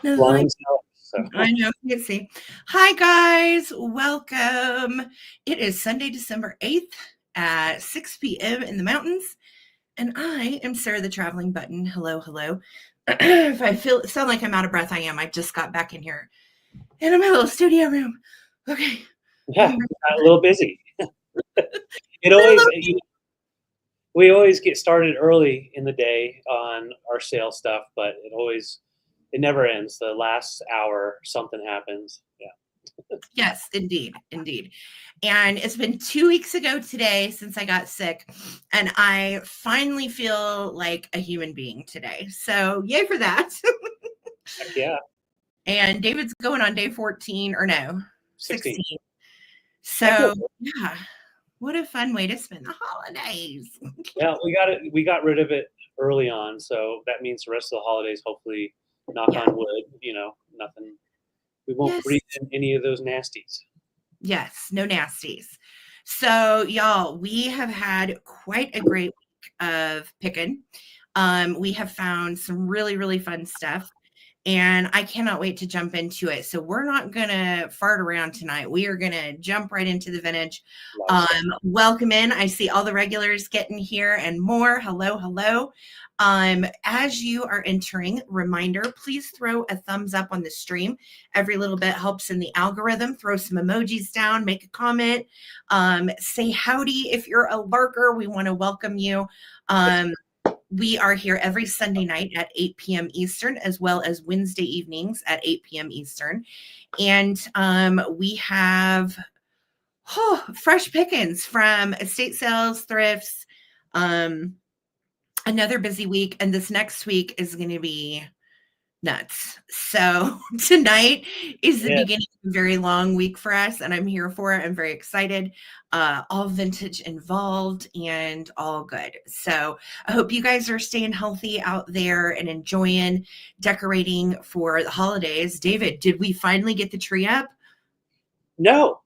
No light. Blind self. So. I know. You see. Hi, guys. Welcome. It is Sunday, December 8th at 6 p.m. in the mountains. And I am Sarah the Traveling Button. Hello, hello. If I sound like I'm out of breath, I am. I just got back in here in my little studio room. Okay. Yeah, a little busy. We always get started early in the day on our sale stuff, but it never ends. The last hour, something happens. Yeah. Yes, indeed. And it's been 2 weeks ago today since I got sick, and I finally feel like a human being today. So yay for that. Heck yeah. And David's going on day 14, or no, 16. So yeah, what a fun way to spend the holidays. Yeah, we got rid of it early on, so that means the rest of the holidays, hopefully, knock on wood, nothing. We won't breathe in any of those nasties. Yes, no nasties. So y'all, we have had quite a great week of picking. We have found some really, really fun stuff, and I cannot wait to jump into it. So we're not going to fart around tonight. We are going to jump right into the vintage. Welcome in. I see all the regulars getting here and more. Hello, hello. As you are entering, reminder, please throw a thumbs up on the stream. Every little bit helps in the algorithm. Throw some emojis down, make a comment, say howdy. If you're a lurker, we want to welcome you. We are here every Sunday night at 8 p.m. Eastern, as well as Wednesday evenings at 8 p.m. Eastern. And we have fresh pickings from estate sales, thrifts, another busy week. And this next week is going to be nuts. So tonight is the beginning of a very long week for us, and I'm here for it. I'm very excited. All vintage involved and all good. So I hope you guys are staying healthy out there and enjoying decorating for the holidays. David, did we finally get the tree up? No.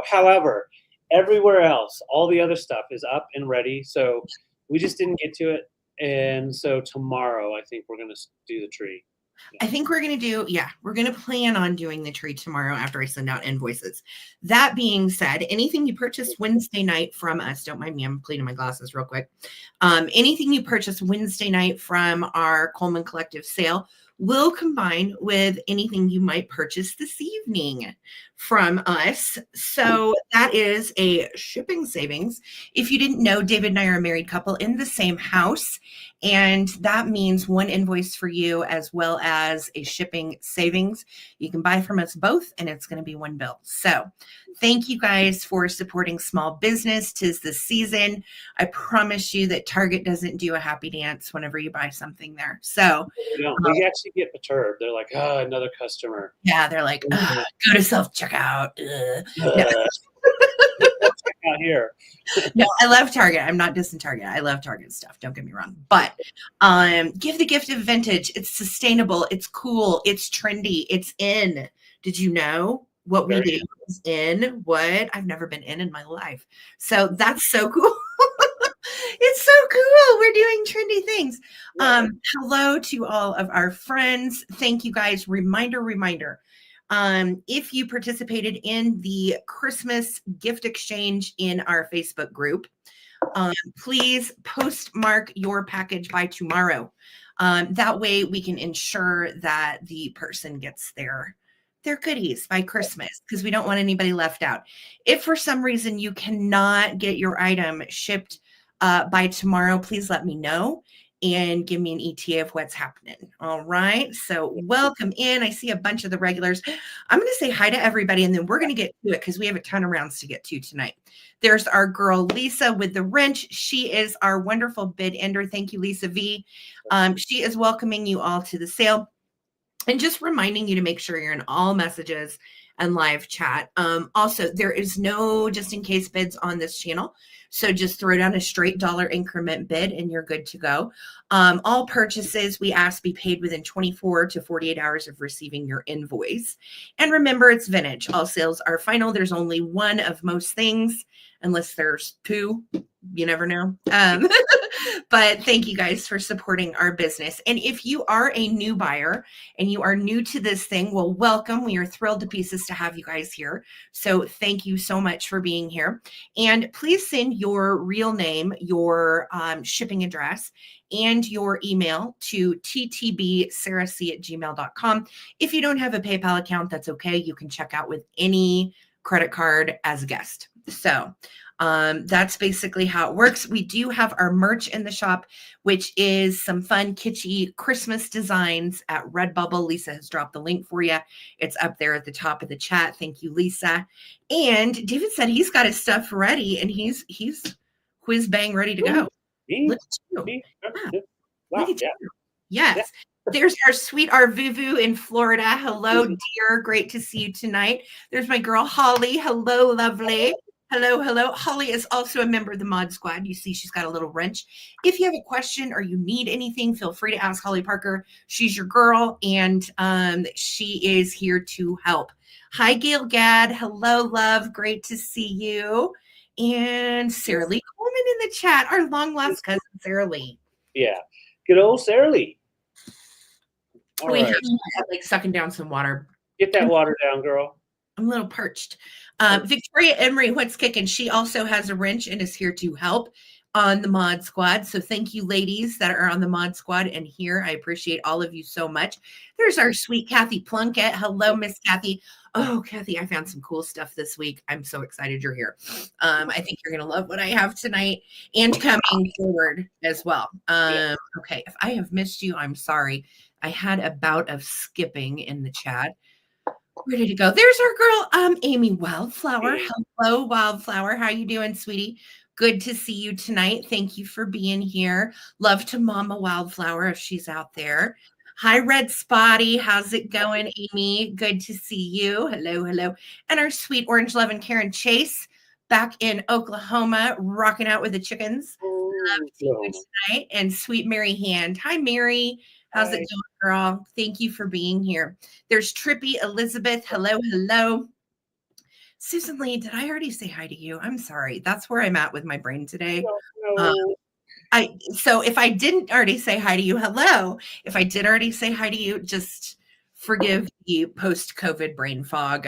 However, everywhere else, all the other stuff is up and ready. So we just didn't get to it. And so tomorrow, I think we're going to do the tree. I think we're going to plan on doing the tree tomorrow after I send out invoices. That being said, anything you purchase Wednesday night from us, don't mind me, I'm cleaning my glasses real quick. Anything you purchase Wednesday night from our Coleman Collective sale will combine with anything you might purchase this evening from us. So that is a shipping savings. If you didn't know, David and I are a married couple in the same house, and that means one invoice for you as well as a shipping savings. You can buy from us both, and it's going to be one bill. So thank you guys for supporting small business. 'Tis the season. I promise you that Target doesn't do a happy dance whenever you buy something there. So they actually get perturbed. They're like, oh, another customer. Yeah, they're like, go to self-checkout. Out here. No, I love Target. I'm not dissing Target. I love Target stuff. Don't get me wrong. But give the gift of vintage. It's sustainable. It's cool. It's trendy. It's in. Did you know what we do is in? What? I've never been in my life. So that's so cool. It's so cool. We're doing trendy things. Hello to all of our friends. Thank you guys. Reminder. If you participated in the Christmas gift exchange in our Facebook group, please postmark your package by tomorrow. That way we can ensure that the person gets their goodies by Christmas, because we don't want anybody left out. If for some reason you cannot get your item shipped by tomorrow, please let me know and give me an ETA of what's happening. All right. So welcome in. I see a bunch of the regulars. I'm going to say hi to everybody, and then we're going to get to it because we have a ton of rounds to get to tonight. There's our girl, Lisa, with the wrench. She is our wonderful bid ender. Thank you, Lisa V. She is welcoming you all to the sale and just reminding you to make sure you're in all messages and live chat. Also, there is no just in case bids on this channel. So just throw down a straight dollar increment bid and you're good to go. All purchases we ask be paid within 24 to 48 hours of receiving your invoice. And remember, it's vintage. All sales are final. There's only one of most things, unless there's two. You never know. But thank you guys for supporting our business. And if you are a new buyer and you are new to this thing, well, welcome. We are thrilled to pieces to have you guys here. So thank you so much for being here. And please send your real name, your shipping address, and your email to ttbsarahc@gmail.com. If you don't have a PayPal account, that's okay. You can check out with any credit card as a guest. So that's basically how it works. We do have our merch in the shop, which is some fun, kitschy Christmas designs at Redbubble. Lisa has dropped the link for you. It's up there at the top of the chat. Thank you, Lisa. And David said he's got his stuff ready, and he's whiz bang ready to go. Look at you. Wow. Look at you. Yes. Yeah. There's our sweet Arvuvu in Florida. Hello, dear. Great to see you tonight. There's my girl, Holly. Hello, lovely. Hello, hello. Holly is also a member of the Mod Squad. You see she's got a little wrench. If you have a question or you need anything, feel free to ask Holly Parker. She's your girl, and she is here to help. Hi, Gail Gadd. Hello, love. Great to see you. And Sarah Lee Coleman in the chat, our long-lost cousin, Sarah Lee. Yeah. Good old Sarah Lee. All right. Like sucking down some water. Get that water down, girl. I'm a little parched. Victoria Emery, what's kicking? She also has a wrench and is here to help on the Mod Squad. So thank you, ladies that are on the Mod Squad and here. I appreciate all of you so much. There's our sweet Kathy Plunkett. Hello, Miss Kathy. Oh, Kathy, I found some cool stuff this week. I'm so excited you're here. I think you're going to love what I have tonight and coming forward as well. Okay, if I have missed you, I'm sorry. I had a bout of skipping in the chat. Where did it go? There's our girl, Amy Wildflower. Hello, Wildflower. How you doing, sweetie? Good to see you tonight. Thank you for being here. Love to Mama Wildflower if she's out there. Hi, Red Spotty. How's it going, Amy? Good to see you. Hello, hello. And our sweet Orange Lovin' Karen Chase back in Oklahoma, rocking out with the chickens. Love to see you tonight. And sweet Mary Hand. Hi, Mary. How's it going, girl? Thank you for being here. There's Trippy Elizabeth. Hello, hello. Susan Lee, did I already say hi to you? I'm sorry. That's where I'm at with my brain today. So if I didn't already say hi to you, hello. If I did already say hi to you, just forgive the post-COVID brain fog.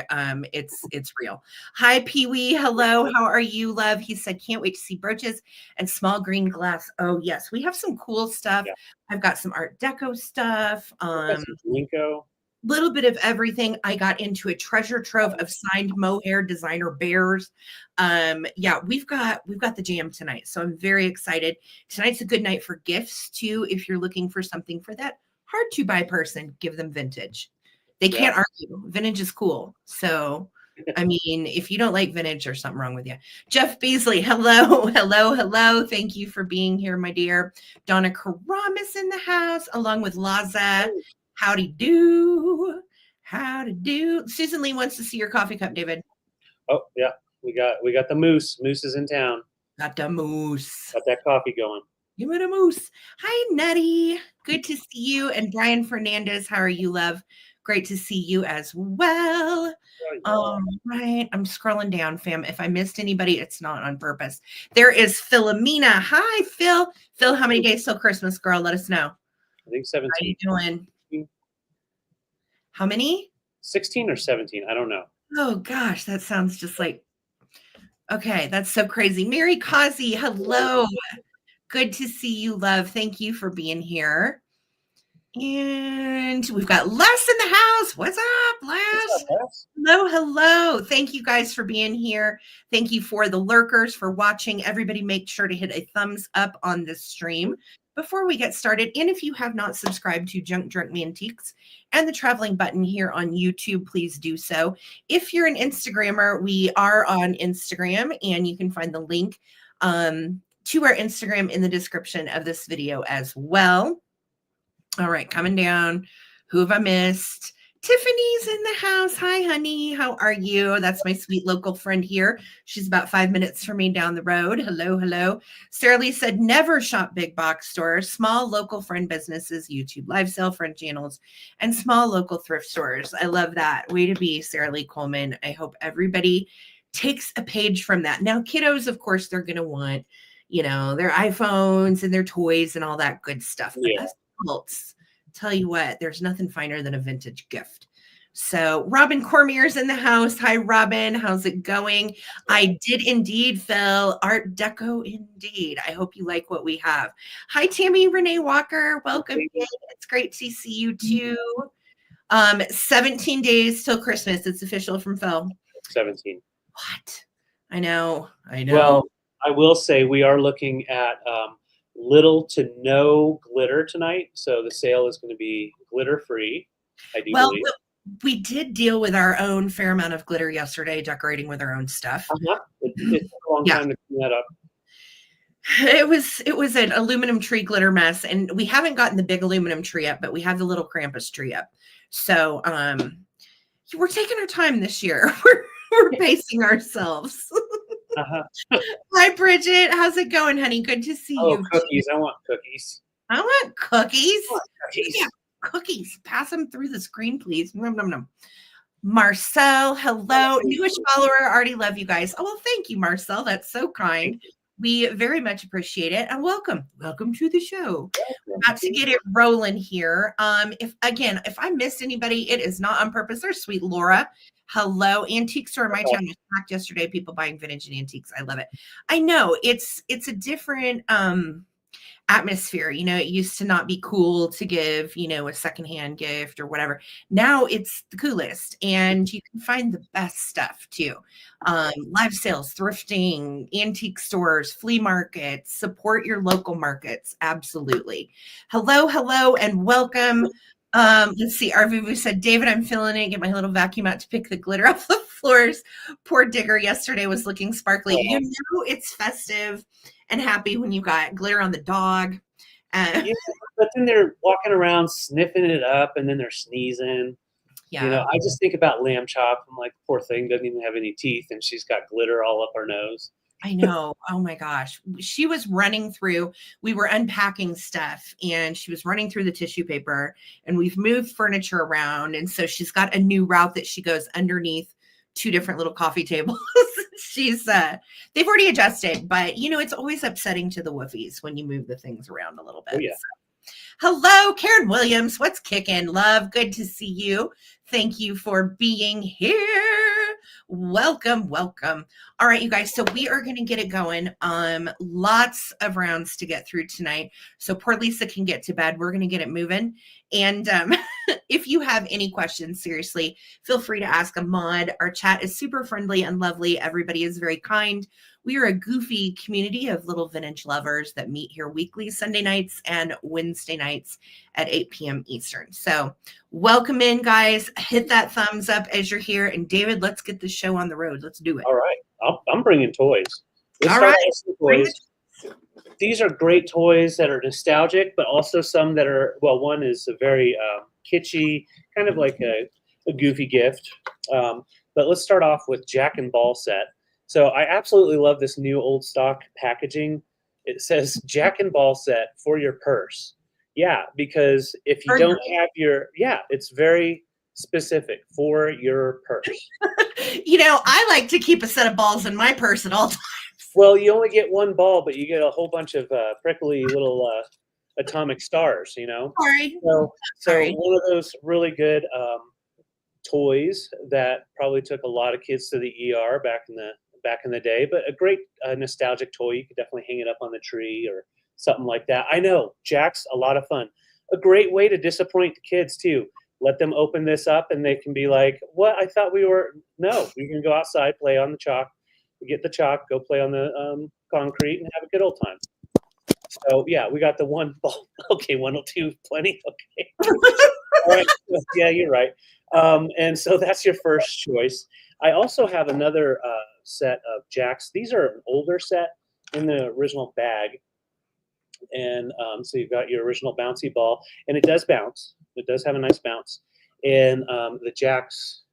It's real. Hi, Pee-wee. Hello. How are you, love? He said, can't wait to see brooches and small green glass. Oh, yes. We have some cool stuff. Yeah. I've got some Art Deco stuff. Blinko. Little bit of everything. I got into a treasure trove of signed mohair designer bears. Yeah, we've got the jam tonight. So I'm very excited. Tonight's a good night for gifts too. If you're looking for something for that hard to buy person, give them vintage. They can't argue. Vintage is cool. So, I mean, if you don't like vintage, there's something wrong with you. Jeff Beasley, hello, hello, hello. Thank you for being here, my dear. Donna Karamis in the house, along with Laza. Howdy do. Howdy do. Susan Lee wants to see your coffee cup, David. Oh, yeah. We got the moose. Moose is in town. Got the moose. Got that coffee going. You met a moose. Hi, Nutty. Good to see you. And Brian Fernandez, how are you, love? Great to see you as well. All right. I'm scrolling down, fam. If I missed anybody, it's not on purpose. There is Philomena. Hi, Phil. Phil, how many days till Christmas, girl? Let us know. I think 17. How you doing? How many? 16 or 17. I don't know. Oh, gosh. That sounds just like, okay. That's so crazy. Mary Causey, hello. Good to see you, love. Thank you for being here. And we've got Les in the house. What's up, Les? What's up, Les? Hello, hello. Thank you guys for being here. Thank you for the lurkers for watching. Everybody make sure to hit a thumbs up on this stream before we get started. And if you have not subscribed to Junk Drunk Mantiques and the traveling button here on YouTube, please do so. If you're an Instagrammer, we are on Instagram, and you can find the link to our Instagram in the description of this video as well. All right, coming down. Who have I missed? Tiffany's in the house. Hi, honey. How are you? That's my sweet local friend here. She's about 5 minutes from me down the road. Hello, hello. Sarah Lee said, never shop big box stores, small local friend businesses, YouTube live sale friend channels, and small local thrift stores. I love that. Way to be, Sarah Lee Coleman. I hope everybody takes a page from that. Now, kiddos, of course, they're going to want, you know, their iPhones and their toys and all that good stuff. But Yeah. us adults, tell you what, there's nothing finer than a vintage gift. So Robin Cormier's in the house. Hi, Robin. How's it going? I did indeed, Phil. Art Deco indeed. I hope you like what we have. Hi, Tammy Renee Walker. Welcome in. It's great to see you too. 17 days till Christmas. It's official from Phil. 17. What? I know. Well, I will say we are looking at little to no glitter tonight. So the sale is going to be glitter free, I do believe. We did deal with our own fair amount of glitter yesterday, decorating with our own stuff. It took a long time to clean that up. It was an aluminum tree glitter mess, and we haven't gotten the big aluminum tree up, but we have the little Krampus tree up. So we're taking our time this year. We're pacing ourselves. Hi, Bridget. How's it going, honey? Good to see you. Cookies. I want cookies. I want cookies. Cookies. Yeah, cookies. Pass them through the screen, please. Nom, nom, nom. Marcel, hello. Newish follower. Already love you guys. Oh, well, thank you, Marcel. That's so kind. We very much appreciate it. And welcome. Welcome to the show. About to get it rolling here. If I missed anybody, it is not on purpose. There's sweet Laura. Hello. Antique store in my town was packed yesterday. People buying vintage and antiques. I love it. I know it's a different atmosphere. You know, it used to not be cool to give, you know, a secondhand gift or whatever. Now it's the coolest, and you can find the best stuff too. Live sales, thrifting, antique stores, flea markets. Support your local markets. Absolutely. Hello, and welcome. Let's see. Arvivu said, David, I'm feeling it. Get my little vacuum out to pick the glitter off the floors. Poor Digger yesterday was looking sparkly. You know it's festive and happy when you got glitter on the dog. Yeah, but then they're walking around sniffing it up, and then they're sneezing. Yeah. You know, I just think about Lamb Chop. I'm like, poor thing doesn't even have any teeth, and she's got glitter all up her nose. I know. Oh my gosh. She was running through, we were unpacking stuff, and she was running through the tissue paper, and we've moved furniture around. And so she's got a new route that she goes underneath 2 different little coffee tables. They've already adjusted, but you know, it's always upsetting to the woofies when you move the things around a little bit. Oh, yeah. So. Hello, Karen Williams. What's kicking? Love. Good to see you. Thank you for being here. Welcome. All right, you guys. So we are going to get it going. Lots of rounds to get through tonight. So poor Lisa can get to bed. We're going to get it moving. And if you have any questions, seriously, feel free to ask a mod. Our chat is super friendly and lovely. Everybody is very kind. We are a goofy community of little vintage lovers that meet here weekly, Sunday nights and Wednesday nights at 8 p.m. Eastern. So welcome in, guys. Hit that thumbs up as you're here. And David, let's get the show on the road. Let's do it. All right. I'm bringing toys. All right. Toys. These are great toys that are nostalgic, but also some that are, well, one is a very kitschy, kind of like a goofy gift. But let's start off with Jack and Ball set. So I absolutely love this new old stock packaging. It says Jack and Ball set for your purse. Yeah, because if you don't have it's very specific for your purse. You know, I like to keep a set of balls in my purse at all times. Well, you only get one ball, but you get a whole bunch of prickly little atomic stars, you know? So one of those really good toys that probably took a lot of kids to the ER back in the day, but a great nostalgic toy. You could definitely hang it up on the tree or something like that. I know, Jack's a lot of fun. A great way to disappoint the kids too. Let them open this up and they can be like, what? I thought we were, no, we can go outside, play on the chalk, get the chalk, go play on the concrete and have a good old time. So yeah, we got the one ball. Okay, 102, plenty. Okay. All right. Yeah, you're right. And so that's your first choice. I also have another set of Jacks. These are an older set in the original bag. And so you've got your original bouncy ball, and it does bounce. It does have a nice bounce. And the Jacks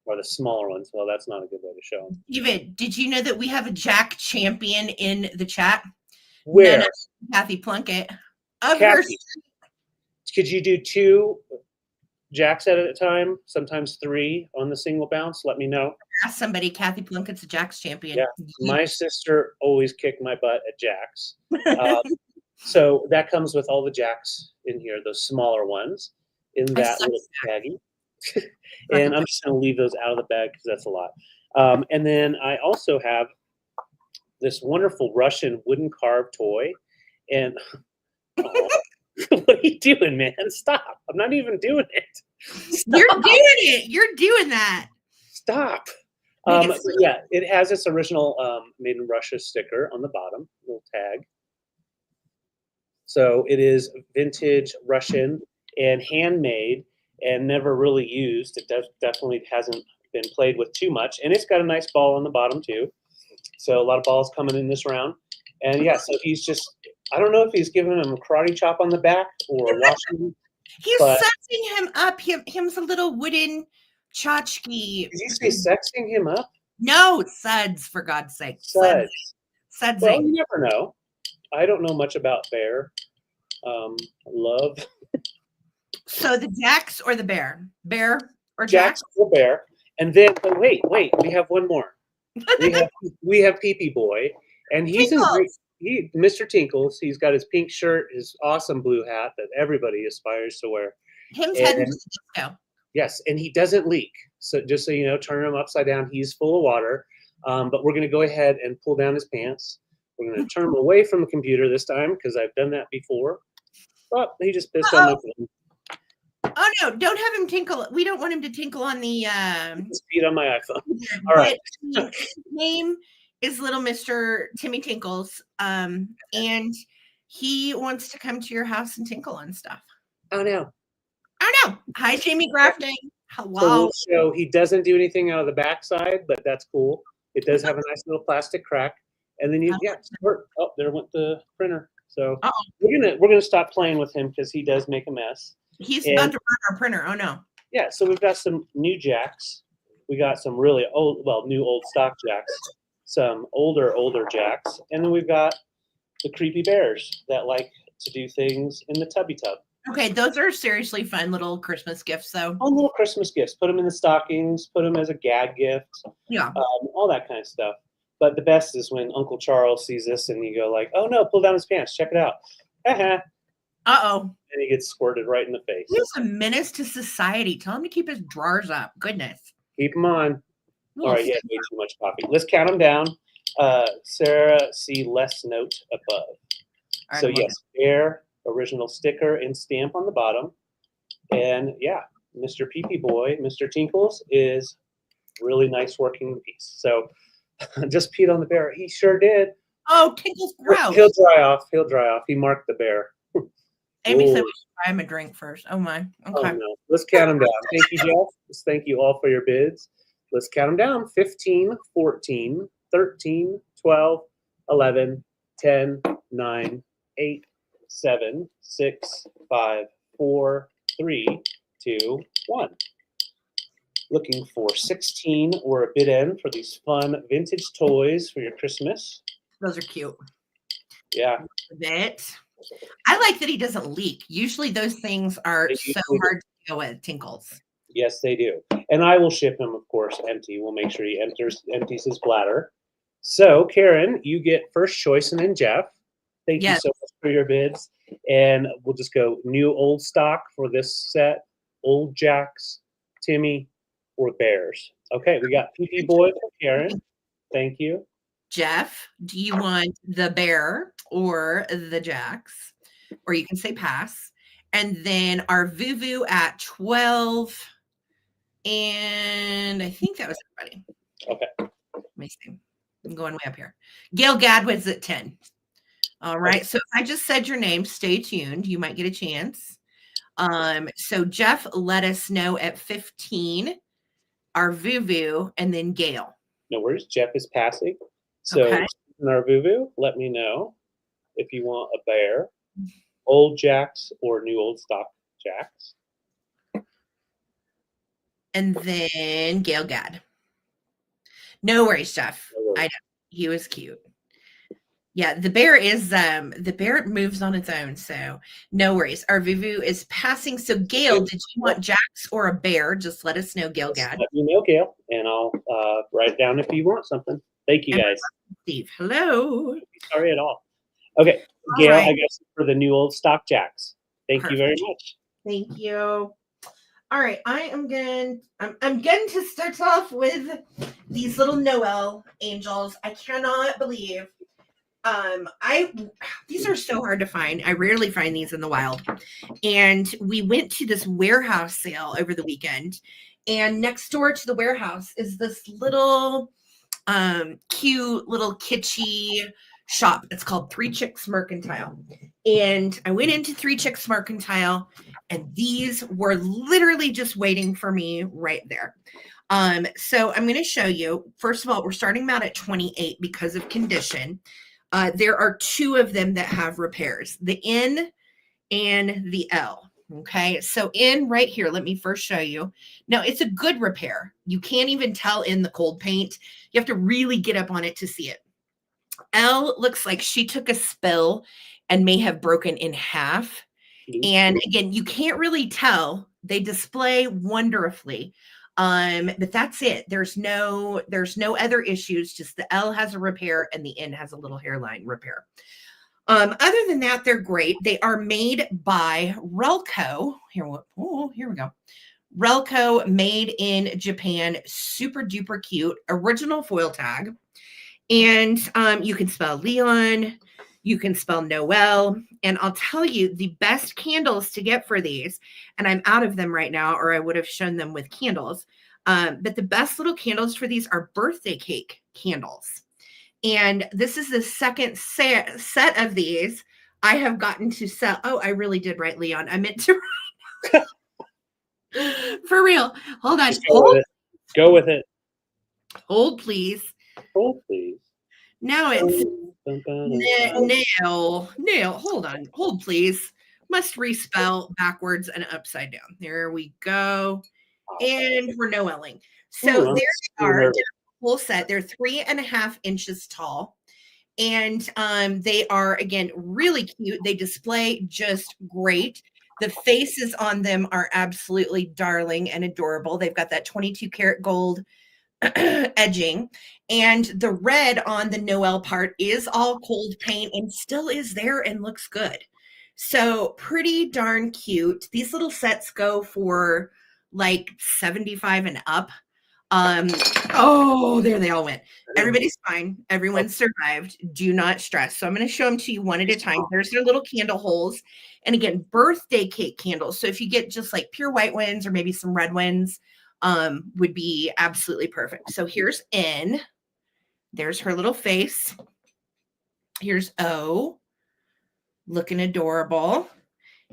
are the smaller ones. Well, that's not a good way to show them. David, did you know that we have a Jack champion in the chat? Where? Kathy Plunkett. Kathy, could you do 2 Jacks at a time, sometimes 3 on the single bounce? Let me know. ask somebody, Kathy Plunkett's a Jacks champion. Yeah, my sister always kicked my butt at Jacks. So that comes with all the Jacks in here, those smaller ones, in that little baggie. And I'm just going to leave those out of the bag because that's a lot. And then I also have this wonderful Russian wooden carved toy. And what are you doing, man? Stop. I'm not even doing it. Stop. You're doing it. You're doing that. Stop. Yeah, it has its original made in Russia sticker on the bottom, little tag. So it is vintage Russian and handmade and never really used. It definitely hasn't been played with too much. And it's got a nice ball on the bottom too. So a lot of balls coming in this round. And yeah, so he's just, I don't know if he's giving him a karate chop on the back or washing him. He's sexing him up. Him's a little wooden tchotchke. Did you say sexing him up? No, suds, for God's sake. Suds. Sudsing. Well, you never know. I don't know much about bear love. So the Jacks or the bear? Bear or Jacks or bear. And then, but wait, we have one more. We have Pee-Pee Boy, and he's in great, Mr. Tinkles. He's got his pink shirt, his awesome blue hat that everybody aspires to wear. Him's heading to the disco. Yes, and he doesn't leak. So just so you know, turn him upside down. He's full of water. But we're going to go ahead and pull down his pants. We're going to turn him away from the computer this time because I've done that before. But he just pissed on my phone. Oh no! Don't have him tinkle. We don't want him to tinkle on the. Speed on my iPhone. All right. His name is Little Mr. Timmy Tinkles, and he wants to come to your house and tinkle on stuff. Oh no! Oh no! Hi, Jamie Grafting. Hello. So he doesn't do anything out of the backside, but that's cool. It does have a nice little plastic crack, and then oh, there went the printer. So we're gonna stop playing with him because he does make a mess. He's about to run our printer. Oh no. Yeah, so we've got some new Jacks. We got some really old, new old stock Jacks, some older Jacks, and then we've got the creepy bears that like to do things in the tubby tub. Okay, those are seriously fun little Christmas gifts, though. Oh, little Christmas gifts. Put them in the stockings. Put them as a gag gift. Yeah. All that kind of stuff. But the best is when Uncle Charles sees this and you go like, "Oh no, pull down his pants. Check it out." Uh-oh. And he gets squirted right in the face. He's a menace to society. Tell him to keep his drawers up. Goodness. Keep him on. All right, yeah, way too much coffee. Let's count them down. Sarah, see less note above. Right, so yes, bear, original sticker and stamp on the bottom. And yeah, Mr. Pee-Pee Boy, Mr. Tinkles is really nice working piece. So just peed on the bear. He sure did. Oh, Tinkles gross. He'll dry off. He marked the bear. Amy said we should buy him a drink first. Oh my. Okay. Oh, no. Let's count them down. Thank you, Jeff. Thank you all for your bids. Let's count them down. 15, 14, 13, 12, 11, 10, 9, 8, 7, 6, 5, 4, 3, 2, 1. Looking for 16 or a bid end for these fun vintage toys for your Christmas. Those are cute. Yeah. A bit. I like that he doesn't leak. Usually those things are so hard to deal with, Tinkles. Yes, they do. And I will ship him, of course, empty. We'll make sure he empties his bladder. So, Karen, you get first choice, and then Jeff. Thank you so much for your bids. And we'll just go new, old stock for this set. Old Jacks, Timmy, or Bears. Okay, we got Pee-Pee Boy for Karen. Thank you. Jeff, do you want the bear or the Jacks? Or you can say pass. And then our Vuvu at 12. And I think that was everybody. Okay. Let me see. I'm going way up here. Gail Gadwitz at 10. All right. Okay. So if I just said your name, stay tuned. You might get a chance. So Jeff let us know at 15, our Vuvu, and then Gail. No worries. Jeff is passing. So in our Vuvu, let me know if you want a bear, old Jacks, or new old stock Jacks. And then Gail Gad. No worries, Jeff. No worries. I know. He was cute. Yeah, the bear moves on its own, so no worries. Our Vuvu is passing. So Gail, did you want Jax or a bear? Just let us know, Gail Gad. Let me know, Gail, and I'll write it down if you want something. Thank you, And guys. Steve, hello. Sorry at all. Okay, All Gail, right. I guess for the new old stock Jacks. Thank you very much. Thank you. All right, I'm going to start off with these little Noel angels. I cannot believe these are so hard to find. I rarely find these in the wild. And we went to this warehouse sale over the weekend, and next door to the warehouse is this little cute little kitschy shop. It's called Three Chicks Mercantile. And I went into Three Chicks Mercantile, and these were literally just waiting for me right there. So I'm going to show you. First of all, we're starting them out at 28 because of condition. There are two of them that have repairs, the N and the L. Okay, so in right here, let me first show you. Now, it's a good repair. You can't even tell in the cold paint. You have to really get up on it to see it. L looks like she took a spill and may have broken in half. And again, you can't really tell. They display wonderfully. But that's it. There's no other issues. Just the L has a repair and the N has a little hairline repair. Other than that, they're great. They are made by Relco. Here we go. Relco, made in Japan. Super duper cute. Original foil tag. And you can spell Leon. You can spell Noel. And I'll tell you, the best candles to get for these, and I'm out of them right now, or I would have shown them with candles. But the best little candles for these are birthday cake candles. And this is the second set of these I have gotten to sell. Oh, I really did write Leon. I meant to write. For real. Hold on. Go with it. Hold, please. Hold, please. Now it's nail. Hold on. Hold, please. Must respell backwards and upside down. There we go. And we're Noeling. So there they are. Full set. They're 3.5 inches tall. And they are, again, really cute. They display just great. The faces on them are absolutely darling and adorable. They've got that 22 karat gold edging, and the red on the Noel part is all cold paint and still is there and looks good. So pretty darn cute. These little sets go for like 75 and up. Oh, there they all went. Everybody's fine. Everyone survived. Do not stress. So I'm going to show them to you one at a time. There's their little candle holes. And again, birthday cake candles. So if you get just like pure white ones or maybe some red ones, would be absolutely perfect. So here's N. There's her little face. Here's O. Looking adorable.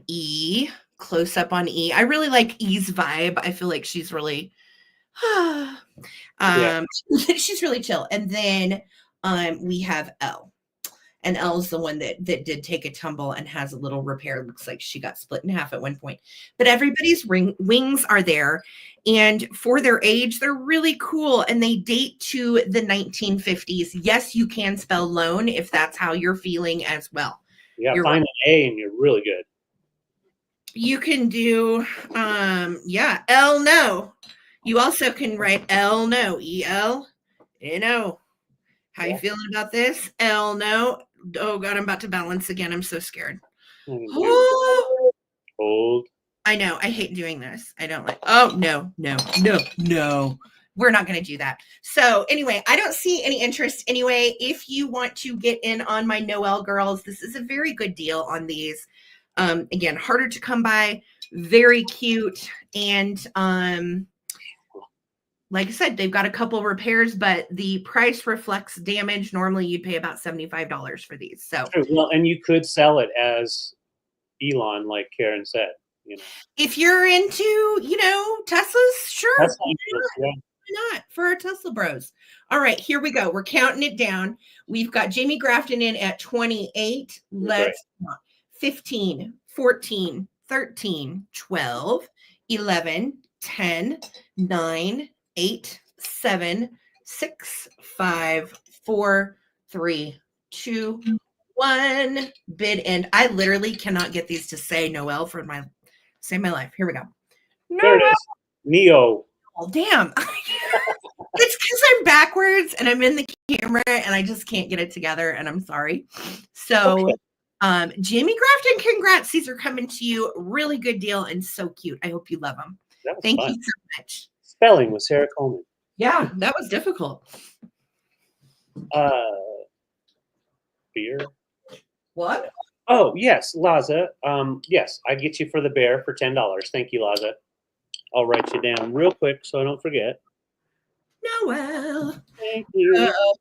E. Close up on E. I really like E's vibe. I feel like she's really she's really chill. And then we have L. And L's the one that did take a tumble and has a little repair. Looks like she got split in half at one point. But everybody's wings are there. And for their age, they're really cool. And they date to the 1950s. Yes, you can spell loan if that's how you're feeling as well. Yeah, find an A and you're really good. You can do, L no. You also can write L no, E-L-N-O. How you feeling about this? L no. Oh God, I'm about to balance again. I'm so scared. Hold. I know. I hate doing this. I don't like. Oh no. We're not going to do that. So anyway, I don't see any interest anyway. If you want to get in on my Noel girls, this is a very good deal on these. Again, harder to come by, very cute. And like I said, they've got a couple repairs, but the price reflects damage. Normally you'd pay about $75 for these. So well, and you could sell it as Elon, like Karen said. If you're into, Teslas, sure. Why not for our Tesla bros? All right, here we go. We're counting it down. We've got Jamie Grafton in at 28. Let's 15, 14, 13, 12, 11, 10, 9, 8, 7, 6, 5, 4, 3, 2, 1. Bid end. I literally cannot get these to say Noel for save my life. Here we go. There it Noel. is. Neo. Oh, damn. It's because I'm backwards and I'm in the camera and I just can't get it together, and I'm sorry. So, Okay. Jamie Grafton, congrats. These are coming to you. Really good deal and so cute. I hope you love them. That was Thank fun. you so much. Spelling with Sarah Coleman. Yeah, that was difficult. Beer. What? Oh, yes, Laza. Yes, I get you for the bear for $10. Thank you, Laza. I'll write you down real quick so I don't forget. Noel. Thank you.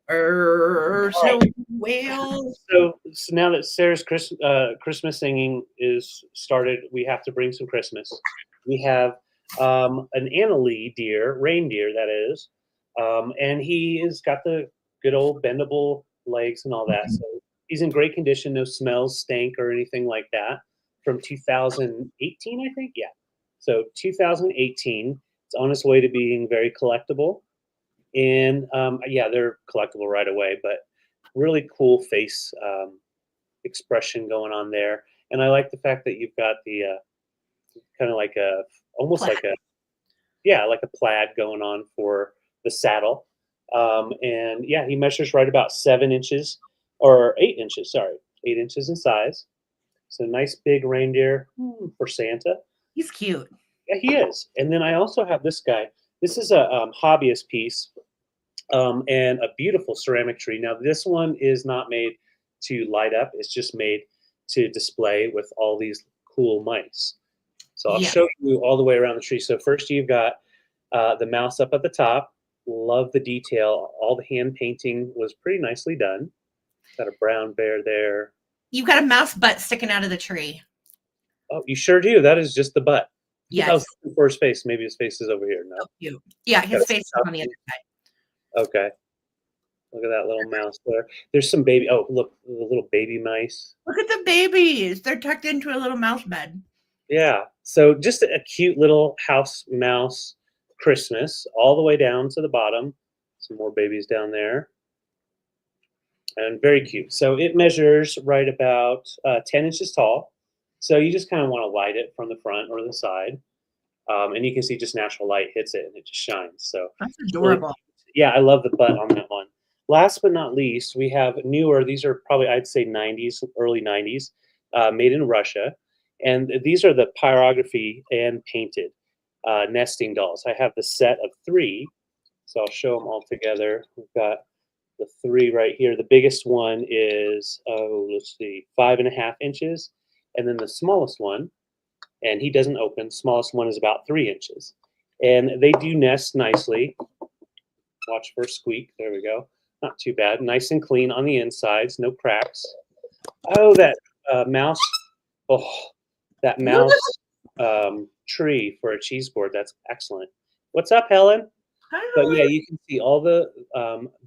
Noel. So now that Sarah's Christmas singing is started, we have to bring some Christmas. We have an Annalee deer, reindeer that is, and he has got the good old bendable legs and all that. So he's in great condition, no smells, stank, or anything like that. From 2018, I think. Yeah. So 2018, it's on its way to being very collectible. And yeah, they're collectible right away, but really cool face expression going on there. And I like the fact that you've got the kind of like almost Plaid. like like a plaid going on for the saddle. And yeah, he measures right about 7 inches or 8 inches, sorry, 8 inches in size. So nice big reindeer for Santa. He's cute. Yeah, he is. And then I also have this guy. This is a hobbyist piece. And a beautiful ceramic tree. Now, this one is not made to light up. It's just made to display with all these cool mice. So I'll show you all the way around the tree. So first you've got the mouse up at the top. Love the detail. All the hand painting was pretty nicely done. Got a brown bear there. You've got a mouse butt sticking out of the tree. Oh, you sure do. That is just the butt. Yes. I was looking for his face. Maybe his face is over here. No. So cute. Yeah, his face is on the other side. Okay. Look at that little mouse there. There's some baby. Oh, look, the little baby mice. Look at the babies. They're tucked into a little mouse bed. Yeah. So just a cute little house mouse Christmas all the way down to the bottom. Some more babies down there. And very cute. So it measures right about 10 inches tall. So you just kind of want to light it from the front or the side. And you can see just natural light hits it and it just shines. So that's adorable. Yeah, I love the butt on that one. Last but not least, we have newer. These are probably, I'd say, 90s, early 90s, made in Russia. And these are the pyrography and painted nesting dolls. I have the set of 3. So I'll show them all together. We've got the 3 right here. The biggest one is, let's see, 5.5 inches. And then the smallest one, and he doesn't open, smallest one is about 3 inches. And they do nest nicely. Watch for a squeak. There we go. Not too bad. Nice and clean on the insides. No cracks. Oh, that mouse. Oh, that mouse tree for a cheese board. That's excellent. What's up, Helen? Hi. But yeah, you can see all the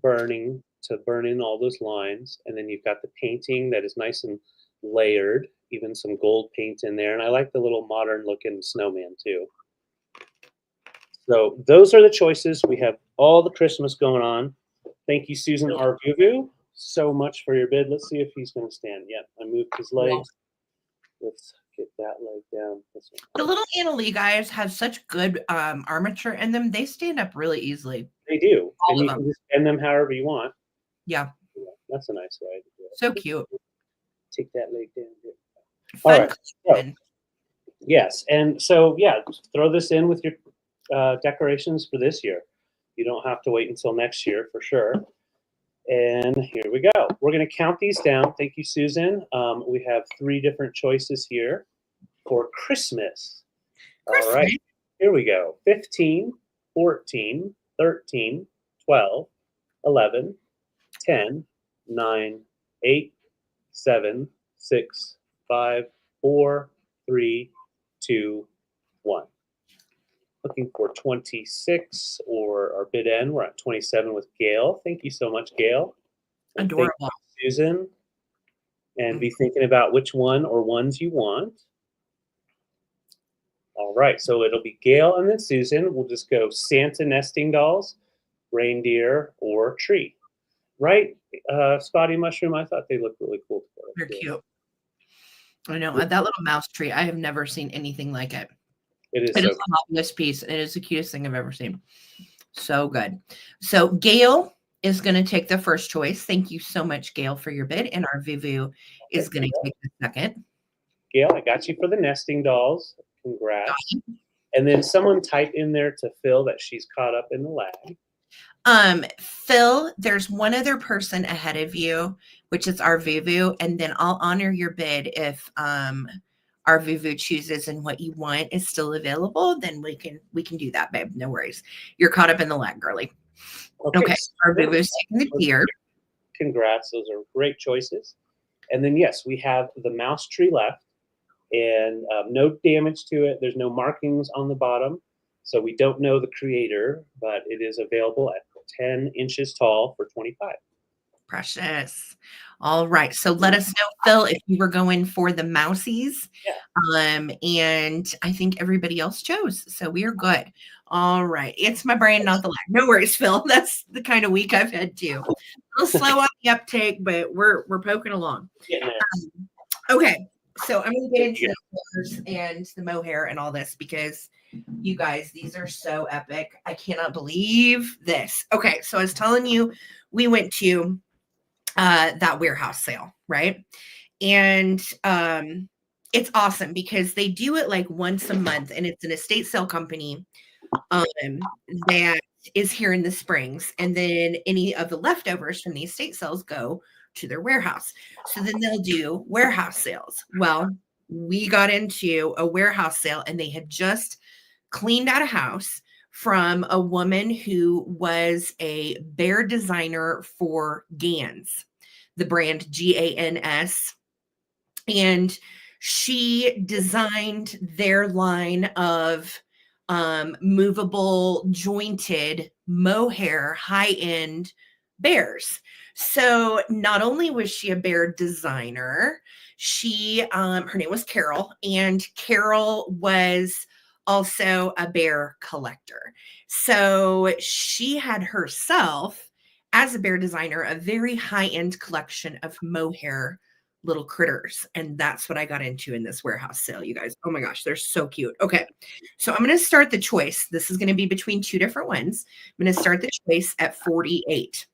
burning to burn in all those lines. And then you've got the painting that is nice and layered. Even some gold paint in there. And I like the little modern looking snowman too. So those are the choices. We have all the Christmas going on. Thank you, Susan Arbuvu, so much for your bid. Let's see if he's going to stand. Yep, I moved his legs. Let's get that leg down. The little Annalee guys have such good armature in them. They stand up really easily. They do. All and of you them. can just bend them however you want. Yeah. That's a nice way to do it. So cute. Take that leg down here. Fun. All right. So, yes. And so, yeah, throw this in with your decorations for this year. You don't have to wait until next year for sure. And here we go. We're going to count these down. Thank you, Susan. We have 3 different choices here for Christmas. All right. Here we go. 15, 14, 13, 12, 11, 10, 9, 8, 7, 6, 5, 4, 3, 2, 1. Looking for 26 or our bid end. We're at 27 with Gail. Thank you so much, Gail. And adorable. Susan. And be thinking about which one or ones you want. All right, so it'll be Gail and then Susan. We'll just go Santa nesting dolls, reindeer, or tree. Right? Spotty mushroom. I thought they looked really cool They're together too. cute. I know. That little mouse tree, I have never seen anything like it. It is It so is the hobbyist piece. It is the cutest thing I've ever seen. So good. So Gail is going to take the first choice. Thank you so much, Gail, for your bid. And our Vivu is going to take the second. Gail, I got you for the nesting dolls. Congrats. And then someone type in there to Phil that she's caught up in the lag. Phil, there's one other person ahead of you, which is our Vivu, and then I'll honor your bid if our Vivu chooses and what you want is still available, then we can do that, babe. No worries. You're caught up in the lag, girly. Okay. Our Vivu is taking the tier. Congrats. Those are great choices. And then, yes, we have the mouse tree left, and no damage to it. There's no markings on the bottom. So we don't know the creator, but it is available at 10 inches tall for $25. Precious. All right. So let us know, Phil, if you were going for the mousies. Yeah. And I think everybody else chose. So we are good. All right. It's my brain, not the lag. No worries, Phil. That's the kind of week I've had too. A little slow on the uptake, but we're poking along. Okay. So I'm going to get into the colors and the mohair and all this because you guys, these are so epic. I cannot believe this. Okay. So I was telling you, we went to that warehouse sale, right? And it's awesome because they do it like once a month, and it's an estate sale company that is here in the Springs, and then any of the leftovers from the estate sales go to their warehouse. So then they'll do warehouse sales. Well, we got into a warehouse sale, and they had just cleaned out a house from a woman who was a bear designer for Gans, the brand Gans. And she designed their line of movable, jointed mohair, high-end bears. So not only was she a bear designer, she her name was Carol, and Carol was also a bear collector. So she had herself, as a bear designer, a very high-end collection of mohair little critters. And that's what I got into in this warehouse sale, you guys. Oh my gosh, they're so cute. Okay. So I'm going to start the choice. This is going to be between two different ones. I'm going to start the choice at 48.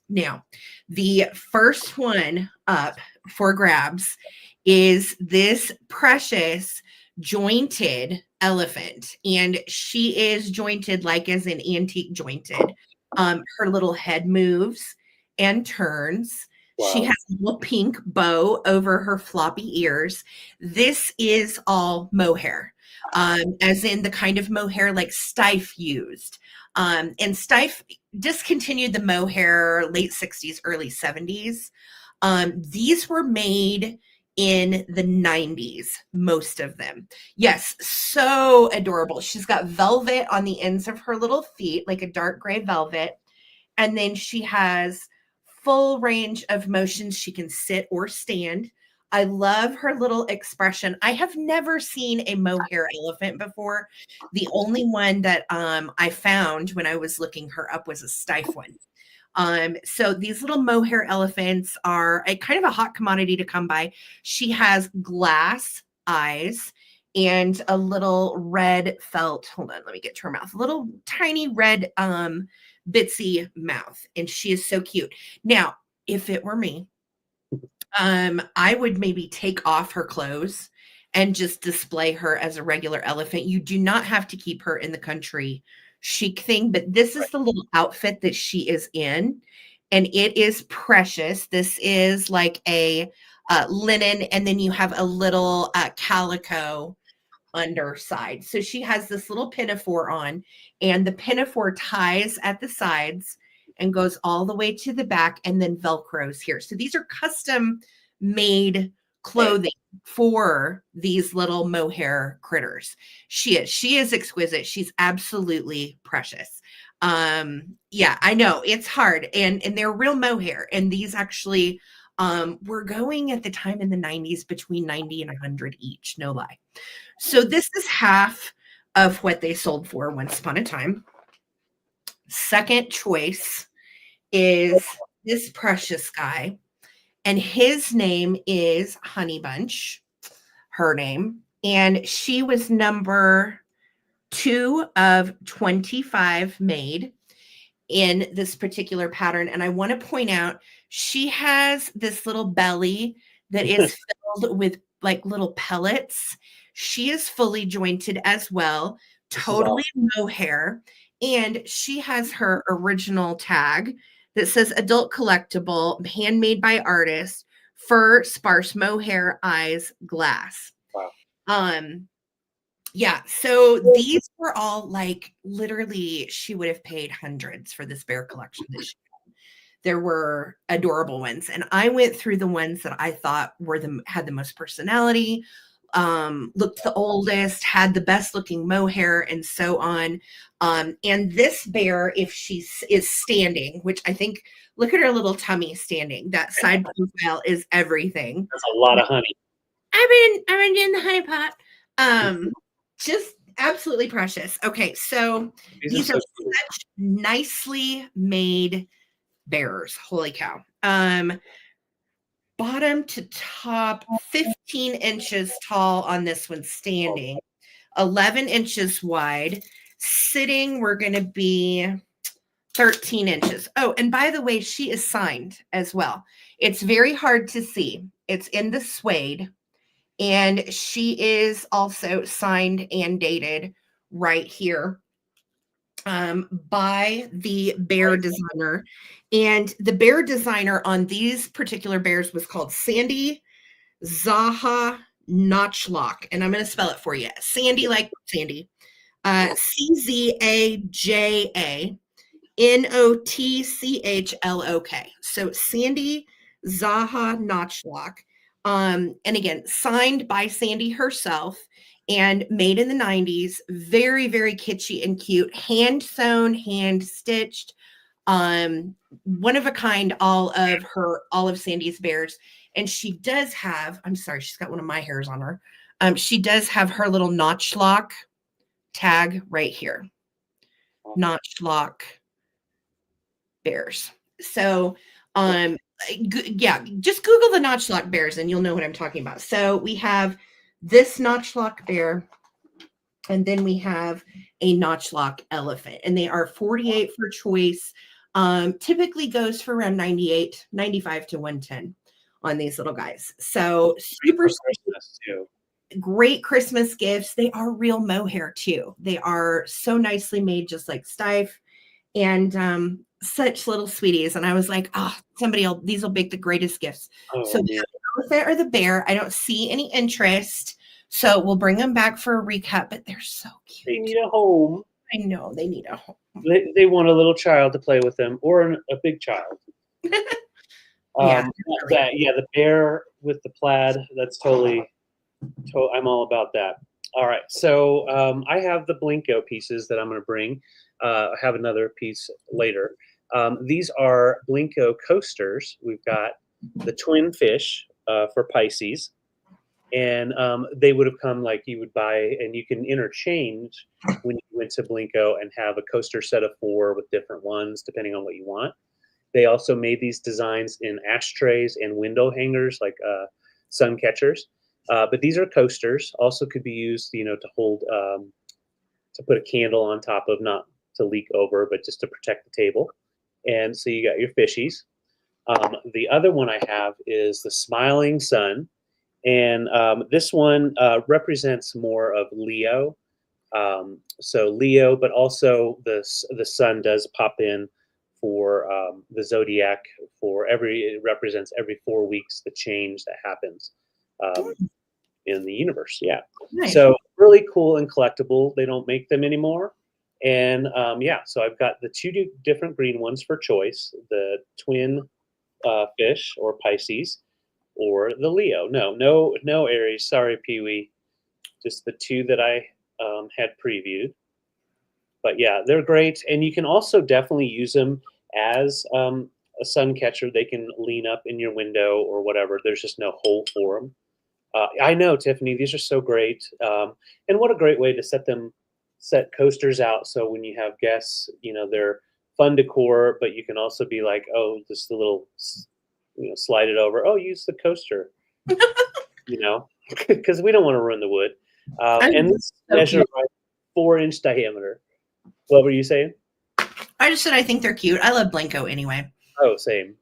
Now, the first one up for grabs is this precious jointed elephant. And she is jointed like as an antique jointed. Her little head moves and turns. Wow. She has a little pink bow over her floppy ears. This is all mohair, as in the kind of mohair like Steiff used. And Steiff discontinued the mohair late 60s, early 70s. These were made in the 90s, most of them. Yes, so adorable. She's got velvet on the ends of her little feet, like a dark gray velvet. And then she has full range of motions. She can sit or stand. I love her little expression. I have never seen a mohair elephant before. The only one that I found when I was looking her up was a Steiff one. So these little mohair elephants are a kind of a hot commodity to come by. She has glass eyes and a little red felt. Hold on, let me get to her mouth. A little tiny red bitsy mouth, and she is so cute. Now, if it were me, I would maybe take off her clothes and just display her as a regular elephant. You do not have to keep her in the country chic thing, but this is the little outfit that she is in, and it is precious. This is like a linen, and then you have a little calico underside. So she has this little pinafore on, and the pinafore ties at the sides and goes all the way to the back and then Velcros here. So these are custom made clothing for these little mohair critters. She is exquisite. She's absolutely precious. Yeah, I know it's hard, and they're real mohair, and these actually were going at the time in the 90s between 90 and 100 each, no lie. So this is half of what they sold for once upon a time. Second choice is this precious guy, and his name is Honey Bunch, her name, and she was number 2 of 25 made in this particular pattern. And I want to point out, she has this little belly that is filled with like little pellets. She is fully jointed as well, totally mohair. And she has her original tag that says adult collectible, handmade by artist, fur, sparse mohair, eyes, glass. Wow. Yeah, so these were all like literally she would have paid hundreds for this bear collection that she had. There were adorable ones, and I went through the ones that I thought had the most personality, looked the oldest, had the best looking mohair, and so on. And this bear, if she is standing, which I think, look at her little tummy standing. That side profile is everything. That's a lot of honey. I've been in the honey pot. Just absolutely precious. Okay, so these are such nicely made bears. Holy cow. Bottom to top, 15 inches tall on this one standing, 11 inches wide. Sitting, we're going to be 13 inches. Oh, and by the way, she is signed as well. It's very hard to see. It's in the suede. And she is also signed and dated right here by the bear designer. And the bear designer on these particular bears was called Sandy Zaha Notchlock. And I'm going to spell it for you. Sandy like Sandy. CZAJANOTCHLOK. So Sandy Zaha Notchlock. And again, signed by Sandy herself and made in the 90s. Very, very kitschy and cute. Hand sewn, hand stitched. One of a kind, all of Sandy's bears. And she does have, I'm sorry, she's got one of my hairs on her. She does have her little Notchlock tag right here. Notchlock bears. So, yeah, just Google the Notchlock bears and you'll know what I'm talking about. So we have this Notchlock bear, and then we have a Notchlock elephant, and they are 48 for choice. Typically goes for around 95 to 110 on these little guys. So super too. Great Christmas gifts. They are real mohair too. They are so nicely made, just like Stife, and such little sweeties. And I was like, oh, these will make the greatest gifts. So the elephant or the bear, I don't see any interest. So we'll bring them back for a recap, but they're so cute. They need a home. I know they need a home. They want a little child to play with them, or a big child. The bear with the plaid, that's totally, I'm all about that. All right, so I have the Blinko pieces that I'm going to bring. I have another piece later. These are Blinko coasters. We've got the twin fish for Pisces, and they would have come like you would buy, and you can interchange when you went to Blinko and have a coaster set of 4 with different ones depending on what you want. They also made these designs in ashtrays and window hangers, like sun catchers. But these are coasters. Also could be used, to hold, to put a candle on top of, not to leak over, but just to protect the table. And so you got your fishies. The other one I have is the Smiling Sun. And this one represents more of Leo. So Leo, but also the sun does pop in for the zodiac. It represents every 4 weeks the change that happens in the universe. Yeah. Nice. So really cool and collectible. They don't make them anymore. And so I've got the 2 different green ones for choice: the twin fish or Pisces, or the Leo. No Aries. Sorry, Pee-wee. Just the 2 that I had previewed. But yeah, they're great. And you can also definitely use them as a sun catcher. They can lean up in your window or whatever. There's just no hole for them. I know, Tiffany, these are so great. And what a great way to set coasters out. So when you have guests, they're fun decor, but you can also be like, oh, just a little, slide it over. Oh, use the coaster, because we don't want to ruin the wood. And this So measure cute. 4-inch diameter. What were you saying? I just said I think they're cute. I love Blinko anyway. Oh, same.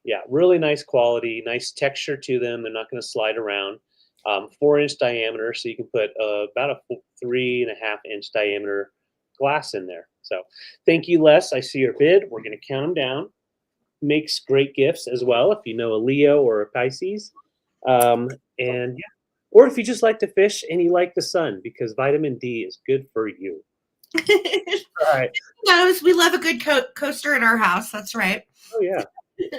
Yeah, really nice quality, nice texture to them. They're not going to slide around. 4-inch diameter, so you can put about a 3.5-inch diameter glass in there. So thank you, Les. I see your bid. We're going to count them down. Makes great gifts as well if you know a Leo or a Pisces. And yeah, or if you just like to fish and you like the sun, because vitamin D is good for you. All right. Knows we love a good coaster in our house. That's right. Oh, yeah.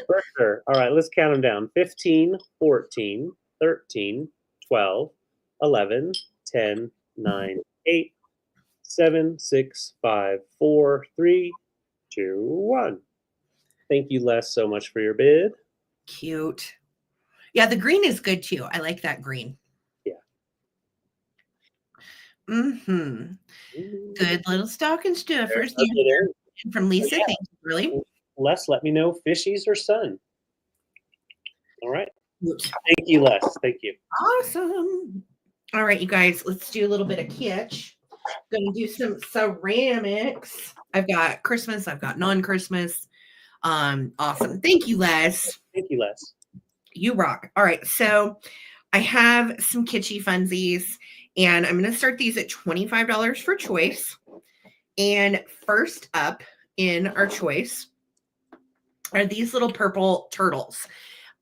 For sure. All right, let's count them down. 15, 14, 13, 12, 11, 10, 9, 8, 7, 6, 5, 4, 3, 2, 1. Thank you, Les, so much for your bid. Cute. Yeah, the green is good too. I like that green. Yeah. Mm-hmm. Good little stocking stuffers. From Lisa. Yeah. Thank you, really. Les, let me know fishies or sun. All right. Thank you, Les. Thank you. Awesome. All right, you guys, let's do a little bit of kitsch. Gonna do some ceramics. I've got Christmas, I've got non-Christmas. Awesome. Thank you, Les. Thank you, Les. You rock. All right, so I have some kitschy funsies, and I'm gonna start these at $25 for choice. And first up in our choice are these little purple turtles.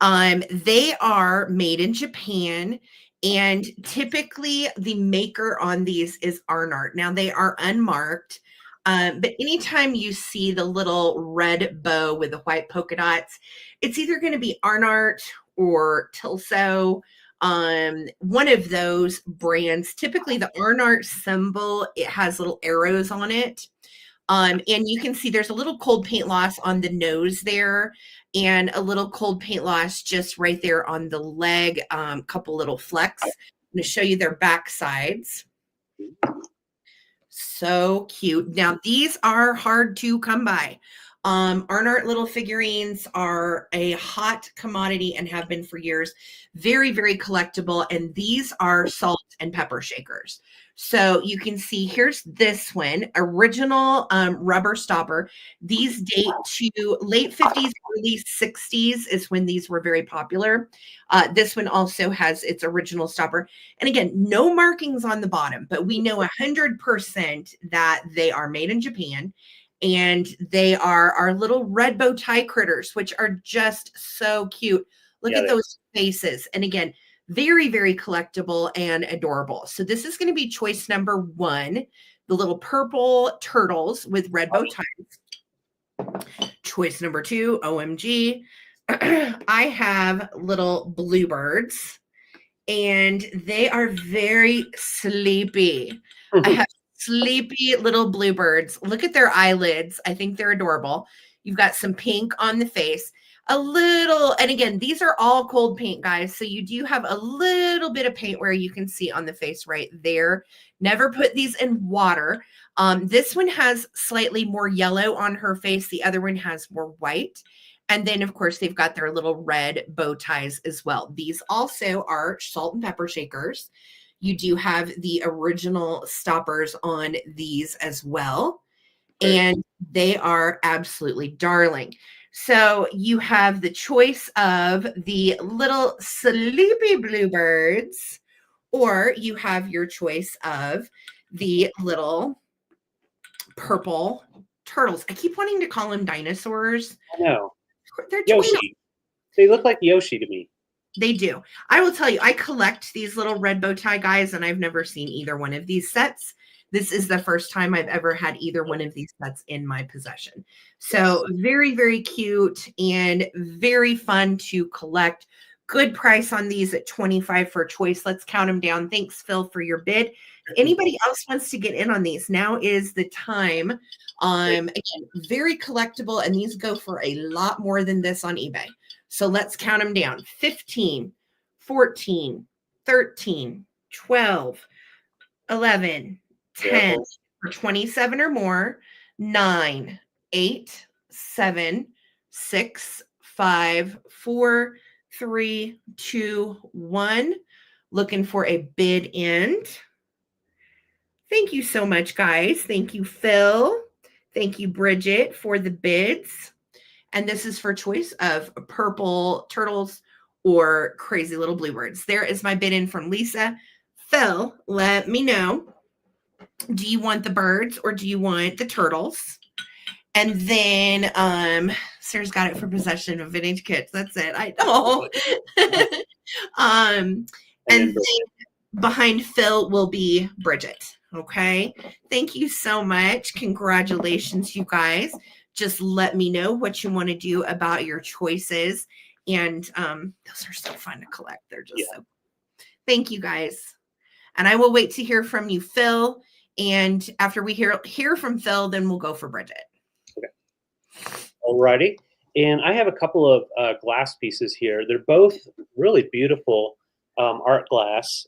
They are made in Japan, and typically the maker on these is Arnart. Now they are unmarked, but anytime you see the little red bow with the white polka dots, it's either going to be Arnart or Tilso. One of those brands. Typically the Arnart symbol, it has little arrows on it. And you can see there's a little cold paint loss on the nose there, and a little cold paint loss just right there on the leg, couple little flecks. I'm going to show you their back sides. So cute. Now, these are hard to come by. Arnart little figurines are a hot commodity and have been for years. Very, very collectible. And these are salt and pepper shakers. So you can see here's this one, original rubber stopper. These date to late 50s, early 60s is when these were very popular. This one also has its original stopper. And again, no markings on the bottom, but we know 100% that they are made in Japan. And they are our little red bow tie critters, which are just so cute. Look at those faces. And again, very, very collectible and adorable. So this is going to be choice number 1, the little purple turtles with red bow ties. Choice number 2, OMG. I have little bluebirds, and they are very sleepy. I have sleepy little bluebirds. Look at their eyelids. I think they're adorable. You've got some pink on the face. A little, and again, these are all cold paint, guys. So you do have a little bit of paint where you can see on the face right there. Never put these in water. This one has slightly more yellow on her face. The other one has more white. And then, of course, they've got their little red bow ties as well. These also are salt and pepper shakers. You do have the original stoppers on these as well. And they are absolutely darling. So you have the choice of the little sleepy bluebirds, or you have your choice of the little purple turtles. I keep wanting to call them dinosaurs. I know. They're Yoshi. They look like Yoshi to me. They do. I will tell you, I collect these little red bow tie guys, and I've never seen either one of these sets. This is the first time I've ever had either one of these sets in my possession. So very, very cute and very fun to collect. Good price on these at $25 for choice. Let's count them down. Thanks, Phil, for your bid. If anybody else wants to get in on these, now is the time. Again, very collectible, and these go for a lot more than this on eBay. So let's count them down. 15, 14, 13, 12, 11, 10 for 27 or more, 9, 8, 7, 6, 5, 4, 3, 2, 1. Looking for a bid end. Thank you so much, guys. Thank you, Phil. Thank you, Bridget, for the bids. And this is for choice of purple turtles or crazy little bluebirds. There is my bid in from Lisa. Phil, let me know. Do you want the birds or do you want the turtles? And then Sarah's got it for possession of vintage kits. That's it. I know. And then behind Phil will be Bridget. Okay. Thank you so much. Congratulations, you guys. Just let me know what you want to do about your choices. And those are so fun to collect. They're just so. Thank you, guys. And I will wait to hear from you, Phil. And after we hear from Phil, then we'll go for Bridget. Okay. Alrighty. And I have a couple of glass pieces here. They're both really beautiful art glass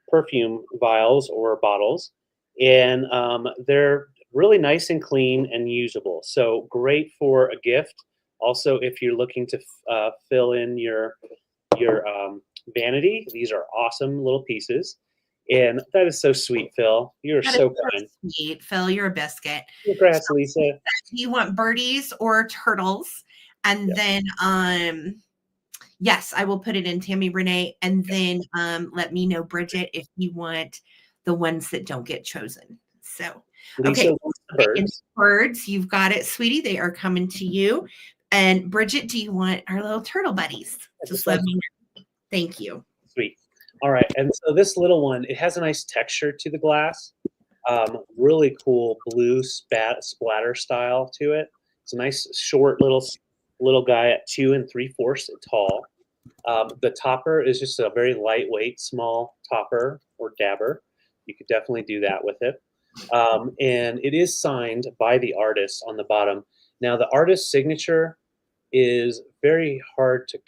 perfume vials or bottles. And they're really nice and clean and usable. So great for a gift. Also, if you're looking to fill in your vanity, these are awesome little pieces. And that is so sweet, Phil. You're so kind. Sweet, Phil. You're a biscuit. Congrats, Lisa. Do you want birdies or turtles? And then, yes, I will put it in Tammy Renee. And then let me know, Bridget, if you want the ones that don't get chosen. So, Lisa, okay. Birds, you've got it, sweetie. They are coming to you. And Bridget, do you want our little turtle buddies? Just let me know. Thank you. Sweet. All right. And so this little one, it has a nice texture to the glass. Really cool blue splatter style to it. It's a nice short little guy at 2 3/4 tall. The topper is just a very lightweight, small topper or dabber. You could definitely do that with it. And it is signed by the artist on the bottom. Now, the artist's signature is very hard to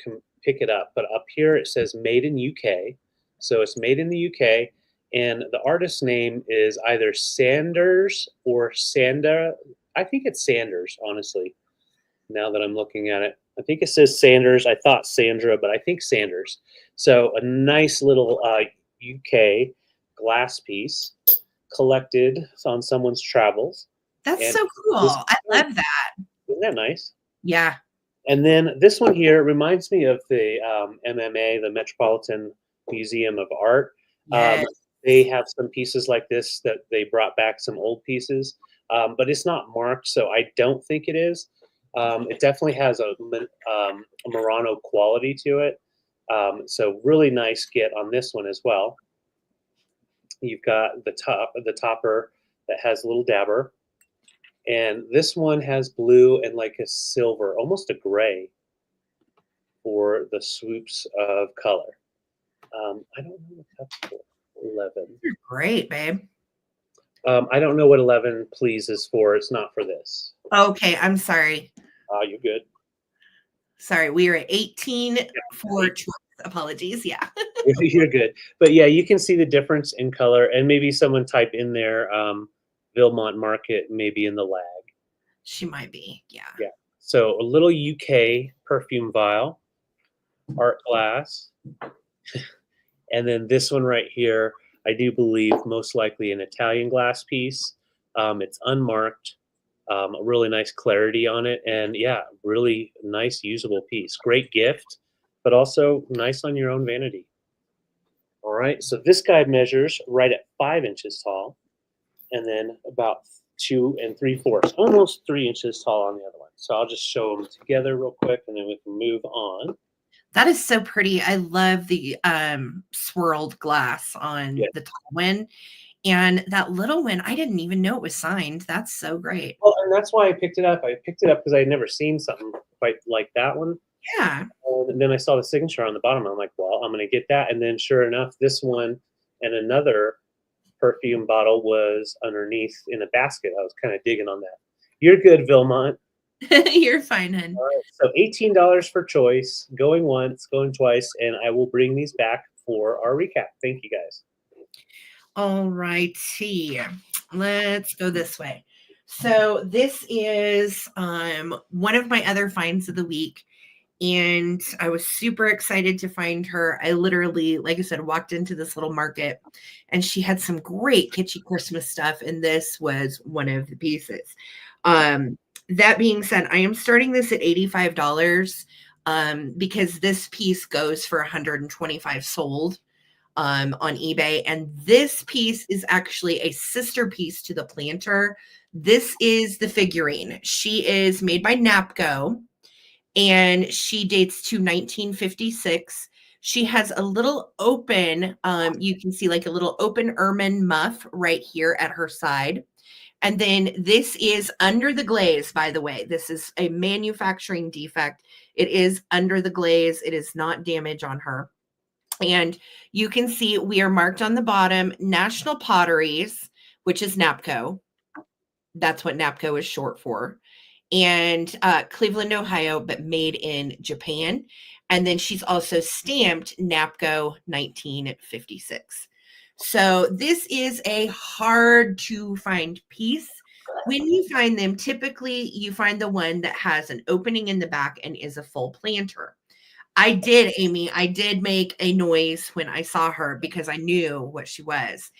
pick it up, but up here it says made in UK. So it's made in the UK, and the artist's name is either Sanders or Sanda. I think it's Sanders, honestly, now that I'm looking at it. I think it says Sanders. I thought Sandra, but I think Sanders. So a nice little UK glass piece collected on someone's travels. That's so cool. I love that. Isn't that nice? Yeah. And then this one here reminds me of the MMA, the Metropolitan Museum of Art. Yes. They have some pieces like this that they brought back some old pieces, but it's not marked, so I don't think it is. It definitely has a Morano quality to it. So really nice get on this one as well. You've got the topper that has a little dabber. And this one has blue and like a silver, almost a gray for the swoops of color. I don't know what that's for. 11. You're great, babe. I don't know what 11 please is for. It's not for this. Okay, I'm sorry. You're good. Sorry, we are at 18 for choice. Apologies. Yeah. You're good. But yeah, you can see the difference in color, and maybe someone type in there Vilmont Market, maybe in the lag. She might be. Yeah. Yeah. So a little UK perfume vial, art glass. And then this one right here, I do believe most likely an Italian glass piece. It's unmarked, a really nice clarity on it. And yeah, really nice usable piece. Great gift, but also nice on your own vanity. All right, so this guy measures right at 5 inches tall, and then about 2 3/4, almost 3 inches tall on the other one. So I'll just show them together real quick, and then we can move on. That is so pretty. I love the swirled glass on the tall one. And that little one, I didn't even know it was signed. That's so great. Well, and that's why I picked it up. I picked it up because I had never seen something quite like that one. Yeah. And then I saw the signature on the bottom. I'm like, well, I'm going to get that. And then sure enough, this one and another perfume bottle was underneath in a basket. I was kind of digging on that. You're good, Vilmont. You're fine, hun. All right, so $18 for choice, going once, going twice, and I will bring these back for our recap. Thank you, guys. All righty. Let's go this way. So this is one of my other finds of the week. And I was super excited to find her. I literally, like I said, walked into this little market and she had some great kitschy Christmas stuff. And this was one of the pieces. That being said, I am starting this at $85 because this piece goes for 125 sold on eBay. And this piece is actually a sister piece to the planter. This is the figurine. She is made by Napco and she dates to 1956. She has a little open, you can see like a little open ermine muff right here at her side. And then this is under the glaze, by the way. This is a manufacturing defect. It is under the glaze. It is not damage on her. And you can see we are marked on the bottom, National Potteries, which is Napco. That's what Napco is short for. And Cleveland, Ohio, but made in Japan. And then she's also stamped Napco 1956. So this is a hard to find piece. When you find them, typically you find the one that has an opening in the back and is a full planter. I did, Amy. I did make a noise when I saw her because I knew what she was.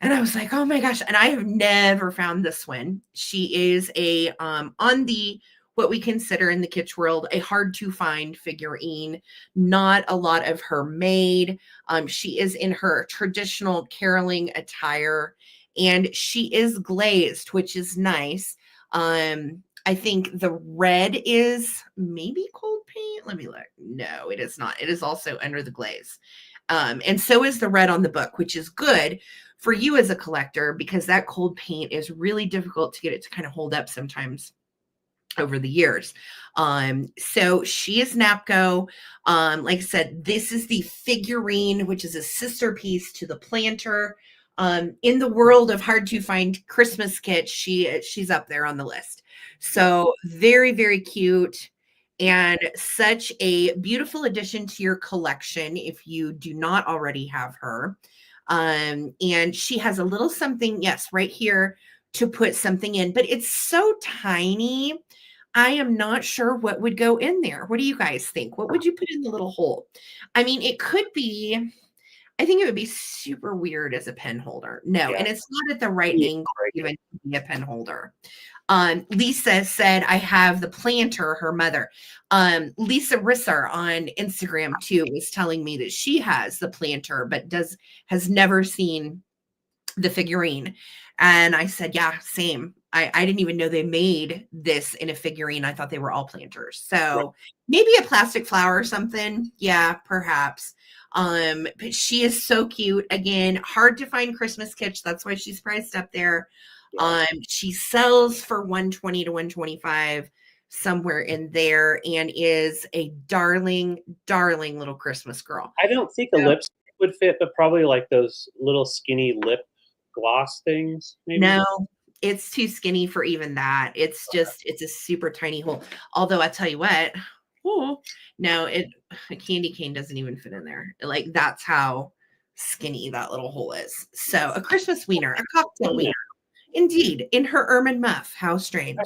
And I was like, oh my gosh. And I have never found this one. She is a on the what we consider in the kitsch world a hard to find figurine. Not a lot of her made. She is in her traditional caroling attire, and she is glazed, which is nice. I think the red is maybe cold paint. Let me look. No, it is not. It is also under the glaze. And so is the red on the book, which is good for you as a collector because that cold paint is really difficult to get it to kind of hold up sometimes over the years. So she is Napco. Like I said, this is the figurine, which is a sister piece to the planter. In the world of hard to find Christmas kits, she's up there on the list. So very, very cute and such a beautiful addition to your collection if you do not already have her. And she has a little something, yes, right here to put something in, but it's so tiny. I am not sure what would go in there. What do you guys think? What would you put in the little hole? I mean, it could be, I think it would be super weird as a pen holder. No, Yeah. and it's not at the right Yeah, angle even to be a pen holder. Lisa said, I have the planter, her mother. Lisa Risser on Instagram too was telling me that she has the planter, but has never seen the figurine. And I said, yeah, same. I didn't even know they made this in a figurine. I thought they were all planters. So maybe a plastic flower or something. Yeah, perhaps. But she is so cute. Again, hard to find Christmas kitsch. That's why she's priced up there. She sells for 120 to 125 somewhere in there and is a darling, darling little Christmas girl. I don't think a lipstick would fit, but probably like those little skinny lip gloss things. Maybe. No, it's too skinny for even that. It's just, it's a super tiny hole. Although I tell you what, no, a candy cane doesn't even fit in there. Like that's how skinny that little hole is. So a Christmas wiener, a cocktail wiener. Indeed, in her ermine muff. How strange.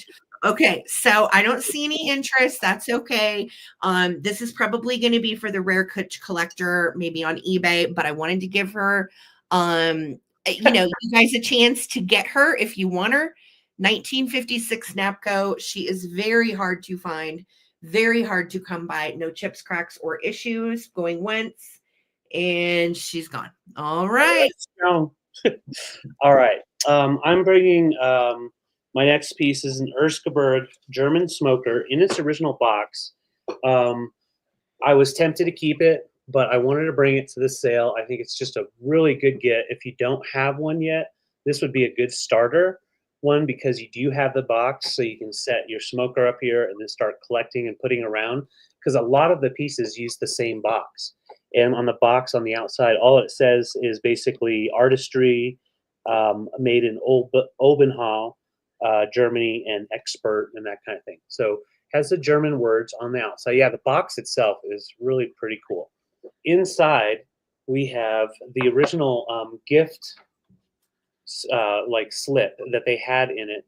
Okay, so I don't see any interest. That's okay. This is probably going to be for the rare kitsch collector, maybe on eBay, but I wanted to give her you guys a chance to get her if you want her. 1956 Napco. She is very hard to find, very hard to come by. No chips, cracks, or issues. Going once, and she's gone. All right. All right. I'm bringing my next piece is an Erskaberg German smoker in its original box. I was tempted to keep it, but I wanted to bring it to the sale. I think it's just a really good get. If you don't have one yet, this would be a good starter one because you do have the box, so you can set your smoker up here and then start collecting and putting around. Because a lot of the pieces use the same box. And on the box on the outside, all it says is basically artistry, made in Obenhall, Germany, and expert and that kind of thing. So has the German words on the outside. Yeah, the box itself is really pretty cool. Inside, we have the original gift like slip that they had in it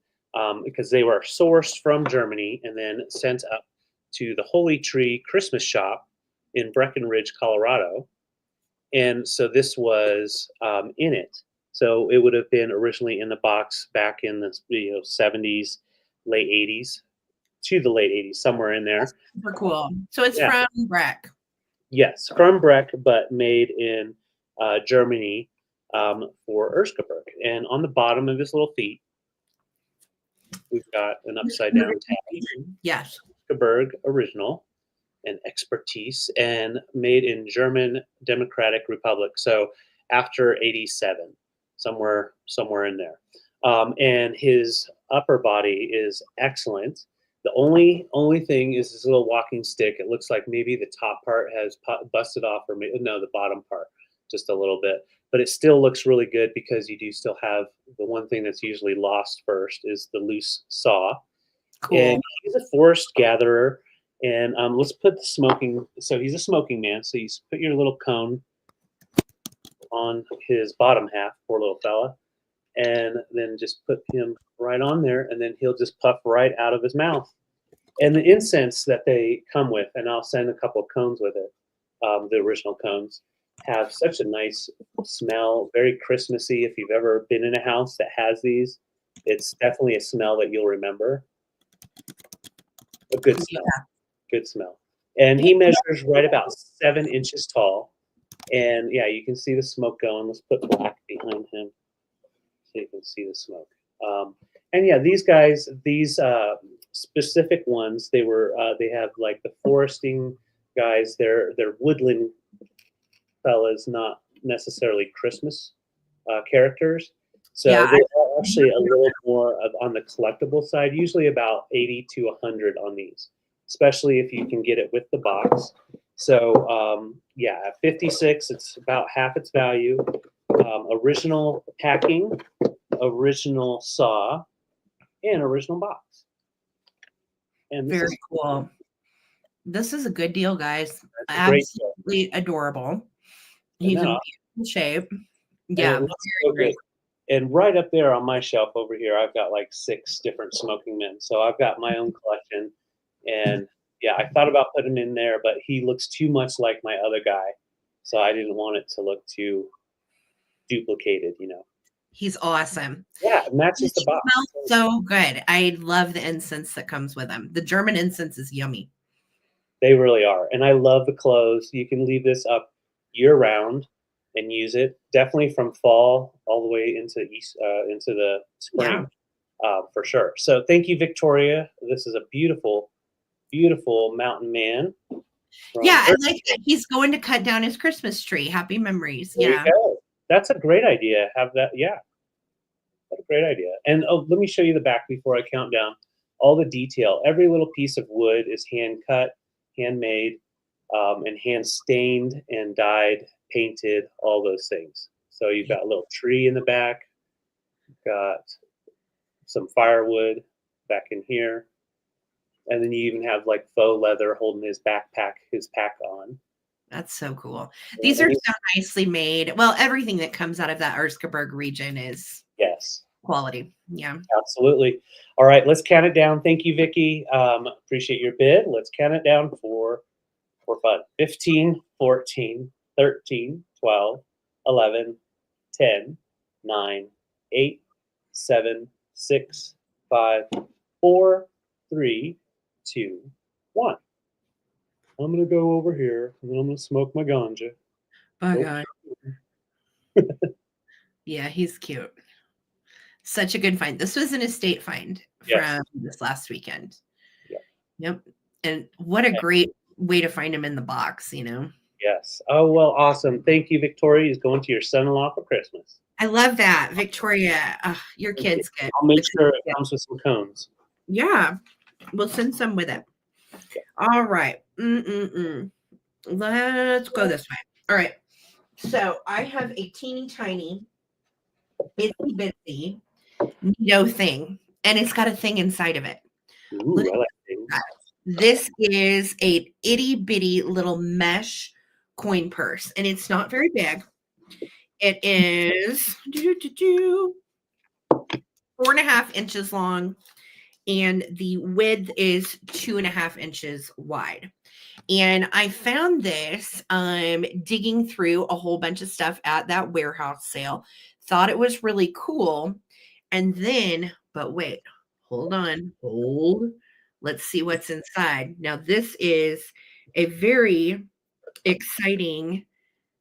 because they were sourced from Germany and then sent up to the Holy Tree Christmas shop in Breckenridge, Colorado. And so this was in it. So it would have been originally in the box back in the 70s, late 80s to the late 80s, somewhere in there. Super cool. So it's Yeah. from Breck. Yes, from Breck, but made in Germany for Erskaberg. And on the bottom of his little feet, we've got an upside down tab. Yes. Erskaberg original and expertise, and made in German Democratic Republic. So after 87, somewhere in there. And his upper body is excellent. The only thing is this little walking stick. It looks like maybe the top part has busted off, or maybe, no, the bottom part just a little bit. But it still looks really good because you do still have the one thing that's usually lost first is the loose saw. Cool. And he's a forest gatherer. And let's put the smoking. So he's a smoking man. So you put your little cone on his bottom half, poor little fella, and then just put him right on there, and then he'll just puff right out of his mouth. And the incense that they come with, and I'll send a couple of cones with it, the original cones, have such a nice smell, very Christmassy. If you've ever been in a house that has these, it's definitely a smell that you'll remember. A good smell. Yeah. Good smell. And he measures right about 7 inches tall. And yeah, you can see the smoke going. Let's put black behind him so you can see the smoke. And yeah, these guys, these specific ones, they have like the foresting guys. They're woodland fellas, not necessarily Christmas characters. So Yeah, they're actually a little more on the collectible side, usually about 80 to 100 on these, especially if you can get it with the box. So yeah, at 56, it's about half its value. Original packing, original saw, and original box. And this very cool. This is a good deal, guys. Absolutely adorable. He's in beautiful shape. Yeah, it looks so good. And right up there on my shelf over here, I've got like 6 different smoking men. So I've got my own collection. And yeah, I thought about putting him in there, but he looks too much like my other guy. So I didn't want it to look too duplicated, He's awesome. Yeah, it matches the box. Smells so good. I love the incense that comes with them. The German incense is yummy. They really are. And I love the clothes. You can leave this up year round and use it. Definitely from fall all the way into the spring, for sure. So thank you, Victoria. This is a beautiful, beautiful mountain man. Yeah, I like that he's going to cut down his Christmas tree. Happy memories. There you go. That's a great idea. Have that. Yeah, that's a great idea. And let me show you the back before I count down. All the detail. Every little piece of wood is hand cut, handmade, and hand stained and dyed, painted, all those things. So you've got a little tree in the back. You've got some firewood back in here. And then you even have like faux leather holding his pack on. That's so cool. These are so nicely made. Well, everything that comes out of that Erskaberg region is quality. Yeah. Absolutely. All right, let's count it down. Thank you, Vicki. Appreciate your bid. Let's count it down for fun. 15, 14, 13, 12, 11, 10, 9, 8, 7, 6, 5, 4, 3, 2, 1. I'm going to go over here, and then I'm going to smoke my ganja. Oh, yeah, he's cute. Such a good find. This was an estate find from this last weekend. Yep. And what a great way to find him in the box, Yes. Oh, well, awesome. Thank you, Victoria. He's going to your son-in-law for Christmas. I love that, Victoria. Your kid's good. I'll make sure it comes with some cones. Yeah. We'll send some with it. All right. Let's go this way. All right. So I have a teeny tiny itsy bitsy Nito thing, and it's got a thing inside of it. Ooh, I like things. This is a itty bitty little mesh coin purse, and it's not very big. It is 4.5 inches long, and the width is 2.5 inches wide. And I found this digging through a whole bunch of stuff at that warehouse sale. Thought it was really cool. And then, but wait, hold on, hold. Let's see what's inside. Now, this is a very exciting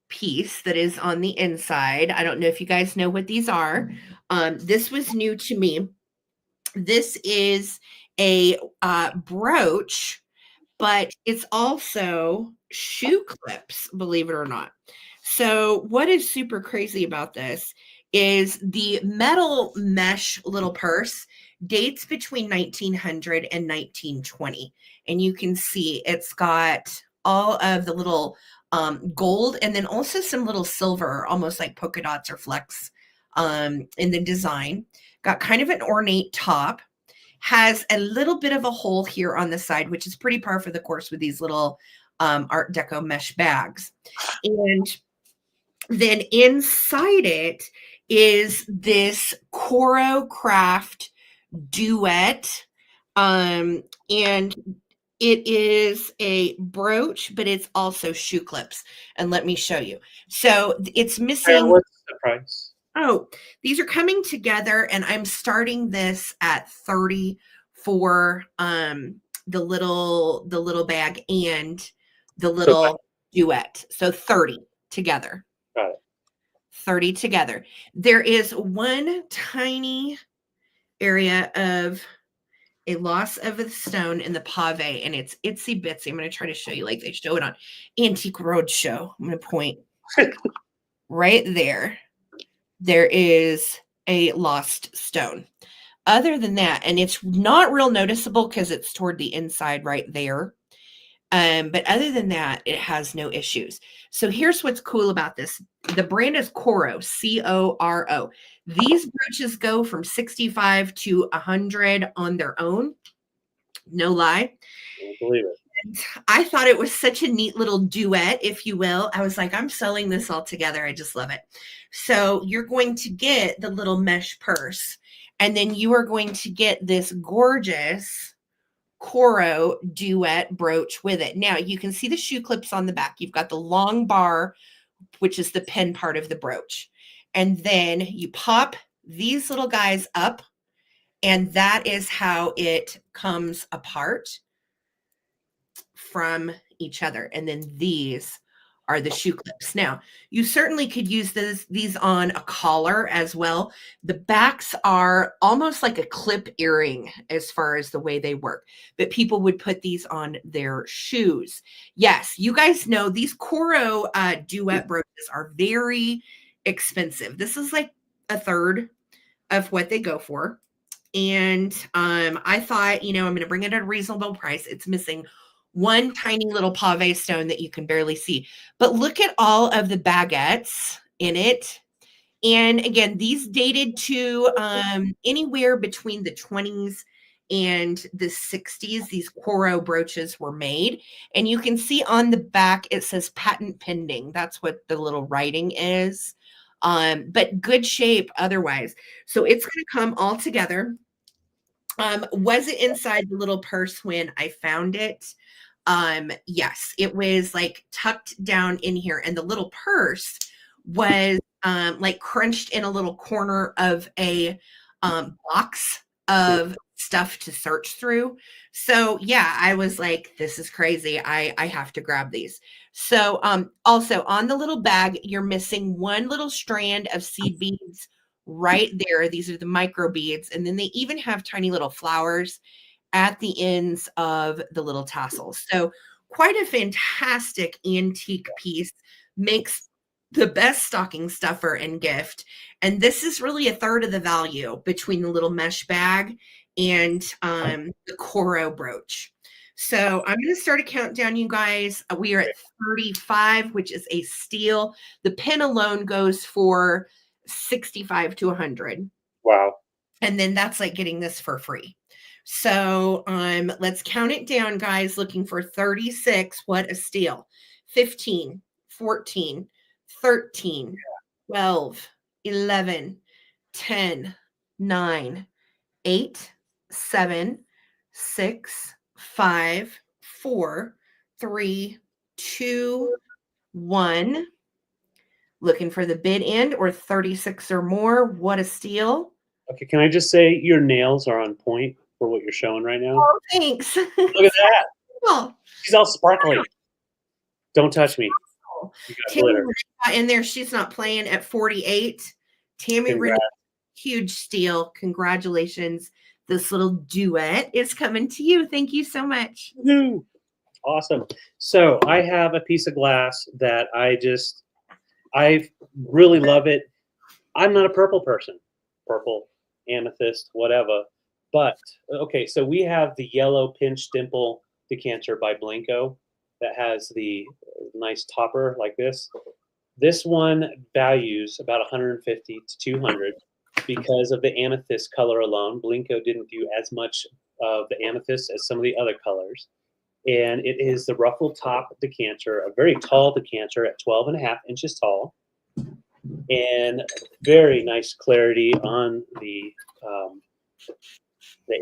piece that is on the inside. I don't know if you guys know what these are. This was new to me. This is a brooch, but it's also shoe clips, believe it or not. So, what is super crazy about this is the metal mesh little purse dates between 1900 and 1920. And you can see it's got all of the little gold and then also some little silver, almost like polka dots or flecks in the design. Got kind of an ornate top, has a little bit of a hole here on the side, which is pretty par for the course with these little Art Deco mesh bags. And then inside it is this Coro Craft duet. And it is a brooch, but it's also shoe clips. And let me show you. So it's missing. What's the price? Oh, these are coming together, and I'm starting this at 30 for the little bag and the little duet. So 30 together. Got it. 30 together. There is one tiny area of a loss of the stone in the pave, and it's itsy bitsy. I'm going to try to show you like they show it on Antique Roadshow. I'm going to point right there. There is a lost stone. Other than that, and it's not real noticeable because it's toward the inside right there. But other than that, it has no issues. So here's what's cool about this. The brand is Coro, C-O-R-O. These brooches go from 65 to 100 on their own. No lie. I believe it. And I thought it was such a neat little duet, if you will. I was like, I'm selling this all together. I just love it. So you're going to get the little mesh purse, and then you are going to get this gorgeous Coro duet brooch with it. Now you can see the shoe clips on the back. You've got the long bar, which is the pin part of the brooch. And then you pop these little guys up, and that is how it comes apart from each other. And then these are the shoe clips. Now, you certainly could use these on a collar as well. The backs are almost like a clip earring as far as the way they work, but people would put these on their shoes. Yes, you guys know these Coro duet brooches are very expensive. This is like a third of what they go for. And I thought, I'm going to bring it at a reasonable price. It's missing one tiny little pave stone that you can barely see. But look at all of the baguettes in it. And again, these dated to anywhere between the 20s and the 60s. These Coro brooches were made. And you can see on the back, it says patent pending. That's what the little writing is. But good shape otherwise. So it's going to come all together. Was it inside the little purse when I found it? Yes, it was like tucked down in here, and the little purse was like crunched in a little corner of a box of stuff to search through. So yeah, I was like, this is crazy. I have to grab these. So also on the little bag, you're missing one little strand of seed beads right there. These are the micro beads, and then they even have tiny little flowers at the ends of the little tassels. So quite a fantastic antique piece. Makes the best stocking stuffer and gift. And this is really a third of the value between the little mesh bag and the Coro brooch. So I'm going to start a countdown, you guys. We are at 35, which is a steal. The pin alone goes for 65 to 100. Wow. And then that's like getting this for free. So let's count it down, guys, looking for 36. What a steal. 15, 14, 13, 12, 11, 10, 9, 8, 7, 6, 5, 4, 3, 2, 1. Looking for the bid end or 36 or more. What a steal. Okay, can I just say your nails are on point for what you're showing right now? Oh, thanks. Look at that. Cool. She's all sparkly. Don't touch me. You got Tammy glitter. Renee got in there. She's not playing at 48. Tammy Renee, Congrats. huge steal. Congratulations. This little duet is coming to you. Thank you so much. Woo-hoo. Awesome. So I have a piece of glass that I really love it. I'm not a purple person. Purple, amethyst, whatever. But, okay, so we have the yellow pinch dimple decanter by Blinko that has the nice topper like this. This one values about 150 to 200 because of the amethyst color alone. Blinko didn't do as much of the amethyst as some of the other colors. And it is the ruffled top decanter, a very tall decanter at 12.5 inches tall. And very nice clarity on the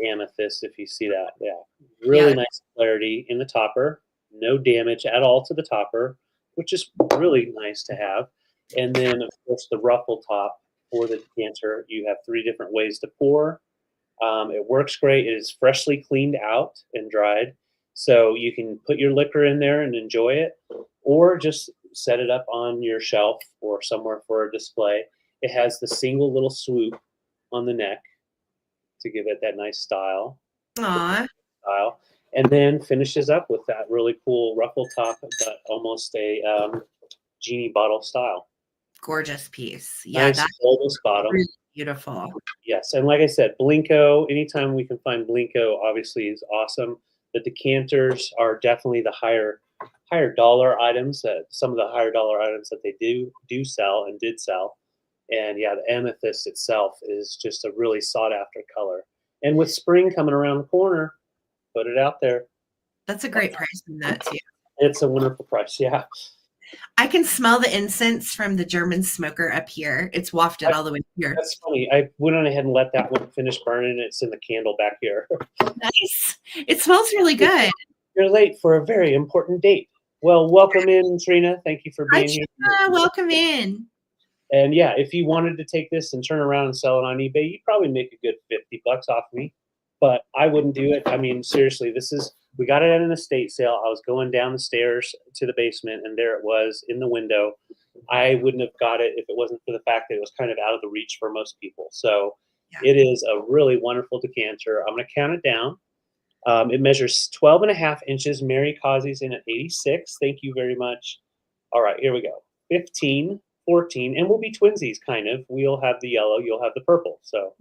amethyst, if you see that. Yeah, really nice clarity in the topper. No damage at all to the topper, which is really nice to have. And then, of course, the ruffle top for the decanter. You have 3 different ways to pour. It works great. It is freshly cleaned out and dried. So you can put your liquor in there and enjoy it, or just set it up on your shelf or somewhere for a display. It has the single little swoop on the neck to give it that nice style. Aww. And then finishes up with that really cool ruffle top, but almost a genie bottle style. Gorgeous piece. Yeah, nice that's bulbous bottom. really beautiful. Yes, and like I said, Blinko, anytime we can find Blinko, obviously is awesome. The decanters are definitely the higher dollar items, some of the higher dollar items that they do sell and did sell. And yeah, the amethyst itself is just a really sought after color. And with spring coming around the corner, put it out there. That's a great price in that too. It's a wonderful price, yeah. I can smell the incense from the German smoker up here. It's wafted all the way here. That's funny. I went on ahead and let that one finish burning. It's in the candle back here. Nice. It smells really good. You're late for a very important date. Well, welcome in, Trina. Thank you for being here. Welcome in. And yeah, if you wanted to take this and turn around and sell it on eBay, you'd probably make a good $50 off me. But I wouldn't do it. I mean, seriously, we got it at an estate sale. I was going down the stairs to the basement, and there it was in the window. I wouldn't have got it if it wasn't for the fact that it was kind of out of the reach for most people. So It is a really wonderful decanter. I'm going to count it down. It measures 12.5 inches. Mary Causey's in at 86. Thank you very much. All right, here we go. 15, 14, and we'll be twinsies, kind of. We'll have the yellow, you'll have the purple. So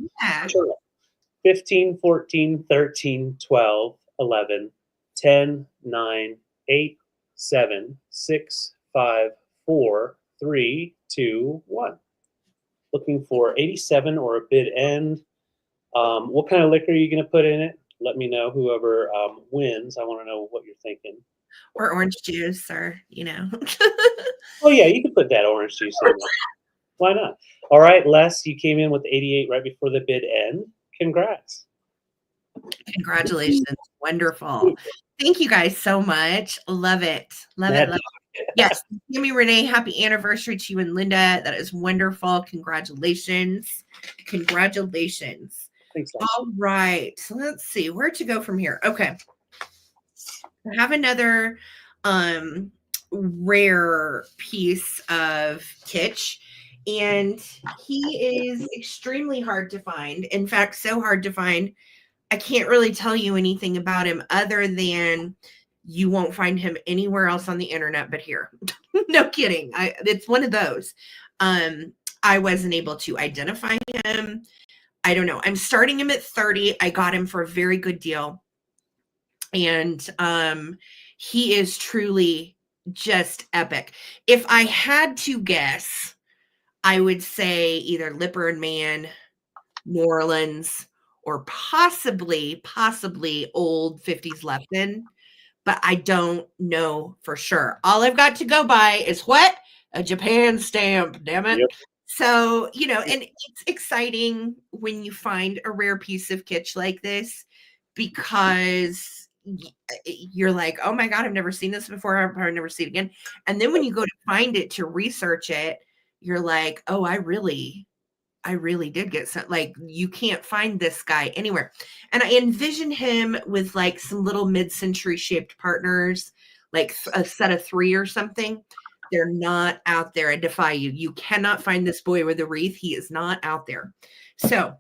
15, 14, 13, 12, 11, 10, 9, 8, 7, 6, 5, 4, 3, 2, 1. Looking for 87 or a bid end. What kind of liquor are you going to put in it? Let me know, whoever wins. I want to know what you're thinking. Or orange juice, or, Oh, yeah, you can put that orange juice in there. Why not? All right, Les, you came in with 88 right before the bid end. Congrats. Congratulations. Wonderful. Thank you guys so much. Love it. Love it. Yes. Tammy Renee, happy anniversary to you and Linda. That is wonderful. Congratulations. Congratulations. Thanks. All right. So let's see where to go from here. Okay. I have another rare piece of Kitsch, and he is extremely hard to find. In fact, so hard to find, I can't really tell you anything about him other than you won't find him anywhere else on the internet but here. No kidding. It's one of those. I wasn't able to identify him. I don't know. I'm starting him at 30. I got him for a very good deal. And he is truly just epic. If I had to guess, I would say either Lipper and Man, New Orleans, or possibly old 50s Lefton, but I don't know for sure. All I've got to go by is what? A Japan stamp, damn it. Yep. So, and it's exciting when you find a rare piece of kitsch like this because you're like, oh my God, I've never seen this before. I'll probably never see it again. And then when you go to find it to research it, you're like, oh, I really did get some, like, you can't find this guy anywhere. And I envision him with like some little mid-century shaped partners, like a set of 3 or something. They're not out there. I defy you. You cannot find this boy with a wreath. He is not out there. So,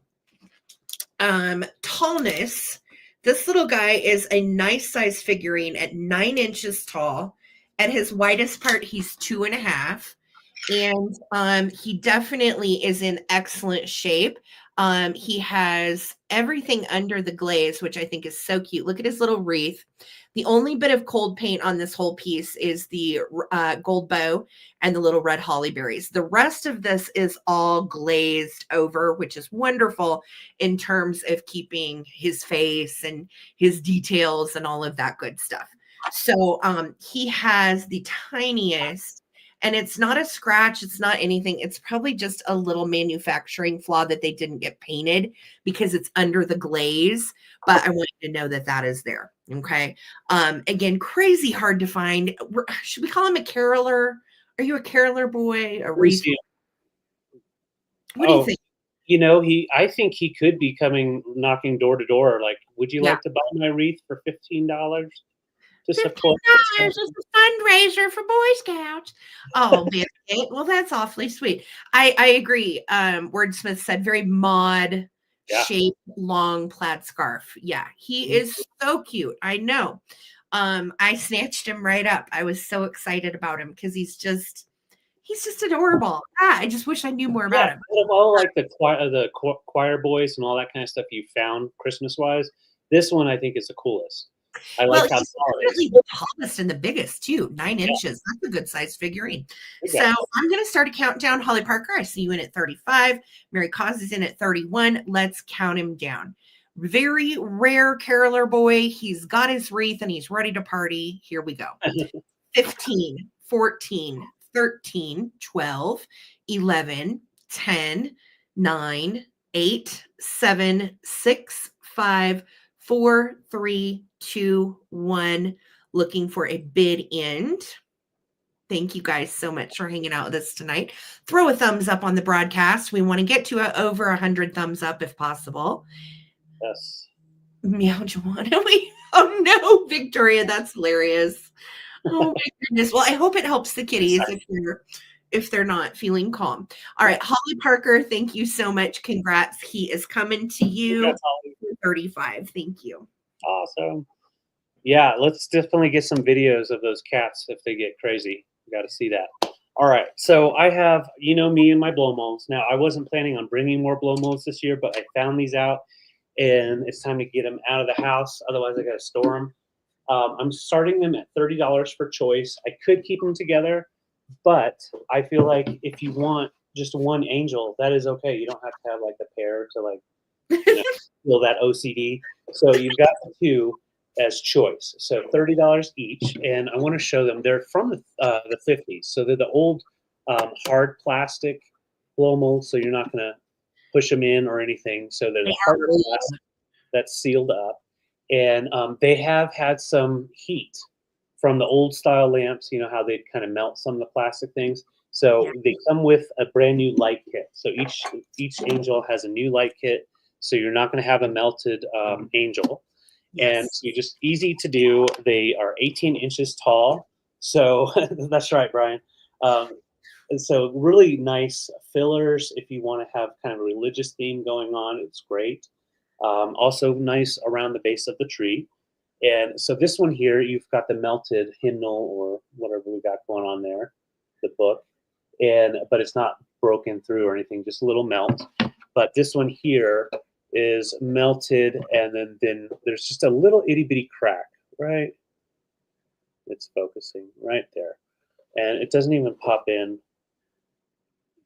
tallness. This little guy is a nice size figurine at 9 inches tall. At his widest part, he's 2.5. And he definitely is in excellent shape. He has everything under the glaze, which I think is so cute. Look at his little wreath. The only bit of cold paint on this whole piece is the gold bow and the little red holly berries. The rest of this is all glazed over, which is wonderful in terms of keeping his face and his details and all of that good stuff. So he has the tiniest, and it's not a scratch. It's not anything. It's probably just a little manufacturing flaw that they didn't get painted because it's under the glaze. But I want you to know that that is there. Okay. Again, crazy hard to find. Should we call him a caroler? Are you a caroler boy? A wreath? What do you think? I think he could be knocking door to door. Like, would you like to buy my wreath for $15? To support $15 is a fundraiser for Boy Scouts. Oh, well, that's awfully sweet. I agree. Wordsmith said very mod shaped long plaid scarf. Yeah, he is so cute. I know. I snatched him right up. I was so excited about him because he's just adorable. I just wish I knew more about him. Out of all like the choir boys and all that kind of stuff you found Christmas wise, this one I think is the coolest. I like how tall it is. The tallest and the biggest too, 9 inches. That's a good size figurine. So I'm going to start a countdown. Holly Parker, I see you in at 35. Mary Cause is in at 31. Let's count him down. Very rare caroler boy. He's got his wreath and he's ready to party. Here we go. 15, 14, 13, 12, 11, 10, 9, 8, 7, 6, 5, 4, 3, 2, 1. Looking for a bid end. Thank you guys so much for hanging out with us tonight. Throw a thumbs up on the broadcast. We want to get to over 100 thumbs up if possible. Yes. Meow, Joanna. Oh no, Victoria, that's hilarious. Oh my goodness. Well, I hope it helps the kitties if they're not feeling calm. All right, Holly Parker, thank you so much. Congrats. He is coming to you. 35. Thank you. Awesome. Yeah, let's definitely get some videos of those cats if they get crazy. We got to see that. All right, so I have, me and my blow molds. Now, I wasn't planning on bringing more blow molds this year, but I found these out, and it's time to get them out of the house. Otherwise, I got to store them. I'm starting them at $30 for choice. I could keep them together, but I feel like if you want just one angel, that is okay. You don't have to have like a pair to like feel that OCD. So you've got the two as choice. So $30 each, and I want to show them. They're from the 50s, so they're the old hard plastic blow molds. So you're not going to push them in or anything. So they're the hard plastic that's sealed up, and they have had some heat from the old style lamps. You know how they kind of melt some of the plastic things. So they come with a brand new light kit. So each angel has a new light kit. So you're not going to have a melted angel. And so just easy to do. They are 18 inches tall. So that's right, Brian. And so really nice fillers if you want to have kind of a religious theme going on. It's great. Also nice around the base of the tree. And so this one here, you've got the melted hymnal or whatever we got going on there, the book. But it's not broken through or anything, just a little melt. But this one here is melted, and then there's just a little itty bitty crack, right? It's focusing right there, and it doesn't even pop in.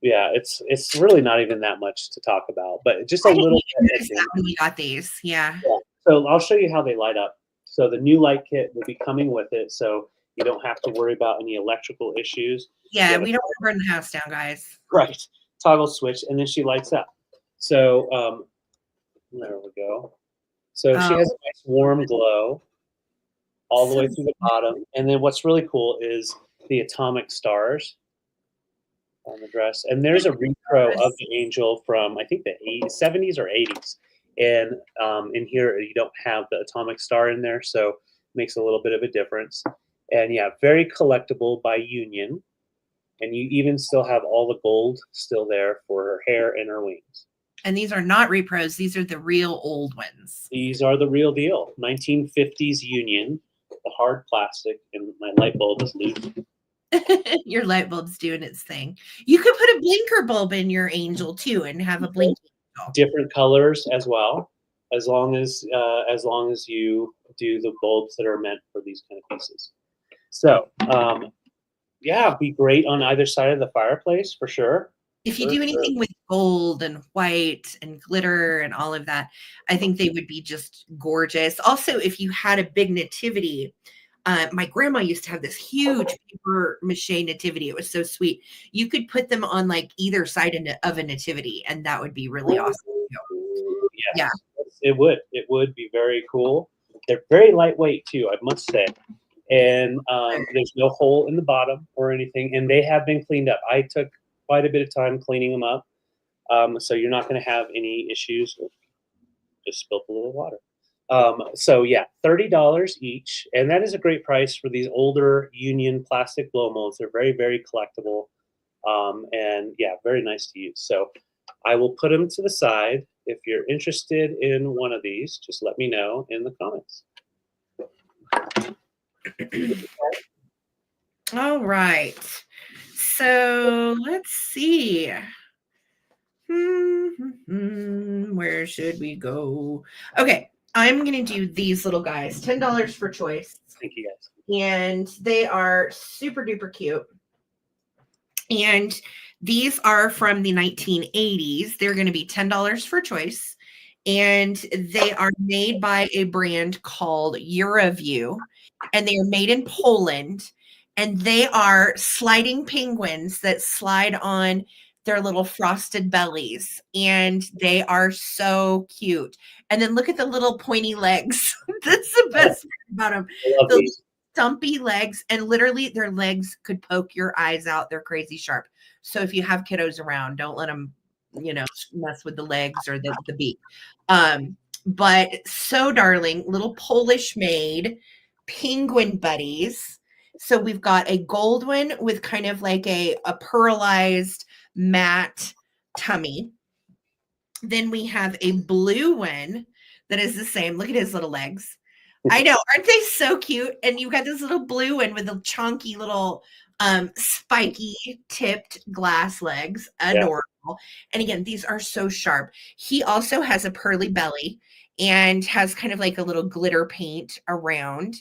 Yeah, it's really not even that much to talk about, but just a little bit. When we got these, yeah. So I'll show you how they light up. So the new light kit will be coming with it, so you don't have to worry about any electrical issues. Yeah, we don't want to burn the house down, guys. Right. toggle switch, and then she lights up. So there we go. So she has a nice warm glow all the way through the bottom. And then what's really cool is the atomic stars on the dress. And there's a repro of the angel from, I think, the 70s or 80s. And in here, you don't have the atomic star in there, so it makes a little bit of a difference. And yeah, very collectible by Union. And you even still have all the gold still there for her hair and her wings. And these are not repros. These are the real old ones. These are the real deal. 1950s Union, the hard plastic, and my light bulb is loose. Your light bulb's doing its thing. You could put a blinker bulb in your angel too and have a blinking angel. Different colors as well, as long as you do the bulbs that are meant for these kind of pieces. So yeah, it'd be great on either side of the fireplace for sure. If you do anything with gold and white and glitter and all of that, I think they would be just gorgeous. Also, if you had a big nativity, my grandma used to have this huge paper mache nativity. It was so sweet. You could put them on like either side of a nativity, and that would be really awesome. Yes, yeah, it would. It would be very cool. They're very lightweight too, I must say. And there's no hole in the bottom or anything, and they have been cleaned up. I took quite a bit of time cleaning them up, so you're not going to have any issues. Just spilled a little water. So yeah, $30 each, and that is a great price for these older Union plastic blow molds. They're very, very collectible, and yeah, very nice to use. So I will put them to the side. If you're interested in one of these, just let me know in the comments. All right. So let's see. Where should we go? Okay, I'm going to do these little guys. $10 for choice. Thank you, guys. And they are super duper cute. And these are from the 1980s. They're going to be $10 for choice. And they are made by a brand called Euroview. And they are made in Poland. And they are sliding penguins that slide on their little frosted bellies. And they are so cute. And then look at the little pointy legs. That's the best part about them. The stumpy legs. And literally their legs could poke your eyes out. They're crazy sharp. So if you have kiddos around, don't let them, mess with the legs or the beak. But so darling, little Polish made penguin buddies. So we've got a gold one with kind of like a pearlized matte tummy. Then we have a blue one that is the same. Look at his little legs. I know. Aren't they so cute? And you've got this little blue one with a chunky little spiky tipped glass legs. Adorable. Yeah. And again, these are so sharp. He also has a pearly belly and has kind of like a little glitter paint around.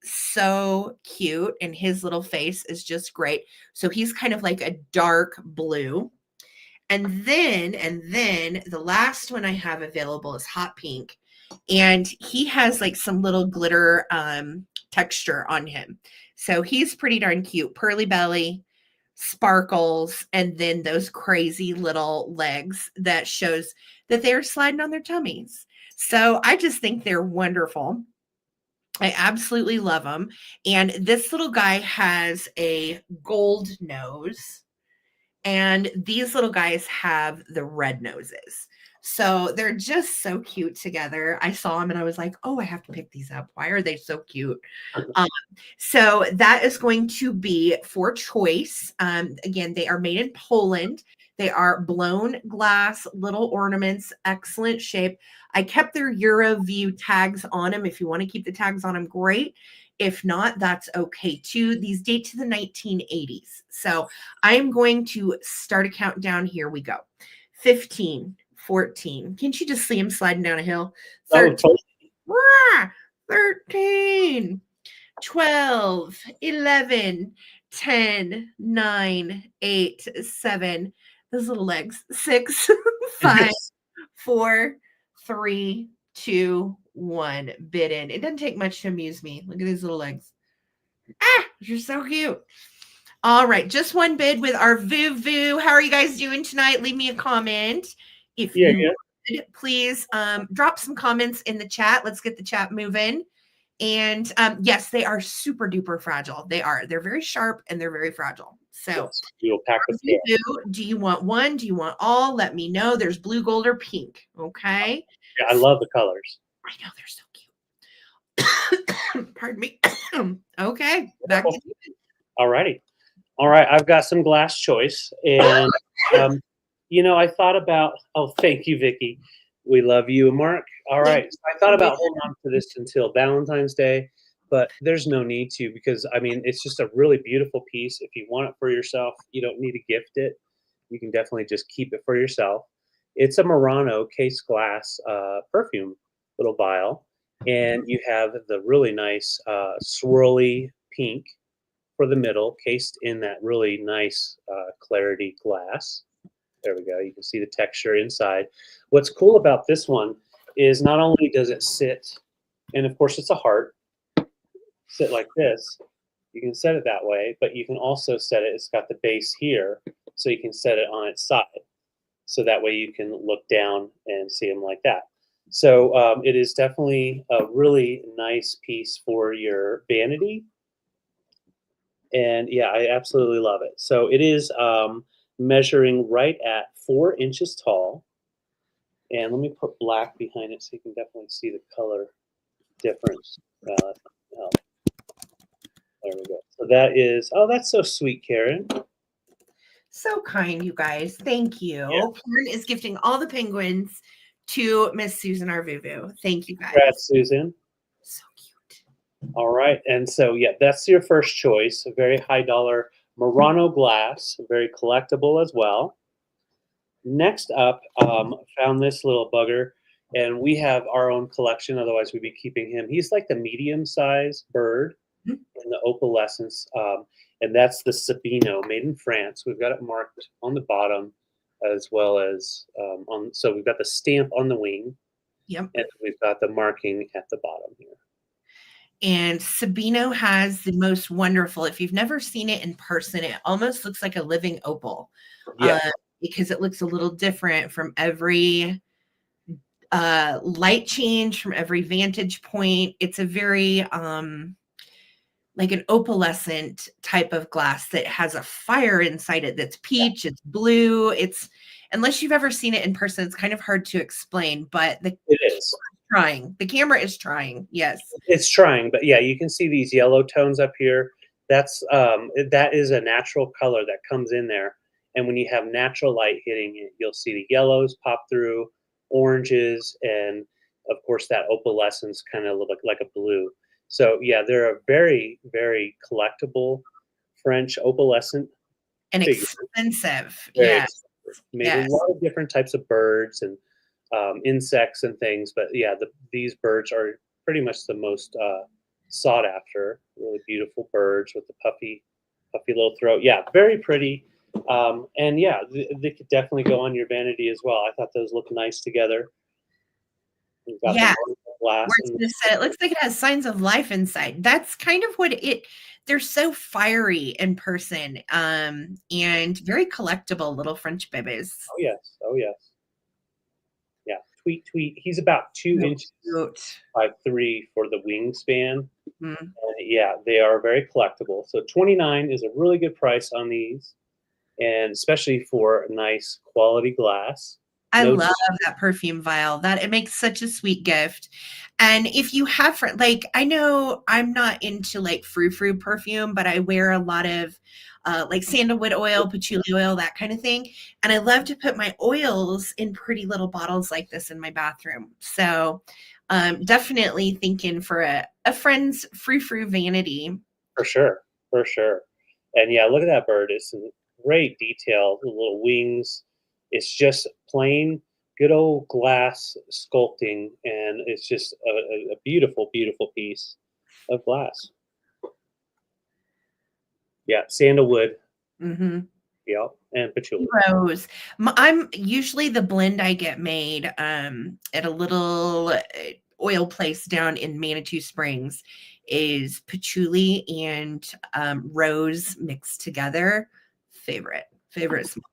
So cute. And his little face is just great. So he's kind of like a dark blue. And then the last one I have available is hot pink. And he has like some little glitter texture on him. So he's pretty darn cute. Pearly belly, sparkles, and then those crazy little legs that shows that they're sliding on their tummies. So I just think they're wonderful. I absolutely love them. And this little guy has a gold nose. And these little guys have the red noses. So they're just so cute together. I saw them and I was like, oh, I have to pick these up. Why are they so cute? So that is going to be for choice. Again, they are made in Poland. They are blown glass, little ornaments, excellent shape. I kept their Euroview tags on them. If you want to keep the tags on them, great. If not, that's okay too. These date to the 1980s. So I'm going to start a countdown. Here we go. 15, 14. Can't you just see him sliding down a hill? 13, 13, 12, 11, 10, 9, 8, 7. Those little legs. 6, 5, 4, 3, 2, 1. Bid in. It doesn't take much to amuse me. Look at these little legs. Ah, you're so cute. All right, just one bid with our Voo. How are you guys doing tonight? Leave me a comment if Yeah, you yeah. would. Please drop some comments in the chat. Let's get the chat moving. And yes, they are super duper fragile. They are. They're very sharp and they're very fragile. So Yes, you'll pack with care. do you want one? Do you want all? Let me know. There's blue, gold, or pink. Okay. Yeah, I love the colors. I know they're so cute. Pardon me. Okay. Back to you. All righty. All right, I've got some glass choice, and I thought about. Oh, thank you, Vicky. We love you, Mark. All right, so I thought about holding on to this until Valentine's Day, but there's no need to because I mean it's just a really beautiful piece. If you want it for yourself, you don't need to gift it. You can definitely just keep it for yourself. It's a Morano case glass perfume little vial, and you have the really nice swirly pink for the middle, cased in that really nice clarity glass. There we go. You can see the texture inside. What's cool about this one is not only does it sit, and of course it's a heart, sit like this. You can set it that way, but you can also set it, it's got the base here, so you can set it on its side. So that way you can look down and see them like that. So it is definitely a really nice piece for your vanity. And yeah, I absolutely love it. So it is measuring right at 4 inches tall. And let me put black behind it so you can definitely see the color difference. There we go. So that is, oh, that's so sweet, Karen. So kind, you guys. Thank you. Yeah. Karen is gifting all the penguins to Miss Susan Arvuvu. Thank you, guys. Congrats, Susan. So cute. All right. And so, yeah, that's your first choice. A very high dollar Morano glass, very collectible as well. Next up, found this little bugger, and we have our own collection. Otherwise, we'd be keeping him. He's like the medium-sized bird in the opalescence, and that's the Sabino, made in France. We've got it marked on the bottom, as well as on. So we've got the stamp on the wing. Yep. And we've got the marking at the bottom here. And Sabino has the most wonderful. If you've never seen it in person, it almost looks like a living opal. Yeah. Because it looks a little different from every light change, from every vantage point. It's a very like an opalescent type of glass that has a fire inside it that's peach, it's blue. It's, unless you've ever seen it in person, it's kind of hard to explain, but it is trying. The camera is trying. Yes. It's trying, but yeah, you can see these yellow tones up here. That's that is a natural color that comes in there. And when you have natural light hitting it, you'll see the yellows pop through, oranges, and of course that opalescence kind of look like a blue. So yeah, they're a very, very collectible French opalescent and figure. Expensive. Very Yes. expensive. Made a lot of different types of birds and insects and things, but yeah, these birds are pretty much the most sought after. Really beautiful birds with the puffy little throat. Yeah, very pretty. And yeah, they could definitely go on your vanity as well. I thought those looked nice together. Yeah, it looks like it has signs of life inside. That's kind of what they're so fiery in person, and very collectible little French babies. Oh yes, oh yes. Yeah, tweet. He's about 2 inches, 5'3" for the wingspan. Mm-hmm. And yeah, they are very collectible. So $29 is a really good price on these, and especially for nice quality glass. I love that perfume vial. That it makes such a sweet gift. And if you have, like, I know I'm not into like frou-frou perfume, but I wear a lot of like sandalwood oil, patchouli oil, that kind of thing. And I love to put my oils in pretty little bottles like this in my bathroom. So definitely thinking for a friend's frou-frou vanity. For sure. And yeah, look at that bird. It's in great detail, the little wings. It's just plain, good old glass sculpting, and it's just a beautiful, beautiful piece of glass. Yeah, sandalwood. Mm-hmm. Yeah, and patchouli. Rose. I'm usually the blend I get made at a little oil place down in Manitou Springs is patchouli and rose mixed together. Favorite smell.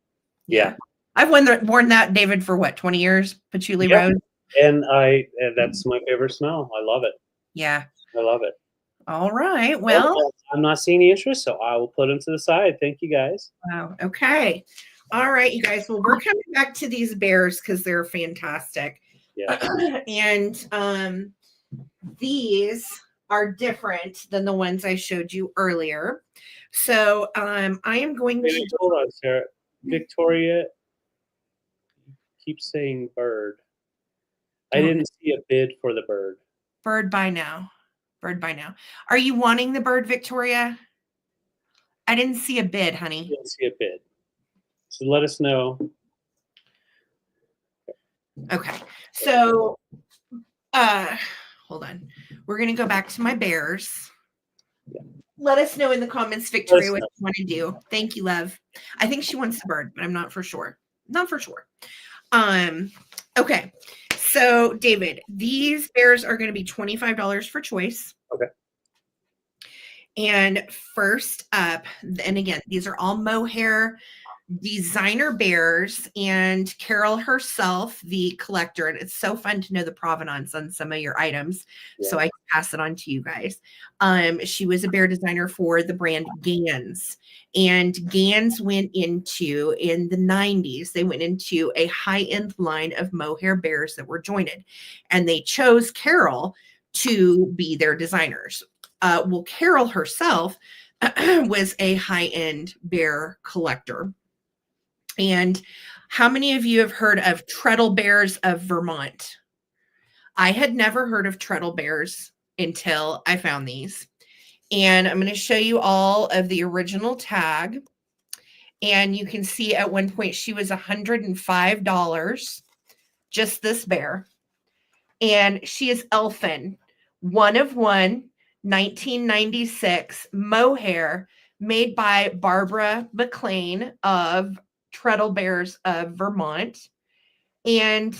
Yeah. I've worn that, David, for what, 20 years? Patchouli Yeah. rose. And that's my favorite smell. I love it. Yeah. I love it. All right. Well, I'm not seeing the interest, so I will put them to the side. Thank you, guys. wow. Okay. All right, you guys. Well, we're coming back to these bears because they're fantastic. Yeah. And these are different than the ones I showed you earlier. So I am going to Hold on, Sarah. Victoria keeps saying bird. I didn't see a bid for the bird. Bird by now. Are you wanting the bird, Victoria? I didn't see a bid, honey. I didn't see a bid. So let us know. Okay. So hold on. We're going to go back to my bears. Yeah. Let us know in the comments, Victoria, what you want to do. Thank you, love. I think she wants the bird, but I'm not for sure. Okay. So, David, these bears are going to be $25 for choice. Okay. And first up, and again, these are all mohair designer bears, and Carol herself, the collector, and it's so fun to know the provenance on some of your items. Yeah. So I can pass it on to you guys. She was a bear designer for the brand Gans, and Gans went into, in the 90s, they went into a high-end line of mohair bears that were jointed, and they chose Carol to be their designers. Well, Carol herself was a high-end bear collector. And how many of you have heard of Treadle Bears of Vermont? I had never heard of Treadle Bears until I found these. And I'm going to show you all of the original tag. And you can see at one point she was $105, just this bear. And she is Elfin, one of one, 1996, mohair, made by Barbara McLean of Treadle Bears of Vermont. And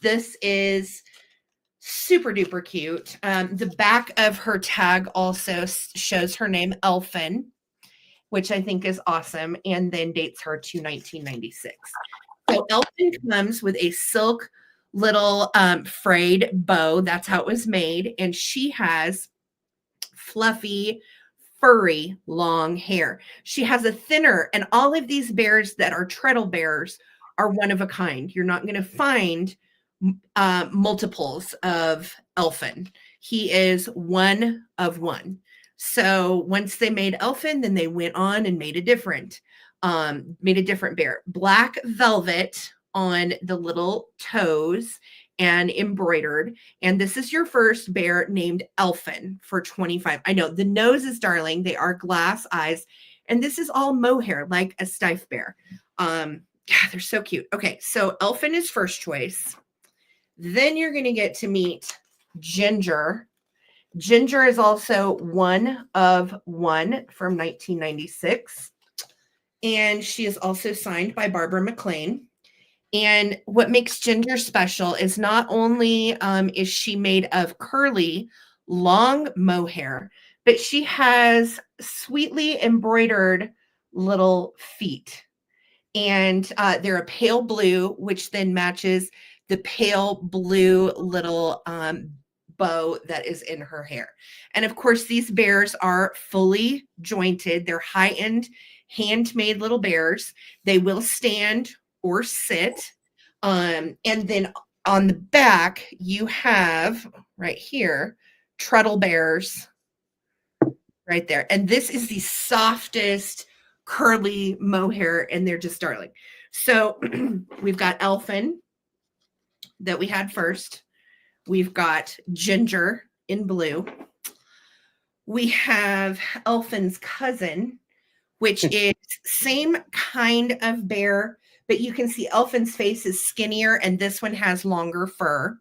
this is super duper cute. The back of her tag also shows her name, Elfin, which I think is awesome, and then dates her to 1996. So Elfin comes with a silk little frayed bow. That's how it was made. And she has fluffy, furry, long hair. She has a thinner, and all of these bears that are Treadle bears are one of a kind. You're not going to find multiples of Elfin. He is one of one. So once they made Elfin, then they went on and made a different bear. Black velvet on the little toes and embroidered. And this is your first bear named Elfin for $25. I know the nose is darling. They are glass eyes. And this is all mohair, like a stiff bear. Yeah, they're so cute. Okay, so Elfin is first choice. Then you're going to get to meet Ginger. Ginger is also one of one from 1996. And she is also signed by Barbara McLean. And what makes Ginger special is not only is she made of curly, long mohair, but she has sweetly embroidered little feet. And they're a pale blue, which then matches the pale blue little bow that is in her hair. And of course, these bears are fully jointed. They're high-end, handmade little bears. They will stand or sit. And then on the back, you have right here, Treadle Bears right there. And this is the softest curly mohair, and they're just darling. So we've got Elfin that we had first. We've got Ginger in blue. We have Elfin's cousin, which is same kind of bear, but you can see Elfin's face is skinnier, and this one has longer fur.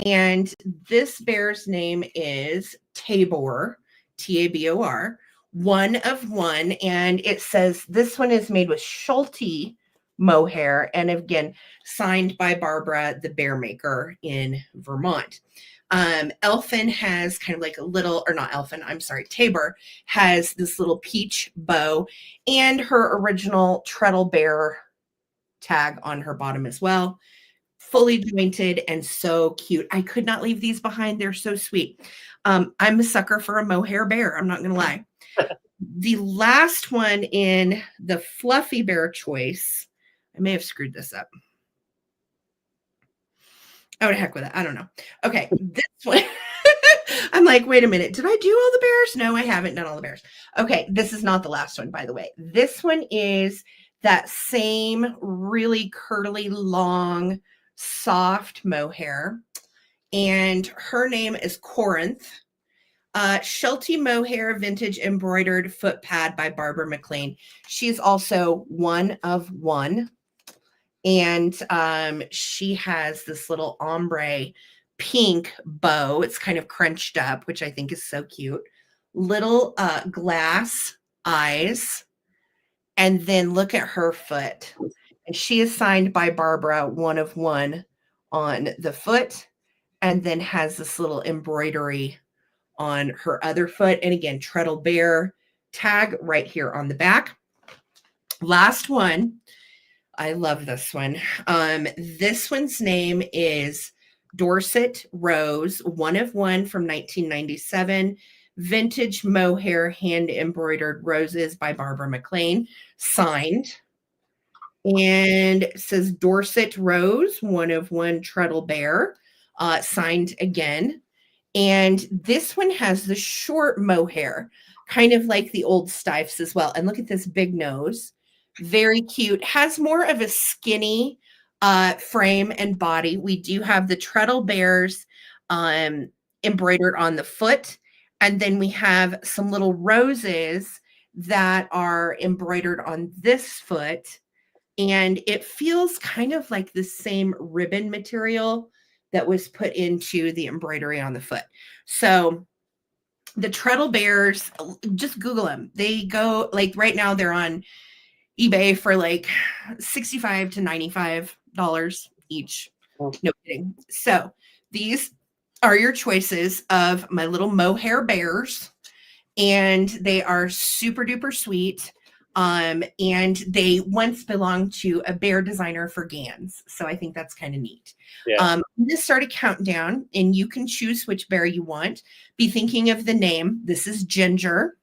And this bear's name is Tabor, Tabor, one of one. And it says this one is made with Schulte mohair. And again, signed by Barbara, the bear maker in Vermont. Elfin has kind of like a little, or not Elfin, I'm sorry, Tabor has this little peach bow and her original Treadle Bear tag on her bottom as well. Fully jointed and so cute. I could not leave these behind. They're so sweet. I'm a sucker for a mohair bear. I'm not going to lie. The last one in the fluffy bear choice, I may have screwed this up. Oh, to heck with it. I don't know. Okay, this one. I'm like, wait a minute. Did I do all the bears? No, I haven't done all the bears. Okay, this is not the last one, by the way. This one is that same really curly, long, soft mohair. And her name is Corinth. Sheltie Mohair Vintage Embroidered Foot Pad by Barbara McLean. She's also one of one. And she has this little ombre pink bow. It's kind of crunched up, which I think is so cute. Little glass eyes. And then look at her foot. And she is signed by Barbara, one of one on the foot. And then has this little embroidery on her other foot. And again, Treadle Bear tag right here on the back. Last one. I love this one. This one's name is Dorset Rose, one of one from 1997. Vintage mohair hand embroidered roses by Barbara McLean, signed. And it says Dorset Rose, one of one Treadle Bear, signed again. And this one has the short mohair, kind of like the old Stifes as well. And look at this big nose. Very cute. Has more of a skinny frame and body. We do have the Treadle Bears embroidered on the foot. And then we have some little roses that are embroidered on this foot. And it feels kind of like the same ribbon material that was put into the embroidery on the foot. So the Treadle Bears, just Google them. They go, like right now they're on eBay for like $65 to $95 each. No kidding. So these are your choices of my little mohair bears, and they are super duper sweet. And they once belonged to a bear designer for Gans. So I think that's kind of neat. Yeah. I'm going to start a countdown, and you can choose which bear you want. Be thinking of the name. This is Ginger.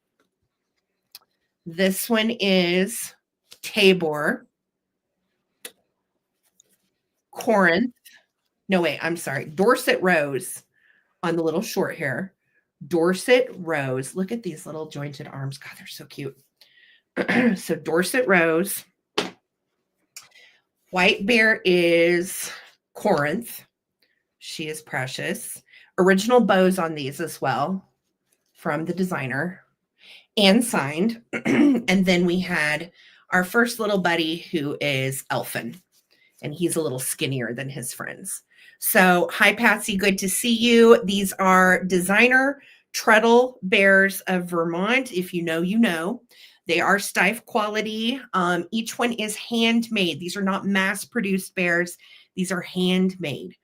This one is Tabor. Corinth. No, wait, I'm sorry. Dorset Rose on the little short hair. Dorset Rose. Look at these little jointed arms. God, they're so cute. So Dorset Rose. White bear is Corinth. She is precious. Original bows on these as well from the designer and signed. And then we had our first little buddy who is Elfin, and he's a little skinnier than his friends. So hi, Patsy. Good to see you. These are designer Treadle Bears of Vermont. If you know, you know. They are Stife quality. Each one is handmade. These are not mass-produced bears. These are handmade.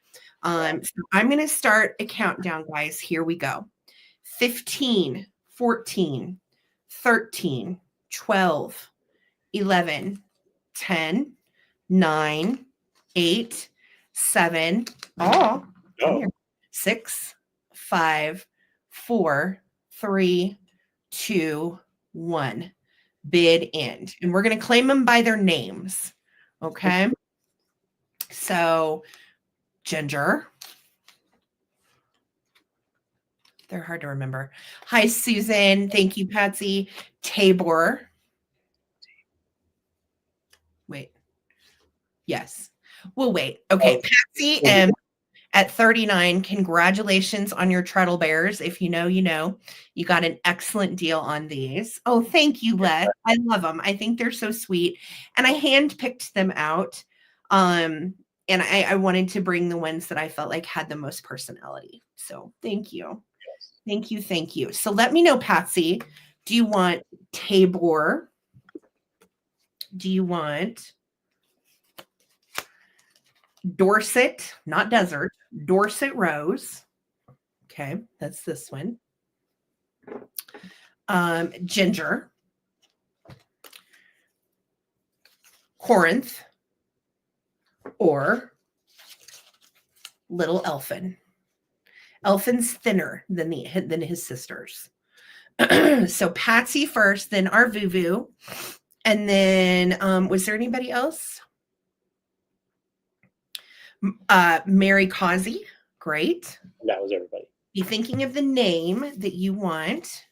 So I'm going to start a countdown, guys. Here we go. 15, 14, 13, 12, 11, 10, 9, 8, 7, 6, 5, 4, 3, 2, 1. Bid end. And we're going to claim them by their names. Okay. So Ginger. They're hard to remember. Hi, Susan. Thank you, Patsy. Tabor. Wait. Yes. We'll wait. Okay. Patsy M at 39. Congratulations on your Treadle Bears. If you know, you know. You got an excellent deal on these. Oh, thank you, Les. I love them. I think they're so sweet. And I handpicked them out. And I wanted to bring the ones that I felt like had the most personality. So thank you. Thank you. Thank you. So let me know, Patsy, do you want Tabor? Do you want Dorset, not desert, Dorset rose. Okay, that's this one. Ginger, Corinth, or Little Elfin. Elfin's thinner than his sisters. So Patsy first, then our Vuvu, and then was there anybody else? Mary Causey, great. That was everybody. Be thinking of the name that you want.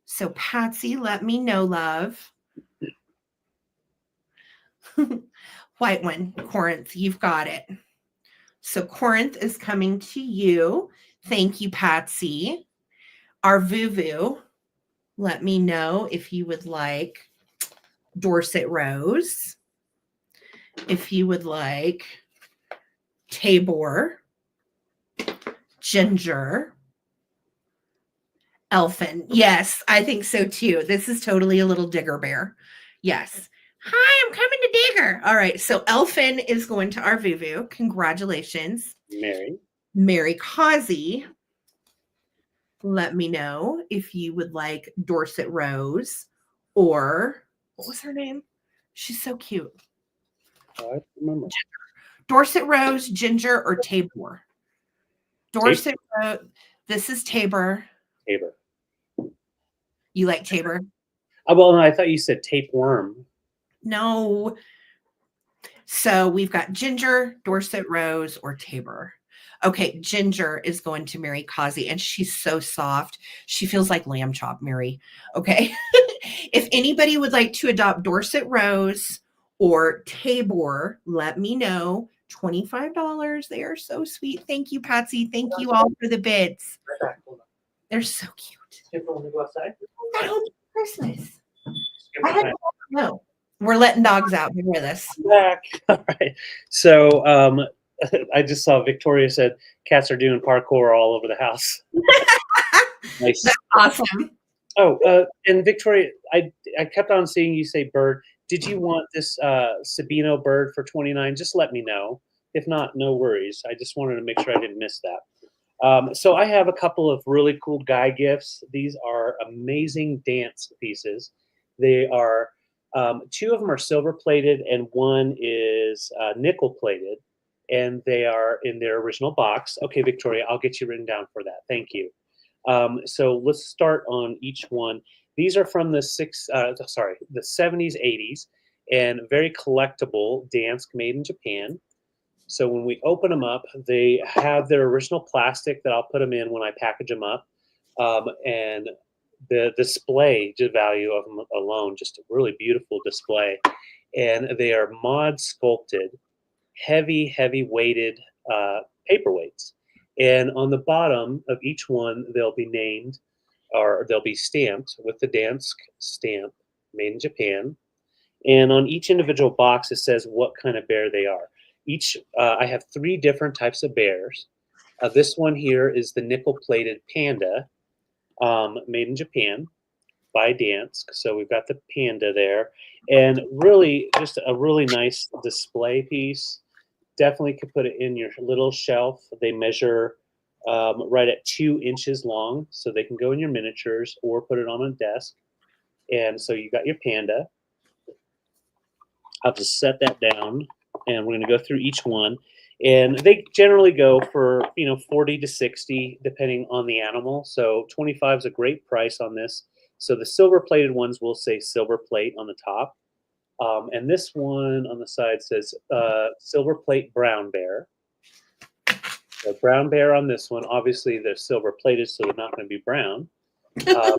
So Patsy, let me know, love. White one, Corinth, you've got it. So Corinth is coming to you. Thank you, Patsy. Our Vuvu, let me know if you would like Dorset Rose, if you would like Tabor, Ginger, Elfin. Yes, I think so too. This is totally a little digger bear. Yes. Hi, I'm coming to Digger. All right. So Elfin is going to our Vuvu. Congratulations. Mary Causey. Let me know if you would like Dorset Rose or what was her name? She's so cute. I remember. Dorset Rose, Ginger, or Tabor? Dorset Rose. This is Tabor. Tabor. You like Tabor? Well, no, I thought you said tapeworm. No. So we've got Ginger, Dorset Rose, or Tabor. Okay, Ginger is going to Mary Causey, and she's so soft. She feels like lamb chop, Mary. Okay. If anybody would like to adopt Dorset Rose or Tabor, let me know. $25. They are so sweet. Thank you, Patsy. Thank you all for the bits. They're so cute. At home Christmas. No, we're letting dogs out. They're with us. Back. All right. So I just saw Victoria said cats are doing parkour all over the house. Nice. That's awesome. Oh, and Victoria, I kept on seeing you say bird. Did you want this Sabino bird for $29? Just let me know. If not, no worries. I just wanted to make sure I didn't miss that. So I have a couple of really cool guy gifts. These are amazing dance pieces. They are, two of them are silver plated and one is nickel plated. And they are in their original box. Okay, Victoria, I'll get you written down for that. Thank you. So let's start on each one. These are from the 70s, 80s, and very collectible dance made in Japan. So when we open them up, they have their original plastic that I'll put them in when I package them up. And the display value of them alone, just a really beautiful display. And they are mod sculpted, heavy weighted paperweights. And on the bottom of each one, they'll be named or they'll be stamped with the dance stamp made in Japan. And on each individual box, it says what kind of bear they are. I have 3 different types of bears. This one here is the nickel-plated panda, made in Japan by Dansk. So we've got the panda there. And really, just a really nice display piece. Definitely could put it in your little shelf. They measure right at 2 inches long, so they can go in your miniatures or put it on a desk. And so you got your panda. I'll just set that down, and we're going to go through each one. And they generally go for 40 to 60, depending on the animal. So 25 is a great price on this. So the silver-plated ones will say silver plate on the top. And this one on the side says silver plate brown bear. So brown bear on this one. Obviously, they're silver plated, so they're not going to be brown. So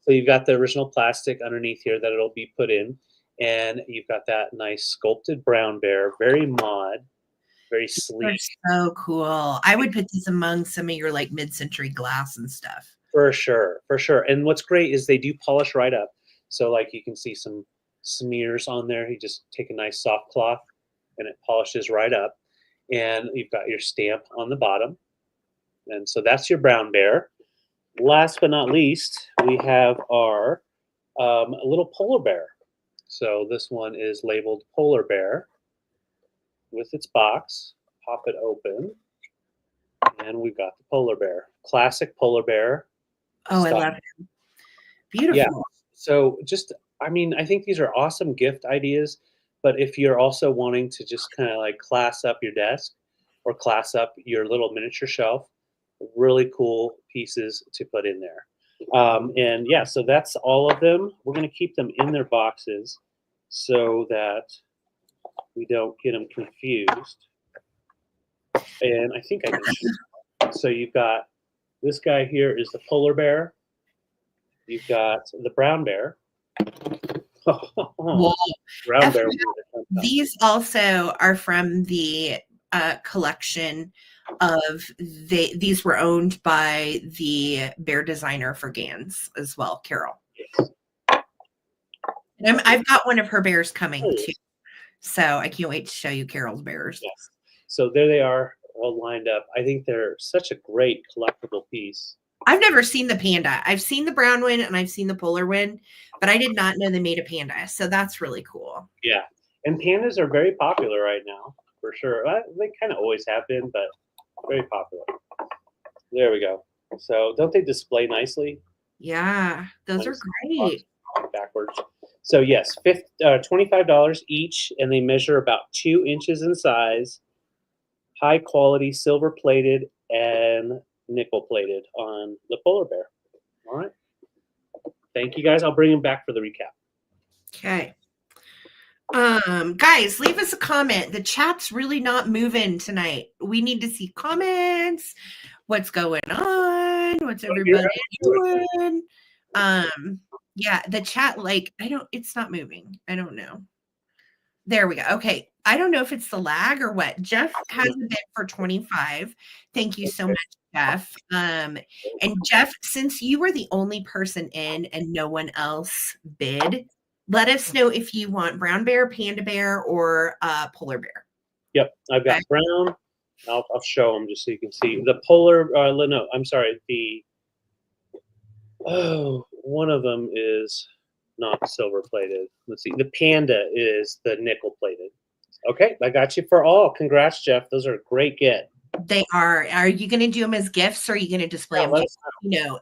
you've got the original plastic underneath here that it'll be put in. And you've got that nice sculpted brown bear, very mod, very sleek. They're so cool. I would put these among some of your like mid-century glass and stuff. For sure, for sure. And what's great is they do polish right up. So like you can see some smears on there. You just take a nice soft cloth and it polishes right up. And you've got your stamp on the bottom. And so that's your brown bear. Last but not least, we have our little polar bear. So this one is labeled polar bear. with its box. Pop it open. And we've got the polar bear. Classic polar bear. Oh, I style. love it. Beautiful. Yeah. So I think these are awesome gift ideas. But if you're also wanting to just kind of like class up your desk or class up your little miniature shelf, really cool pieces to put in there. And yeah, so that's all of them. We're going to keep them in their boxes so that we don't get them confused. And I think I mentioned. So you've got this guy here is the polar bear. You've got the brown bear. Whoa. Brown bear. These also are from the collection of these were owned by the bear designer for Gans as well, Carol. Yes. And I've got one of her bears coming too, so I can't wait to show you Carol's bears. Yes. So there they are, all lined up. I think they're such a great collectible piece. I've never seen the panda. I've seen the brown one and I've seen the polar one, but I did not know they made a panda. So that's really cool. Yeah. And pandas are very popular right now, for sure. They kind of always have been, but very popular. There we go. So don't they display nicely? Yeah, those are great. Backwards. So yes, $25 each, and they measure about 2 inches in size. High quality, silver plated, and nickel plated on the polar bear. All right. Thank you guys. I'll bring them back for the recap. Okay. Guys, leave us a comment. The chat's really not moving tonight. We need to see comments. What's going on? What's everybody doing? Yeah, the chat, it's not moving. I don't know. There we go. Okay. I don't know if it's the lag or what. Jeff has a bid for 25. Thank you so much, Jeff. And Jeff, since you were the only person in and no one else bid, let us know if you want brown bear, panda bear, or polar bear. Yep, I've got brown. I'll show them just so you can see. The polar, no, I'm sorry. One of them is not silver plated. Let's see. The panda is the nickel plated. Okay, I got you for all. Congrats, Jeff. Those are a great get. They are. Are you going to do them as gifts or are you going to display them?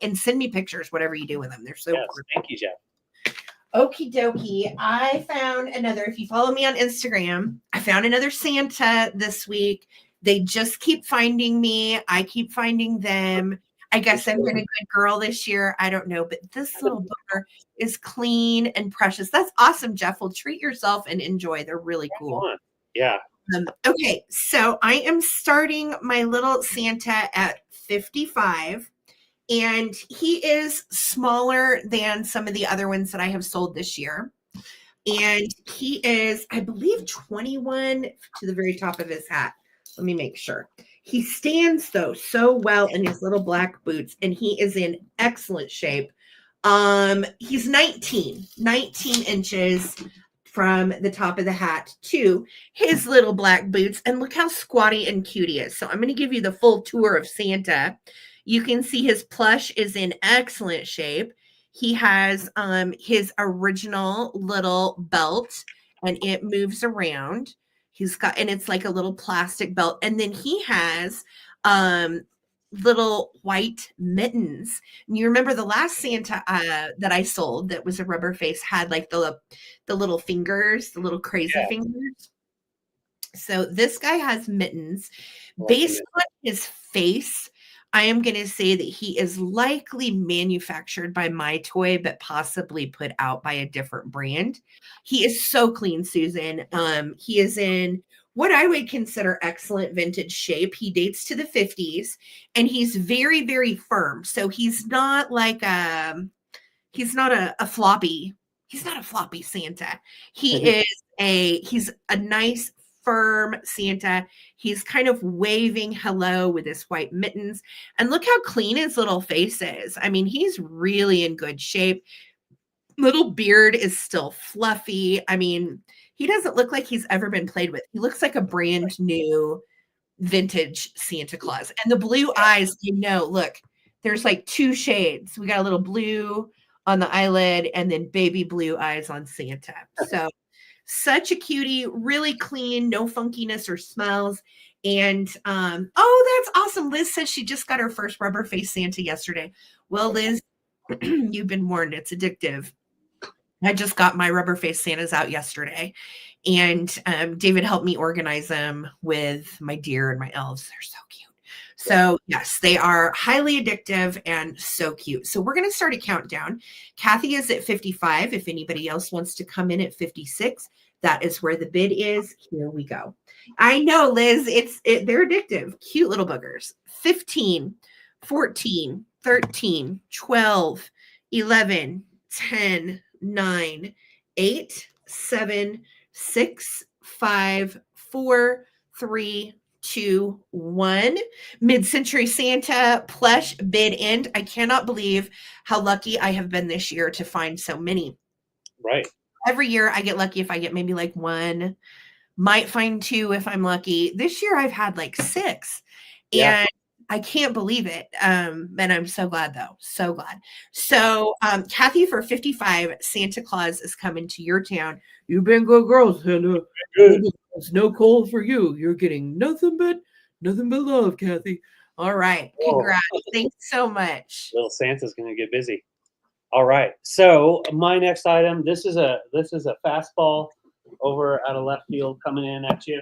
And send me pictures, whatever you do with them. They're so cool. Thank you, Jeff. Okie dokie. I found another, if you follow me on Instagram, I found another Santa this week. They just keep finding me. I keep finding them. I guess I've been a good girl this year. I don't know, but this little booger is clean and precious. That's awesome, Jeff. Well, treat yourself and enjoy. They're really cool. Yeah. Okay, so I am starting my little Santa at 55. And he is smaller than some of the other ones that I have sold this year. And he is, I believe, 21 to the very top of his hat. Let me make sure. He stands, though, so well in his little black boots, and he is in excellent shape. He's 19 inches from the top of the hat to his little black boots. And look how squatty and cute he is. So I'm going to give you the full tour of Santa. You can see his plush is in excellent shape. He has his original little belt, and it moves around. And it's like a little plastic belt. And then he has little white mittens. And you remember the last Santa that I sold that was a rubber face had like the little fingers, the little crazy fingers. So this guy has mittens. Based on his face, I am going to say that he is likely manufactured by My Toy, but possibly put out by a different brand. He is so clean, Susan. He is in what I would consider excellent vintage shape. He dates to the 50s, and he's very, very firm. So he's not like he's not a floppy. He's not a floppy Santa. He's a nice, firm Santa. He's kind of waving hello with his white mittens. And look how clean his little face is. I mean, he's really in good shape. Little beard is still fluffy. I mean, he doesn't look like he's ever been played with. He looks like a brand new vintage Santa Claus. And the blue eyes, look, there's like 2 shades. We got a little blue on the eyelid and then baby blue eyes on Santa. Such a cutie, really clean, no funkiness or smells. And oh, that's awesome. Liz says she just got her first rubber face Santa yesterday. Well, Liz, you've been warned, it's addictive. I just got my rubber face Santas out yesterday, and David helped me organize them with my deer and my elves. They're so cute. So yes, they are highly addictive and so cute. So we're going to start a countdown. Kathy is at 55. If anybody else wants to come in at 56, that is where the bid is. Here we go. I know, Liz, they're addictive. Cute little boogers. 15, 14, 13, 12, 11, 10, 9, 8, 7, 6, 5, 4, 3, 2, 1. Mid-Century Santa plush bid end. I cannot believe how lucky I have been this year to find so many. Right. Every year I get lucky if I get maybe like 1, might find 2 if I'm lucky. This year I've had like 6. Yeah. And I can't believe it. And I'm so glad though. So glad. So Kathy, for 55, Santa Claus is coming to your town. You've been good girls, Santa. Good. It's no cold for you. You're getting nothing but love, Kathy. All right. Congrats. Thanks so much. Little Santa's gonna get busy. All right. So my next item, this is a fastball over out of left field coming in at you.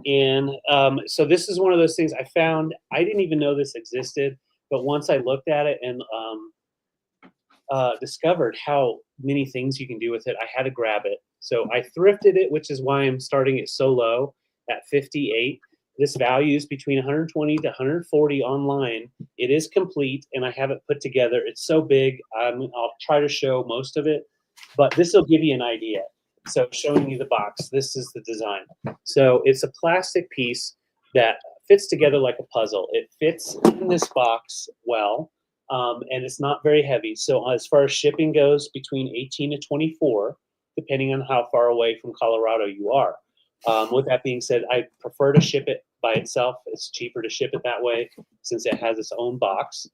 And so this is one of those things I found. I didn't even know this existed, but once I looked at it and discovered how many things you can do with it, I had to grab it. So I thrifted it, which is why I'm starting it so low at 58. This value is between 120 to 140 online. It is complete, and I have it put together. It's so big. I'll try to show most of it, but this will give you an idea. So showing you the box, this is the design. So it's a plastic piece that fits together like a puzzle. It fits in this box well, and it's not very heavy. So as far as shipping goes, between 18 to 24, depending on how far away from Colorado you are. With that being said, I prefer to ship it by itself. It's cheaper to ship it that way since it has its own box.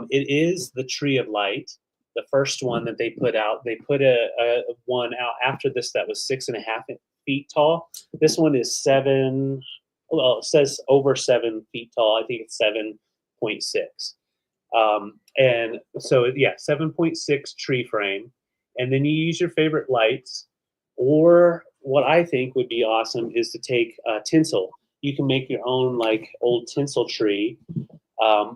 It is the Tree of Light. The first one that they put out, they put a one out after this that was 6.5 feet tall. This one is 7. Well, it says over 7 feet tall. I think it's 7.6. And so yeah, 7.6 tree frame. And then you use your favorite lights, or what I think would be awesome is to take tinsel. You can make your own like old tinsel tree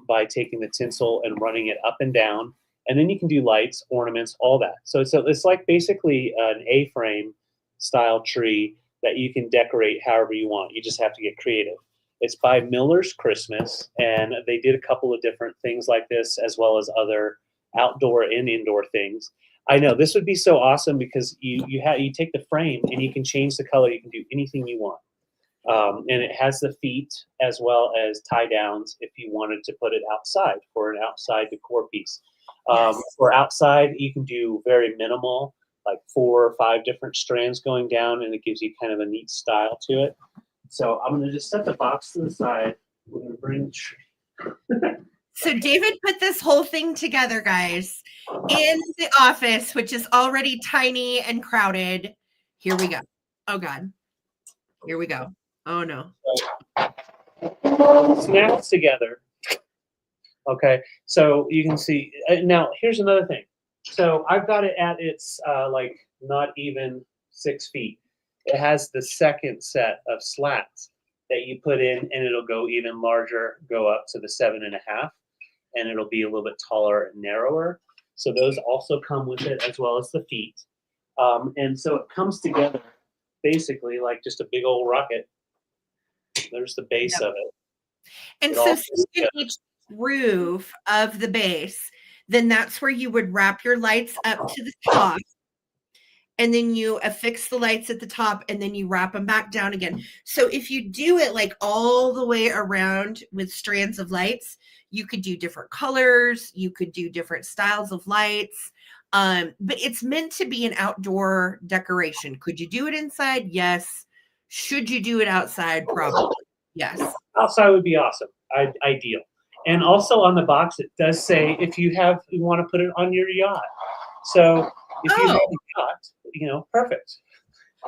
by taking the tinsel and running it up and down. And then you can do lights, ornaments, all that. So it's like basically an A-frame style tree that you can decorate however you want. You just have to get creative. It's by Miller's Christmas, and they did a couple of different things like this, as well as other outdoor and indoor things. I know this would be so awesome because you take the frame and you can change the color. You can do anything you want. And it has the feet as well as tie downs if you wanted to put it outside for an outside decor piece. For outside, you can do very minimal, like 4 or 5 different strands going down, and it gives you kind of a neat style to it. So I'm going to just set the box to the side. We're going to bring the tree. So David put this whole thing together, guys, in the office, which is already tiny and crowded. Here we go. Oh, God. Here we go. Oh, no. Snaps together. Okay, so you can see. Now, here's another thing. So I've got it at its like not even 6 feet. It has the second set of slats that you put in, and it'll go even larger, go up to the 7.5, and it'll be a little bit taller and narrower. So those also come with it, as well as the feet. And so it comes together basically like just a big old rocket. There's the base of it. And so in each groove of the base, then that's where you would wrap your lights up to the top. And then you affix the lights at the top, and then you wrap them back down again. So if you do it like all the way around with strands of lights, you could do different colors. You could do different styles of lights. But it's meant to be an outdoor decoration. Could you do it inside? Yes. Should you do it outside? Probably. Yes. Outside would be awesome. Ideal. And also on the box, it does say if you want to put it on your yacht. So if you have a yacht, perfect.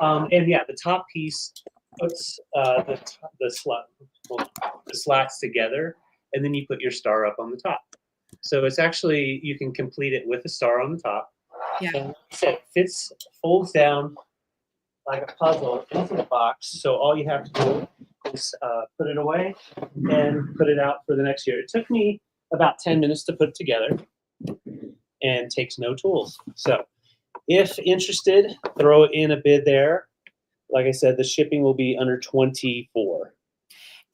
And yeah, the top piece puts the slats together, and then you put your star up on the top. So it's actually, you can complete it with a star on the top. Yeah. And it folds down like a puzzle into the box. So all you have to do is put it away and put it out for the next year. It took me about 10 minutes to put it together and takes no tools. So if interested, throw in a bid there. Like I said, the shipping will be under 24.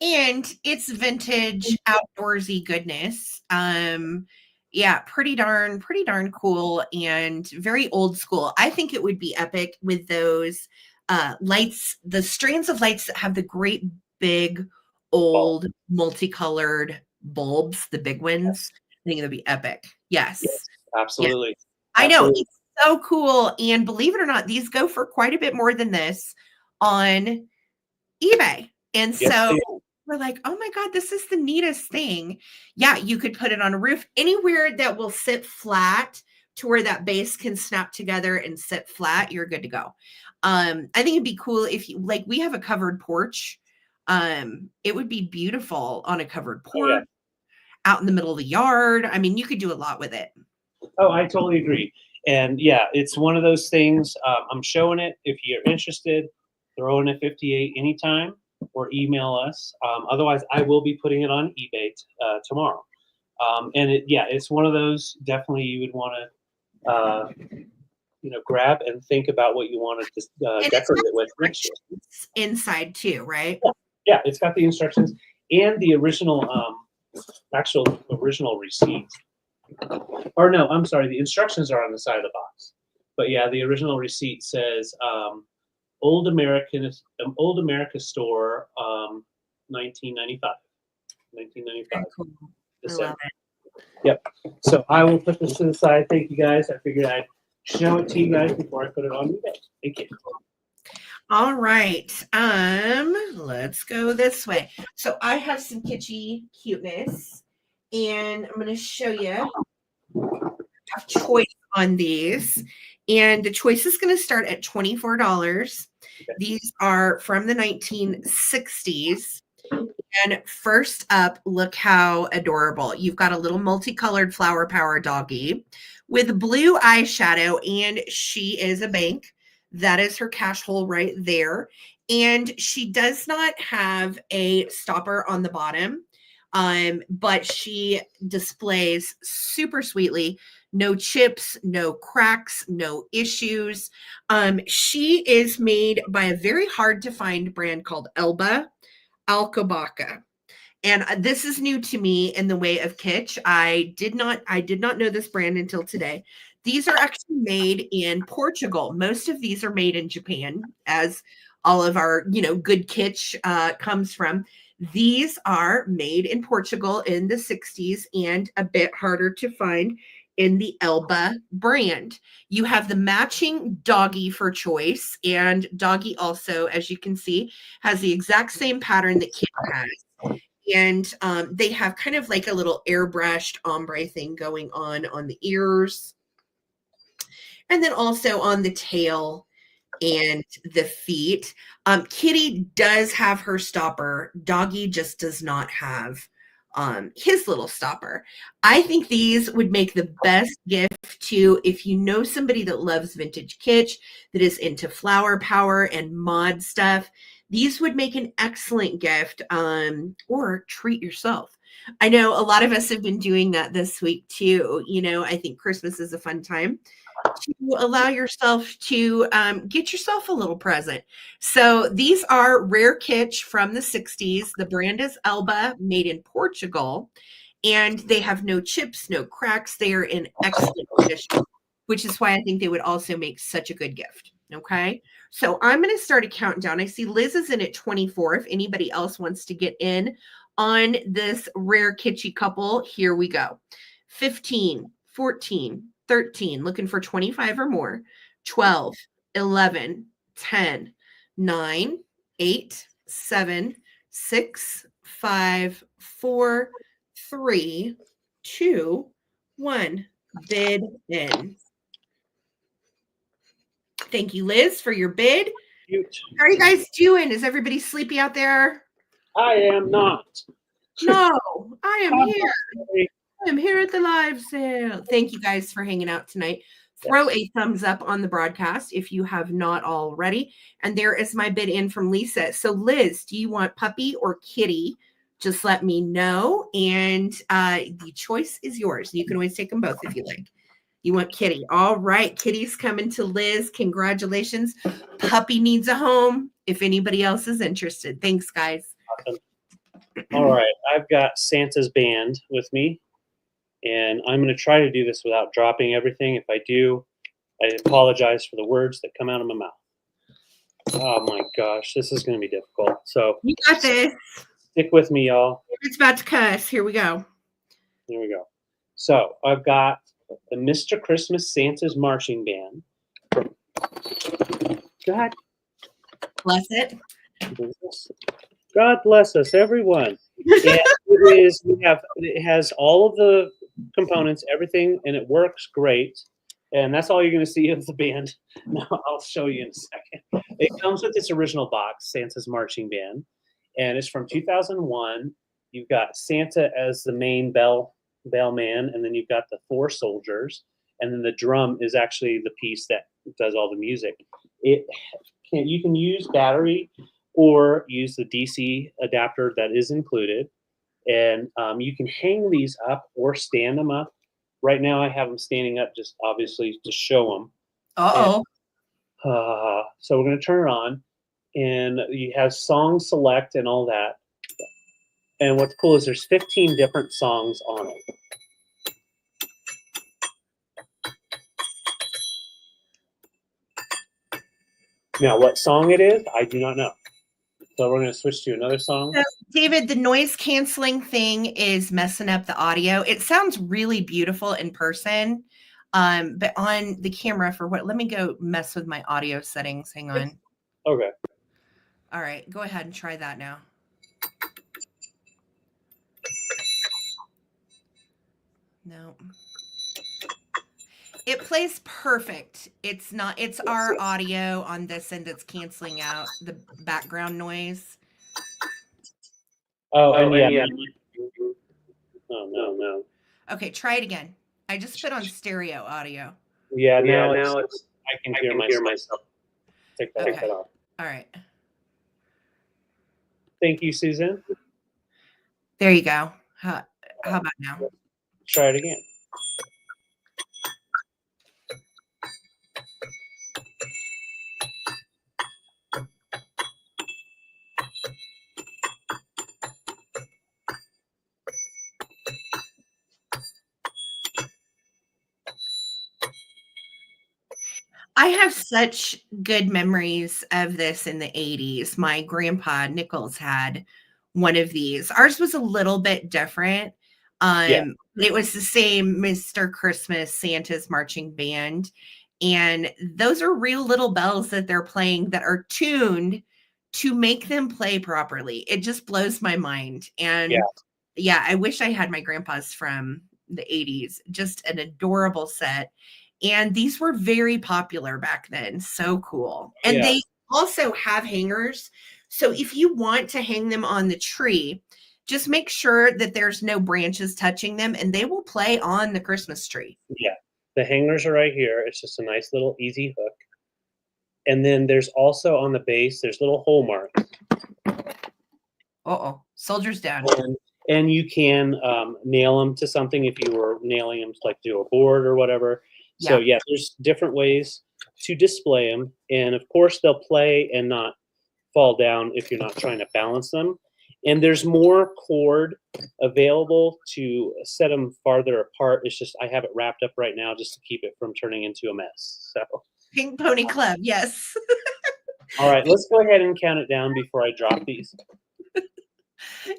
And it's vintage outdoorsy goodness. Yeah, pretty darn cool and very old school. I think it would be epic with those lights, the strands of lights that have the great big old multicolored bulbs, the big ones. I think it would be epic. Yes. Absolutely. Yes. I know. It's so cool. And believe it or not, these go for quite a bit more than this on eBay. And so we're like, oh my God, this is the neatest thing. Yeah, you could put it on a roof anywhere that will sit flat to where that base can snap together and sit flat. You're good to go. I think it'd be cool if you, like, we have a covered porch. It would be beautiful on a covered porch out in the middle of the yard. I mean, you could do a lot with it. Oh, I totally agree. And yeah, it's one of those things. I'm showing it. If you're interested, throw in a 58 anytime or email us. Otherwise, I will be putting it on eBay tomorrow. And it's one of those definitely you would want to, grab and think about what you want to decorate it with next year. Inside too, right? Yeah, it's got the instructions and the original, original receipts. Or no, I'm sorry, the instructions are on the side of the box. But yeah, the original receipt says Old America store, 1995. 1995. Cool. December. I love it. Yep. So I will put this to the side. Thank you guys. I figured I'd show it to you guys before I put it on eBay. Thank you. All right. Let's go this way. So I have some kitschy cuteness, and I'm going to show you. I have choice on these, and the choice is going to start at $24. Okay. These are from the 1960s. And first up, look how adorable. You've got a little multicolored flower power doggy with blue eyeshadow, and she is a bank. That is her cash hole right there. And she does not have a stopper on the bottom, but she displays super sweetly. No chips, no cracks, no issues. She is made by a very hard to find brand called Elba Alcobaca. And this is new to me in the way of kitsch. I did not know this brand until today. These are actually made in Portugal. Most of these are made in Japan, as all of our, good kitsch comes from. These are made in Portugal in the 60s and a bit harder to find in the Elba brand. You have the matching doggy for choice, and doggy also, as you can see, has the exact same pattern that Kitsch has. And they have kind of like a little airbrushed ombre thing going on the ears. And then also on the tail and the feet. Kitty does have her stopper. Doggy just does not have his little stopper. I think these would make the best gift to, if you know somebody that loves vintage kitsch, that is into flower power and mod stuff, these would make an excellent gift, or treat yourself. I know a lot of us have been doing that this week too. I think Christmas is a fun time to allow yourself to get yourself a little present. So these are rare kitsch from the 60s. The brand is Elba, made in Portugal, and they have no chips, no cracks. They are in excellent condition, which is why I think they would also make such a good gift. Okay, so I'm going to start a countdown. I see Liz is in at 24. If anybody else wants to get in on this rare kitschy couple, here we go. 15, 14, 13, looking for 25 or more, 12, 11, 10, 9, 8, 7, 6, 5, 4, 3, 2, 1. Bid in. Thank you, Liz, for your bid. Cute. How are you guys doing? Is everybody sleepy out there? I am not. No, I am here. I'm here at the live sale. Thank you guys for hanging out tonight. Throw a thumbs up on the broadcast if you have not already. And there is my bid in from Lisa. So Liz, do you want puppy or kitty? Just let me know. And the choice is yours. You can always take them both if you like. You want kitty. All right. Kitty's coming to Liz. Congratulations. Puppy needs a home if anybody else is interested. Thanks, guys. Awesome. All right. I've got Santa's band with me. And I'm going to try to do this without dropping everything. If I do, I apologize for the words that come out of my mouth. Oh my gosh, this is going to be difficult. So you got this. Stick with me, y'all. It's about to cuss. Here we go. Here we go. So I've got the Mr. Christmas Santa's Marching Band. God bless it. God bless us, everyone. And it has all of the components, everything, and it works great. And that's all you're going to see of the band. No, I'll show you in a second. It comes with its original box, Santa's Marching Band, and it's from 2001. You've got Santa as the main bellman, and then you've got the 4 soldiers, and then the drum is actually the piece that does all the music. You can use battery or use the DC adapter that is included. And you can hang these up or stand them up. Right now I have them standing up just obviously to show them. Uh-oh. So we're going to turn it on. And you have song select and all that. And what's cool is there's 15 different songs on it. Now, what song it is, I do not know. So we're going to switch to another song. So, David, the noise canceling thing is messing up the audio. It sounds really beautiful in person, but on the camera let me go mess with my audio settings. Hang on. Okay. All right, go ahead and try that now. No. It plays perfect. It's our audio on this end that's canceling out the background noise. Oh, yeah. Oh, no. Okay, try it again. I just put on stereo audio. Yeah, now it's I can hear myself. Take that off. All right. Thank you, Susan. There you go. How about now? Try it again. I have such good memories of this in the 80s. My grandpa Nichols had one of these. Ours was a little bit different. It was the same Mr. Christmas Santa's Marching Band. And those are real little bells that they're playing that are tuned to make them play properly. It just blows my mind. And yeah, I wish I had my grandpa's from the 80s. Just an adorable set. And these were very popular back then. So cool. And they also have hangers. So if you want to hang them on the tree, just make sure that there's no branches touching them and they will play on the Christmas tree. Yeah. The hangers are right here. It's just a nice little easy hook. And then there's also on the base, there's little hole marks. Uh-oh. Soldiers down. And you can nail them to something if you were nailing them to a board or whatever. So there's different ways to display them. And of course they'll play and not fall down if you're not trying to balance them. And there's more cord available to set them farther apart. It's just I have it wrapped up right now just to keep it from turning into a mess. So Pink Pony Club, yes. All right, let's go ahead and count it down before I drop these.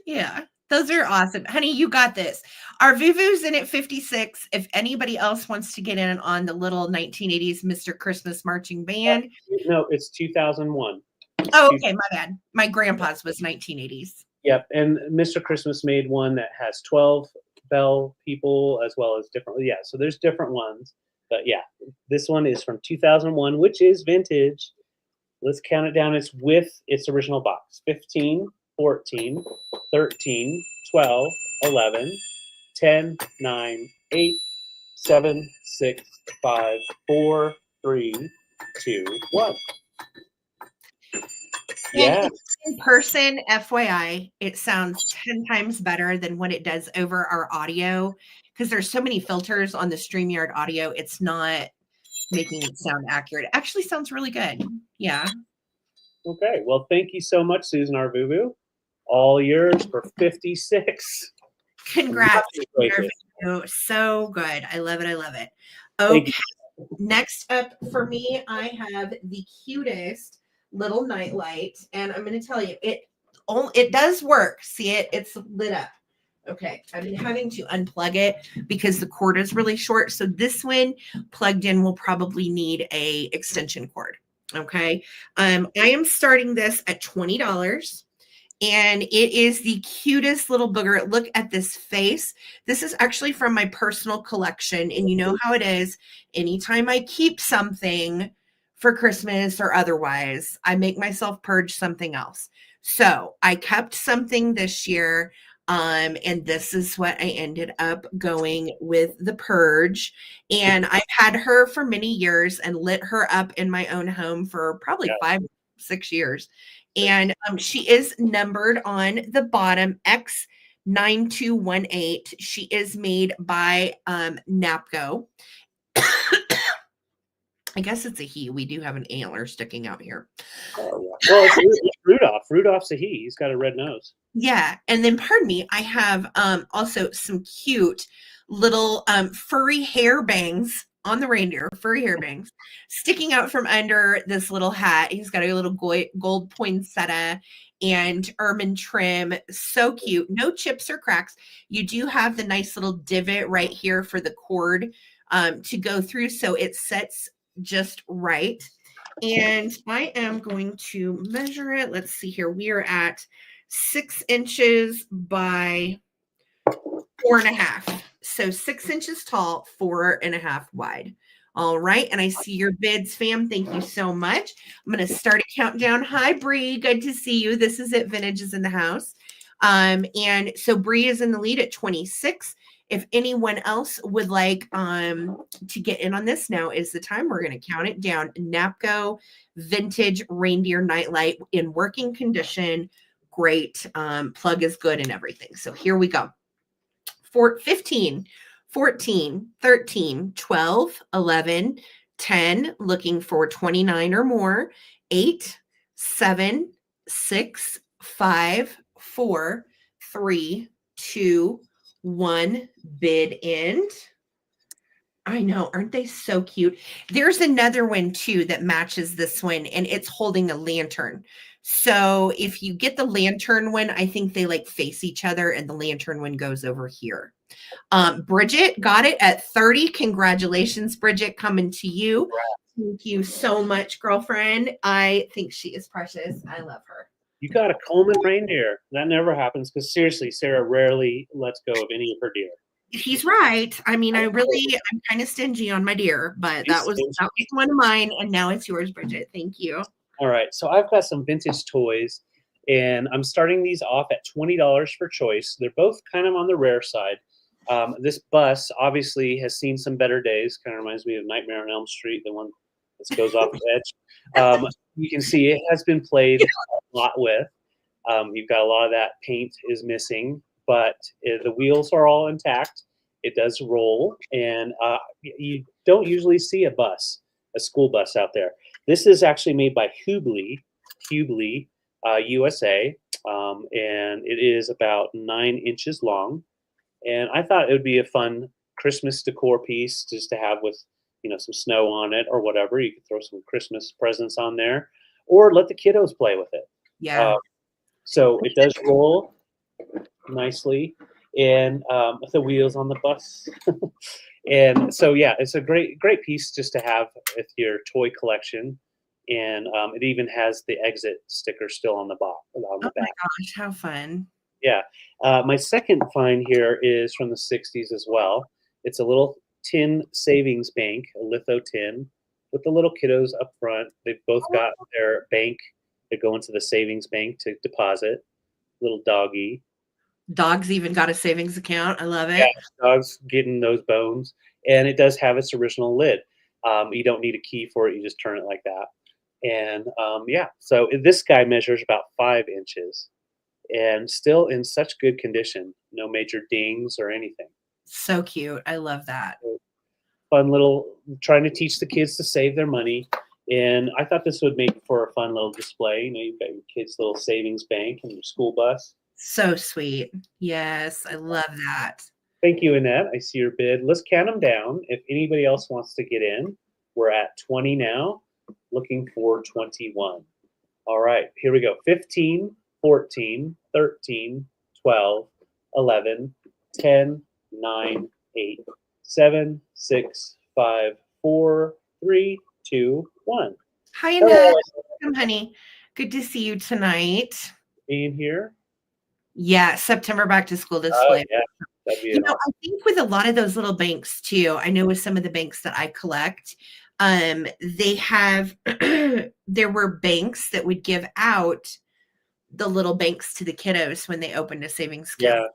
Yeah. Those are awesome. Honey, you got this. Our Vuvu's in at 56. If anybody else wants to get in on the little 1980s Mr. Christmas Marching Band. No, it's 2001. Oh, okay. My bad. My grandpa's was 1980s. Yep. And Mr. Christmas made one that has 12 bell people as well as different. Yeah. So there's different ones. But yeah, this one is from 2001, which is vintage. Let's count it down. It's with its original box. 15, 14, 13, 12, 11, 10, 9, 8, 7, 6, 5, 4, 3, 2, 1. And Yeah. in person, FYI, it sounds 10 times better than what it does over our audio because there's so many filters on the StreamYard audio. It's not making it sound accurate. It actually sounds really good. Yeah. Okay. Well, thank you so much, Susan Arvuvu. All yours for 56. Congrats. Congratulations. So good. I love it. I love it. Thank you. Okay. Next up for me, I have the cutest little nightlight, and I'm going to tell you, it does work. See it? It's lit up. Okay, I've been having to unplug it because the cord is really short. So this one plugged in will probably need a extension cord. Okay, I am starting this at $20. And it is the cutest little booger. Look at this face. This is actually from my personal collection. And you know how it is. Anytime I keep something for Christmas or otherwise, I make myself purge something else. So I kept something this year. And this is what I ended up going with the purge. And I've had her for many years and lit her up in my own home for probably 5-6 years. And she is numbered on the bottom, X9218. She is made by Napco. I guess it's a he. We do have an antler sticking out here. Oh, yeah. Well, it's Rudolph. Rudolph's a he. He's got a red nose. Yeah. And then, pardon me, I have also some cute little furry hair bangs on the reindeer, furry hair bangs sticking out from under this little hat. He's got a little gold poinsettia and ermine trim. So cute. No chips or cracks. You do have the nice little divot right here for the cord to go through. So it sets just right. And I am going to measure it. Let's see here. We are at 6 inches by 4.5. So 6 inches tall, 4.5 wide. All right. And I see your bids, fam. Thank you so much. I'm going to start a countdown. Hi, Bree. Good to see you. This is it. Vintage is in the house. And so Bree is in the lead at 26. If anyone else would like to get in on this, now is the time. We're going to count it down. Napco vintage reindeer nightlight in working condition. Great. Plug is good and everything. So here we go. 15, 14, 13, 12, 11, 10, looking for 29 or more, 8, 7, 6, 5, 4, 3, 2, 1, bid end. I know, aren't they so cute? There's another one too that matches this one, and it's holding a lantern. So if you get the lantern one, I think they like face each other, and the lantern one goes over here. Bridget got it at 30. Congratulations, Bridget, coming to you. Thank you so much, girlfriend. I think she is precious. I love her. You got a Coleman reindeer. That never happens because seriously, Sarah rarely lets go of any of her deer. He's right. I mean, I'm kind of stingy on my deer, but that was one of mine, and now it's yours, Bridget. Thank you. All right, so I've got some vintage toys, and I'm starting these off at $20 for choice. They're both kind of on the rare side. This bus obviously has seen some better days. Kind of reminds me of Nightmare on Elm Street, the one that goes off the edge. You can see it has been played a lot with. You've got a lot of that paint is missing, but the wheels are all intact. It does roll, and you don't usually see a school bus out there. This is actually made by Hubley, USA, and it is about 9 inches long. And I thought it would be a fun Christmas decor piece just to have with, some snow on it or whatever. You could throw some Christmas presents on there, or let the kiddos play with it. Yeah. So it does roll nicely, and with the wheels on the bus. And so, yeah, it's a great piece just to have with your toy collection. And it even has the exit sticker still on the back. Oh my gosh, how fun. Yeah. My second find here is from the 60s as well. It's a little tin savings bank, a litho tin. with the little kiddos up front. They've both got their bank. They go into the savings bank to deposit. Little doggy. Dog's even got a savings account. I love Yeah, it. dog's getting those bones, and it does have its original lid. You don't need a key for it. You just turn it like that. And yeah, so this guy measures about 5 inches and still in such good condition. No major dings or anything. So cute. I love that. Fun little, trying to teach the kids to save their money. And I thought this would make for a fun little display. You know, you've got your kids' little savings bank and your school bus. So sweet. Yes, I love that. Thank you, Annette. I see your bid. Let's count them down. If anybody else wants to get in, we're at 20 now, looking for 21. All right, here we go. 15, 14, 13, 12, 11, 10, 9, 8, 7, 6, 5, 4, 3, 2, 1. Hi, Annette. Welcome, honey. Good to see you tonight. Being here. Yeah, September back to school display. Yeah, that'd be You know, I think with a lot of those little banks too, I know with some of the banks that I collect, they have, there were banks that would give out the little banks to the kiddos when they opened a savings account.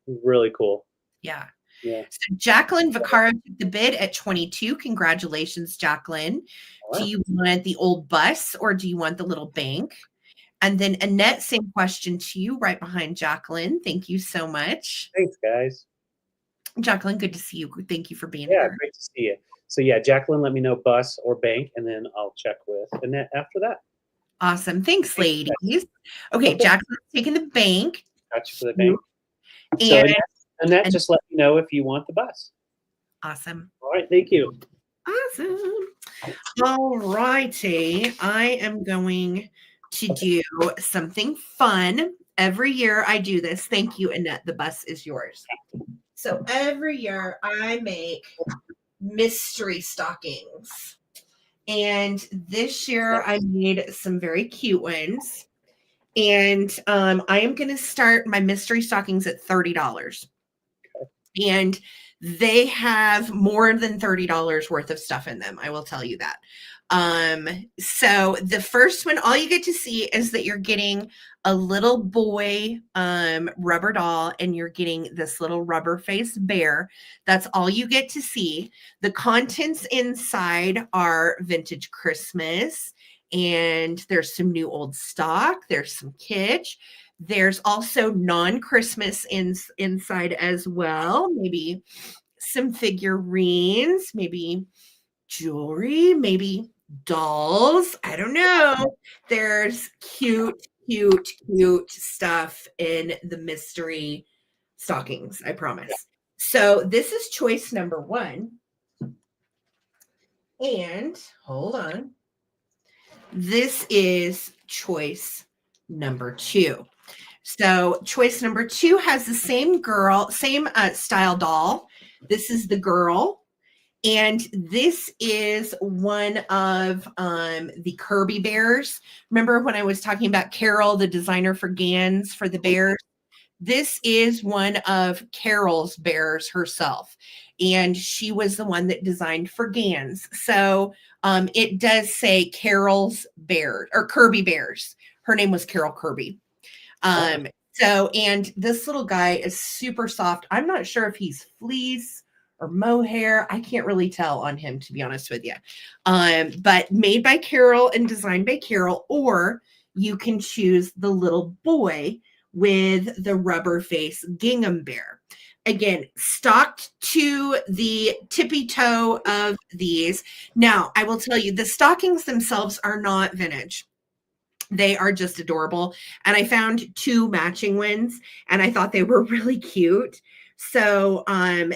Yeah, really cool. Yeah. Yeah. So Jacqueline Vaccaro took the bid at 22. Congratulations, Jacqueline. Wow. Do you want the old bus or do you want the little bank? And then Annette, same question to you, right behind Jacqueline. Thank you so much. Thanks, guys. Jacqueline, good to see you. Thank you for being Yeah, here. great to see you. So yeah, Jacqueline, let me know bus or bank, and then I'll check with Annette after that. Awesome. Thanks, ladies. Okay, Jacqueline's taking the bank. Got you for the bank. And so Annette, just let me know if you want the bus. Awesome. All right, thank you. Awesome. All righty. I am going to do something fun. Every year I do this. Thank you, Annette. The bus is yours. So every year I make mystery stockings. And this year I made some very cute ones. And I am going to start my mystery stockings at $30. And they have more than $30 worth of stuff in them. I will tell you that. So the first one, all you get to see is that you're getting a little boy rubber doll, and you're getting this little rubber faced bear. That's all you get to see. The contents inside are vintage Christmas, and there's some new old stock. There's some kitsch. There's also non-Christmas inside as well. Maybe some figurines, maybe jewelry, maybe dolls. I don't know. There's cute stuff in the mystery stockings, I promise. So this is choice number 1. And hold on. This is choice number 2. So choice number 2 has the same style doll. This is the girl. And this is one of the Kirby bears. Remember when I was talking about Carol, the designer for Gans for the bears? This is one of Carol's bears herself. And she was the one that designed for Gans. So it does say Carol's bear or Kirby bears. Her name was Carol Kirby. So, and this little guy is super soft. I'm not sure if he's fleece or mohair. I can't really tell on him, to be honest with you. But made by Carol and designed by Carol, or you can choose the little boy with the rubber face gingham bear. Again, stocked to the tippy toe of these. Now, I will tell you, the stockings themselves are not vintage. They are just adorable. And I found 2 matching ones, and I thought they were really cute. So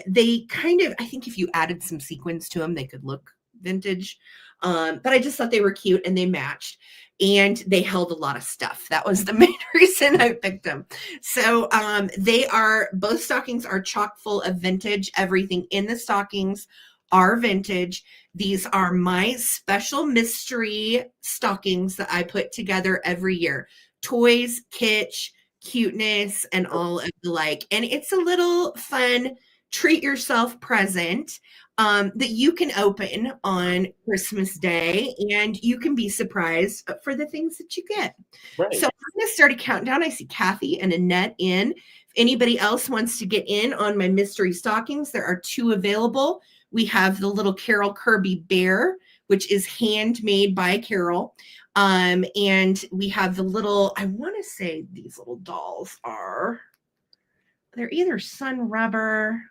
they kind of, I think if you added some sequins to them, they could look vintage. But I just thought they were cute and they matched. And they held a lot of stuff. That was the main reason I picked them. So both stockings are chock full of vintage. Everything in the stockings are vintage. These are my special mystery stockings that I put together every year. Toys, kitsch, cuteness, and all of the like. And it's a little fun treat yourself present. that you can open on Christmas Day, and you can be surprised for the things that you get. Right. So I'm going to start a countdown. I see Kathy and Annette in. If anybody else wants to get in on my mystery stockings, there are 2 available. We have the little Carol Kirby bear, which is handmade by Carol. And we have the little, I want to say these little dolls they're either Sun Rubber.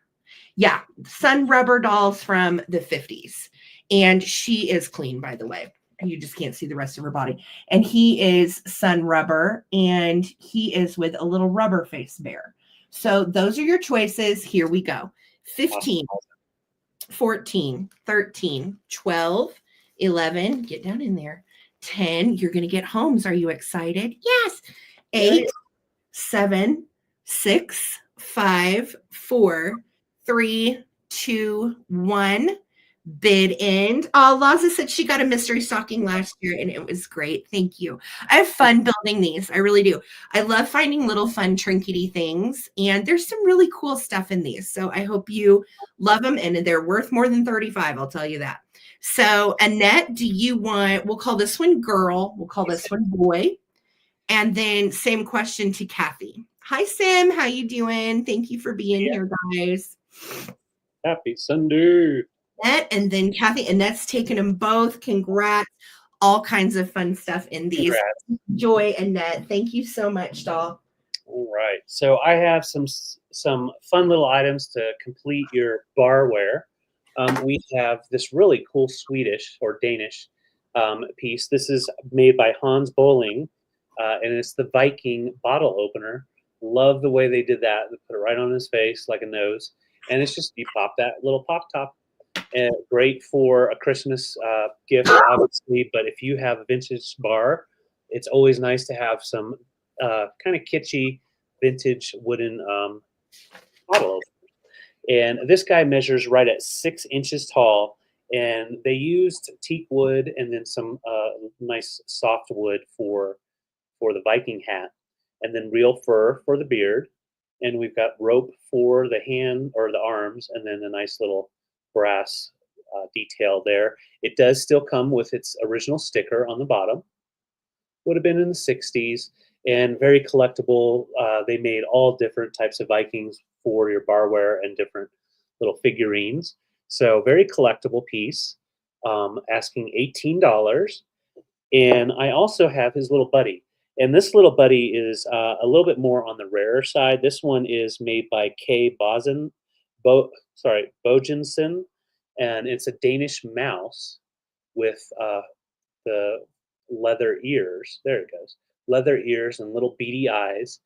Yeah, Sun Rubber dolls from the 50s. And she is clean, by the way. You just can't see the rest of her body. And he is Sun Rubber, and he is with a little rubber face bear. So those are your choices. Here we go. 15, 14, 13, 12, 11. Get down in there. 10. You're going to get homes. Are you excited? Yes. 8, 7, 6, 5, 4, 3, 2, 1. Bid end. Oh, Laza said she got a mystery stocking last year and it was great. Thank you. I have fun building these. I really do. I love finding little fun trinkety things, and there's some really cool stuff in these. So I hope you love them, and they're worth more than 35. I'll tell you that. So Annette, do you want, we'll call this one girl. We'll call this one boy. And then same question to Kathy. Hi, Sim. How you doing? Thank you for being here, guys. Happy Sunday. And then Kathy, Annette's taking them both. Congrats. All kinds of fun stuff in these. Congrats. Joy, Annette. Thank you so much, doll. All right. So I have some fun little items to complete your barware. We have this really cool Swedish or Danish piece. This is made by Hans Bowling, and it's the Viking bottle opener. Love the way they did that. They put it right on his face like a nose. And it's just, you pop that little pop top. And great for a Christmas gift, obviously. But if you have a vintage bar, it's always nice to have some kind of kitschy vintage wooden bottle openers. And this guy measures right at 6 inches tall. And they used teak wood and then some nice soft wood for the Viking hat, and then real fur for the beard. And we've got rope for the hand or the arms, and then a nice little brass detail there. It does still come with its original sticker on the bottom. Would have been in the 60s, and very collectible. They made all different types of Vikings for your barware and different little figurines. So very collectible piece, asking $18. And I also have his little buddy. And this little buddy is a little bit more on the rarer side. This one is made by Bojensen, and it's a Danish mouse with the leather ears. There it goes. Leather ears and little beady eyes.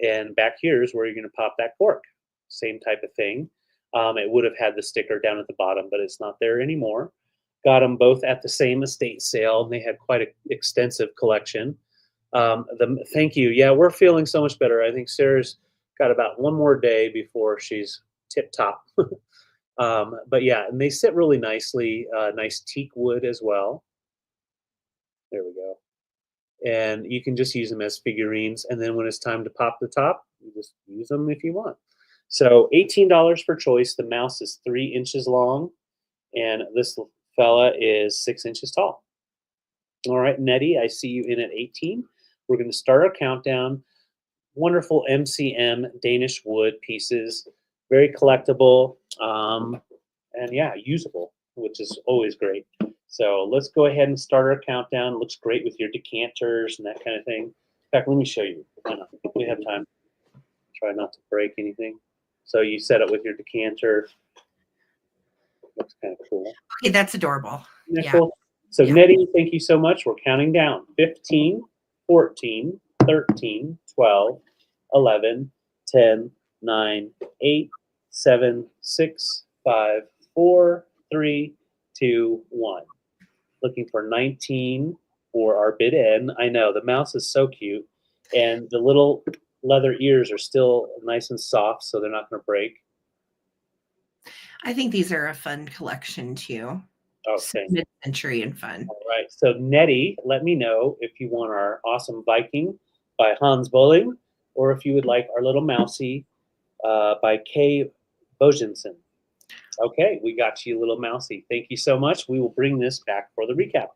And back here is where you're going to pop that cork. Same type of thing. It would have had the sticker down at the bottom, but it's not there anymore. Got them both at the same estate sale, and they had quite an extensive collection. Thank you. Yeah, we're feeling so much better. I think Sarah's got about one more day before she's tip top. But yeah, and they sit really nicely. Nice teak wood as well. There we go. And you can just use them as figurines. And then when it's time to pop the top, you just use them if you want. So $18 per choice. The mouse is 3 inches long, and this fella is 6 inches tall. All right, Nettie, I see you in at 18. We're going to start our countdown. Wonderful MCM Danish wood pieces, very collectible, and yeah, usable, which is always great. So let's go ahead and start our countdown. Looks great with your decanters and that kind of thing. In fact, let me show you. Why not? We have time. Try not to break anything. So you set it with your decanter. Looks kind of cool. Okay, that's adorable. Yeah. Cool? So yeah. Nettie, thank you so much. We're counting down. 15, 14, 13, 12, 11, 10, 9, 8, 7, 6, 5, 4, 3, 2, 1. Looking for 19 for our bid end. I know, the mouse is so cute. And the little leather ears are still nice and soft, so they're not going to break. I think these are a fun collection, too. Okay. Mid-century and fun. All right. So Nettie, let me know if you want our awesome Viking by Hans Bowling, or if you would like our little mousey by Bojensen. Okay, we got you, little mousy. Thank you so much. We will bring this back for the recap.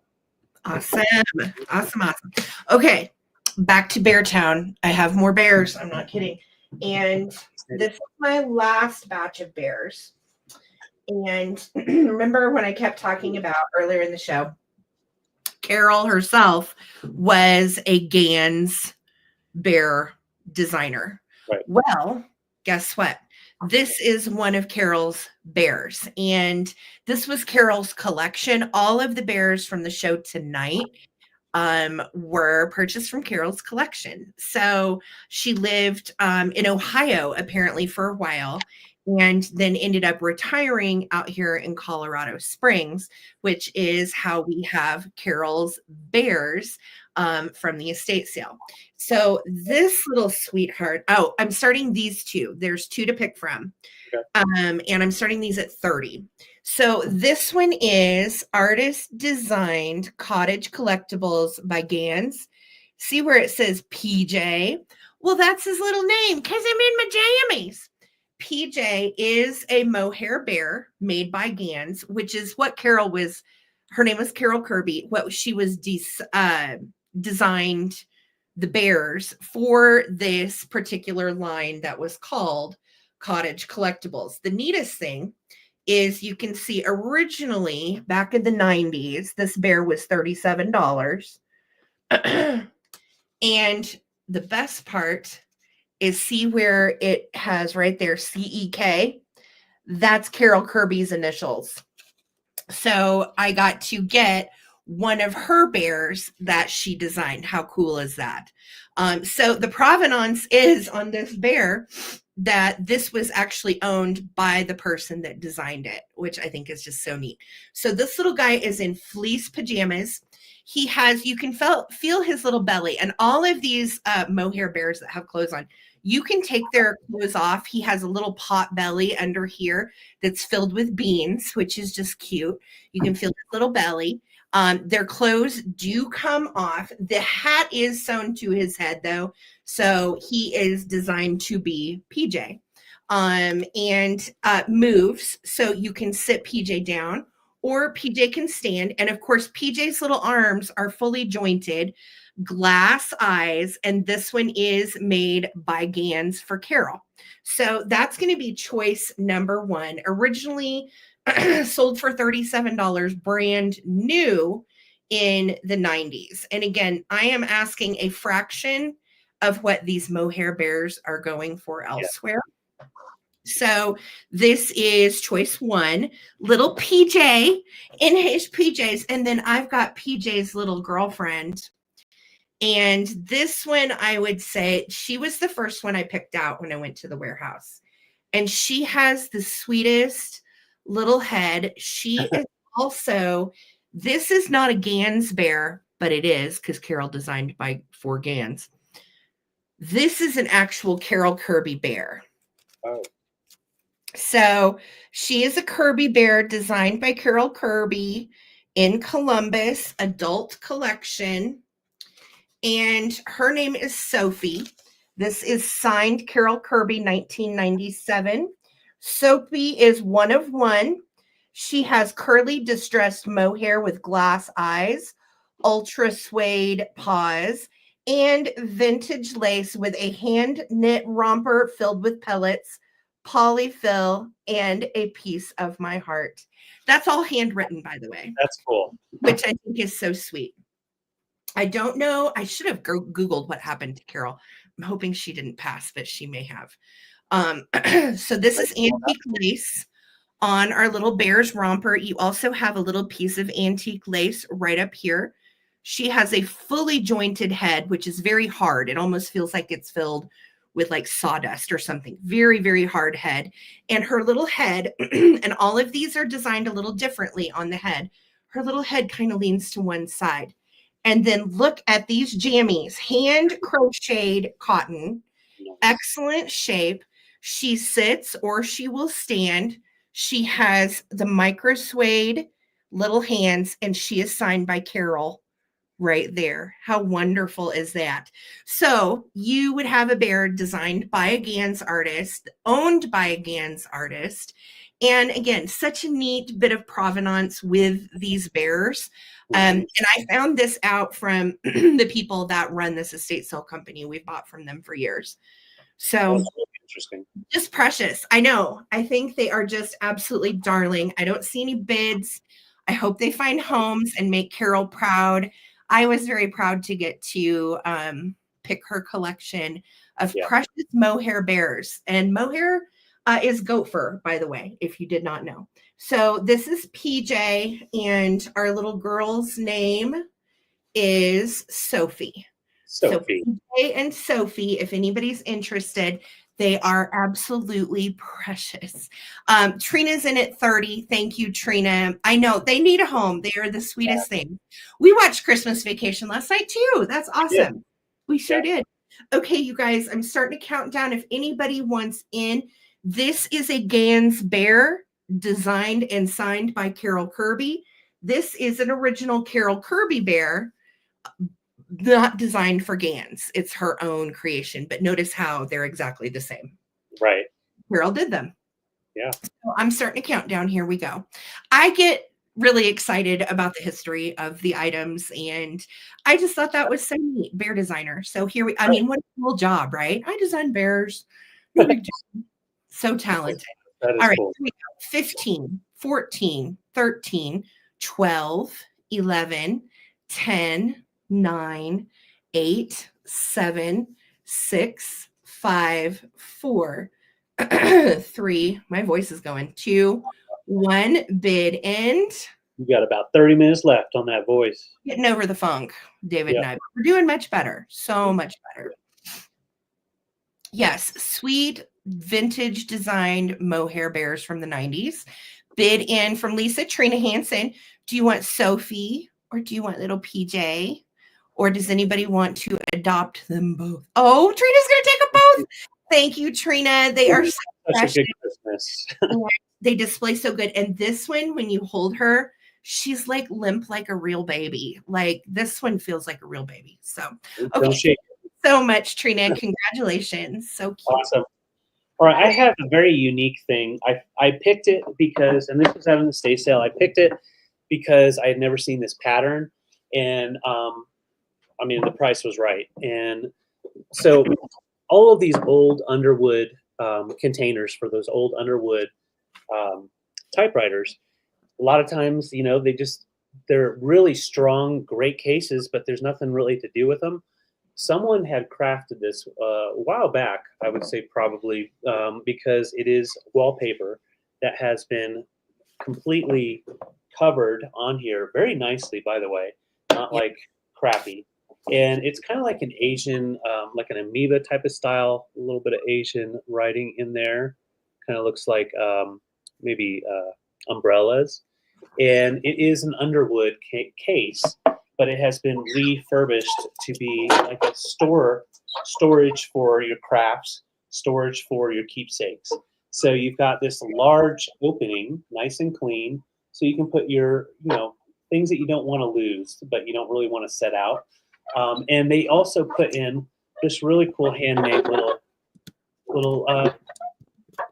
Awesome. Awesome. Awesome. Okay. Back to Beartown. I have more bears. I'm not kidding. And this is my last batch of bears. And remember when I kept talking about earlier in the show, Carol herself was a Gans bear designer. Right. Well, guess what? This is one of Carol's bears. And this was Carol's collection. All of the bears from the show tonight were purchased from Carol's collection. So she lived in Ohio apparently for a while, and then ended up retiring out here in Colorado Springs, which is how we have Carol's bears from the estate sale. So this little sweetheart, oh, I'm starting these two. There's two to pick from. Okay. And I'm starting these at 30. So this one is artist designed cottage collectibles by Gans. See where it says PJ? Well, that's his little name because I'm in my jammies. PJ is a mohair bear made by Gans, which is what Carol was. Her name was Carol Kirby. What she was designed the bears for this particular line that was called Cottage Collectibles. The neatest thing is you can see originally back in the 90s, this bear was $37. And the best part is see where it has right there, CEK. That's Carol Kirby's initials. So I got to get one of her bears that she designed. How cool is that? So the provenance is on this bear that this was actually owned by the person that designed it, which I think is just so neat. So this little guy is in fleece pajamas. He has, you can feel his little belly, and all of these mohair bears that have clothes on, you can take their clothes off. He has a little pot belly under here that's filled with beans, which is just cute. You can feel his little belly. Their clothes do come off. The hat is sewn to his head, though, so he is designed to be PJ. And moves, so you can sit PJ down, or PJ can stand. And of course, PJ's little arms are fully jointed, glass eyes, and this one is made by Gans for Carol. So that's going to be choice number one. Originally sold for $37, brand new in the 90s. And again, I am asking a fraction of what these mohair bears are going for elsewhere. Yeah. So this is choice one, little PJ in his PJs. And then I've got PJ's little girlfriend. And this one, I would say, she was the first one I picked out when I went to the warehouse. And she has the sweetest little head. She is also, this is not a Gans bear, but it is because Carol designed for Gans. This is an actual Carol Kirby bear. Oh. So she is a Kirby bear designed by Carol Kirby in Columbus, adult collection. And her name is Sophie. This is signed Carol Kirby, 1997. Sophie is one of one. She has curly distressed mohair with glass eyes, ultra suede paws, and vintage lace with a hand knit romper filled with pellets, polyfill, and a piece of my heart. That's all handwritten, by the way. That's cool. Which I think is so sweet. I don't know. I should have Googled what happened to Carol. I'm hoping she didn't pass, but she may have. So this is antique lace on our little bear's romper. You also have a little piece of antique lace right up here. She has a fully jointed head, which is very hard. It almost feels like it's filled with like sawdust or something. Very, very hard head. And her little head, and all of these are designed a little differently on the head. Her little head kind of leans to one side. And then look at these jammies, hand crocheted cotton, excellent shape. She sits or she will stand. She has the micro suede little hands, and she is signed by Carol right there. How wonderful is that? So you would have a bear designed by a Gans artist, owned by a Gans artist, And again, such a neat bit of provenance with these bears. And I found this out from the people that run this estate sale company. We've bought from them for years. So that's really interesting. Just precious. I know. I think they are just absolutely darling. I don't see any bids. I hope they find homes and make Carol proud. I was very proud to get to pick her collection of precious mohair bears. And mohair is goat fur, by the way, if you did not know. So this is PJ, and our little girl's name is Sophie. Sophie. So PJ and Sophie, if anybody's interested, they are absolutely precious. Trina's in at 30. Thank you, Trina. I know they need a home. They are the sweetest thing. We watched Christmas Vacation last night too. That's awesome. We sure did. Okay, you guys, I'm starting to count down. If anybody wants in, this is a Gans bear designed and signed by Carol Kirby. This is an original Carol Kirby bear, not designed for Gans. It's her own creation, but notice how they're exactly the same. Right. Carol did them. Yeah. So I'm starting to count down. Here we go. I get really excited about the history of the items, and I just thought that was so neat. Bear designer. So here we, I mean, what a cool job, right? I design bears. No big deal. So talented. That is All right, cool. here we go. 15, 14, 13, 12, 11, 10, 9, 8, 7, 6, 5, 4, 3. My voice is going. 2, 1. Bid end. You got about 30 minutes left on that voice. Getting over the funk, David and I. We're doing much better. So much better. Yes, sweet vintage designed mohair bears from the 90s. Bid in from Lisa Trina Hansen. Do you want Sophie or do you want little PJ? Or does anybody want to adopt them both? Oh, Trina's going to take them both. Thank you, Trina. They are so Such a good Christmas. They display so good. And this one, when you hold her, she's like limp like a real baby. Like this one feels like a real baby. So, okay. So much, Trina. Congratulations. So cute. Awesome. All right. I have a very unique thing. I picked it because, and this was out in the estate sale, I picked it because I had never seen this pattern. And I mean, the price was right. And so all of these old Underwood containers for those old Underwood typewriters, a lot of times, you know, they're really strong, great cases, but there's nothing really to do with them. Someone had crafted this a while back, I would say probably, because it is wallpaper that has been completely covered on here very nicely, by the way, not like crappy. And it's kind of like an Asian, like an amoeba type of style, a little bit of Asian writing in there. Kind of looks like maybe umbrellas. And it is an Underwood case, but it has been refurbished to be like a storage for your crafts, storage for your keepsakes. So you've got this large opening, nice and clean, so you can put your, you know, things that you don't want to lose, but you don't really want to set out. And they also put in this really cool handmade little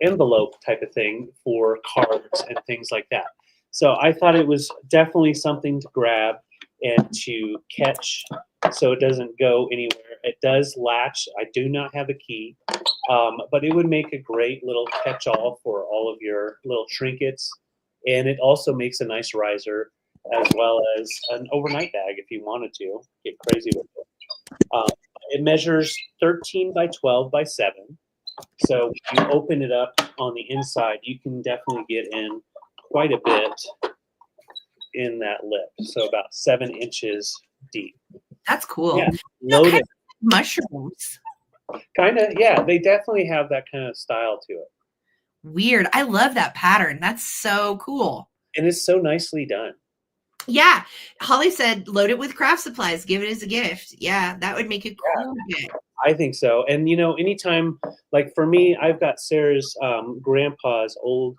envelope type of thing for cards and things like that. So I thought it was definitely something to grab and to catch so it doesn't go anywhere. It does latch. I do not have a key, but it would make a great little catch-all for all of your little trinkets. And it also makes a nice riser, as well as an overnight bag if you wanted to get crazy with it. It measures 13 by 12 by 7. So when you open it up on the inside, you can definitely get in quite a bit in that lip. So about 7 inches deep. That's cool. Yeah, loaded. Kind of mushrooms. Kind of, yeah. They definitely have that kind of style to it. Weird. I love that pattern. That's so cool. And it's so nicely done. Yeah. Holly said, load it with craft supplies. Give it as a gift. Yeah, that would make it cool. Yeah, I think so. And, you know, anytime, like for me, I've got Sarah's grandpa's old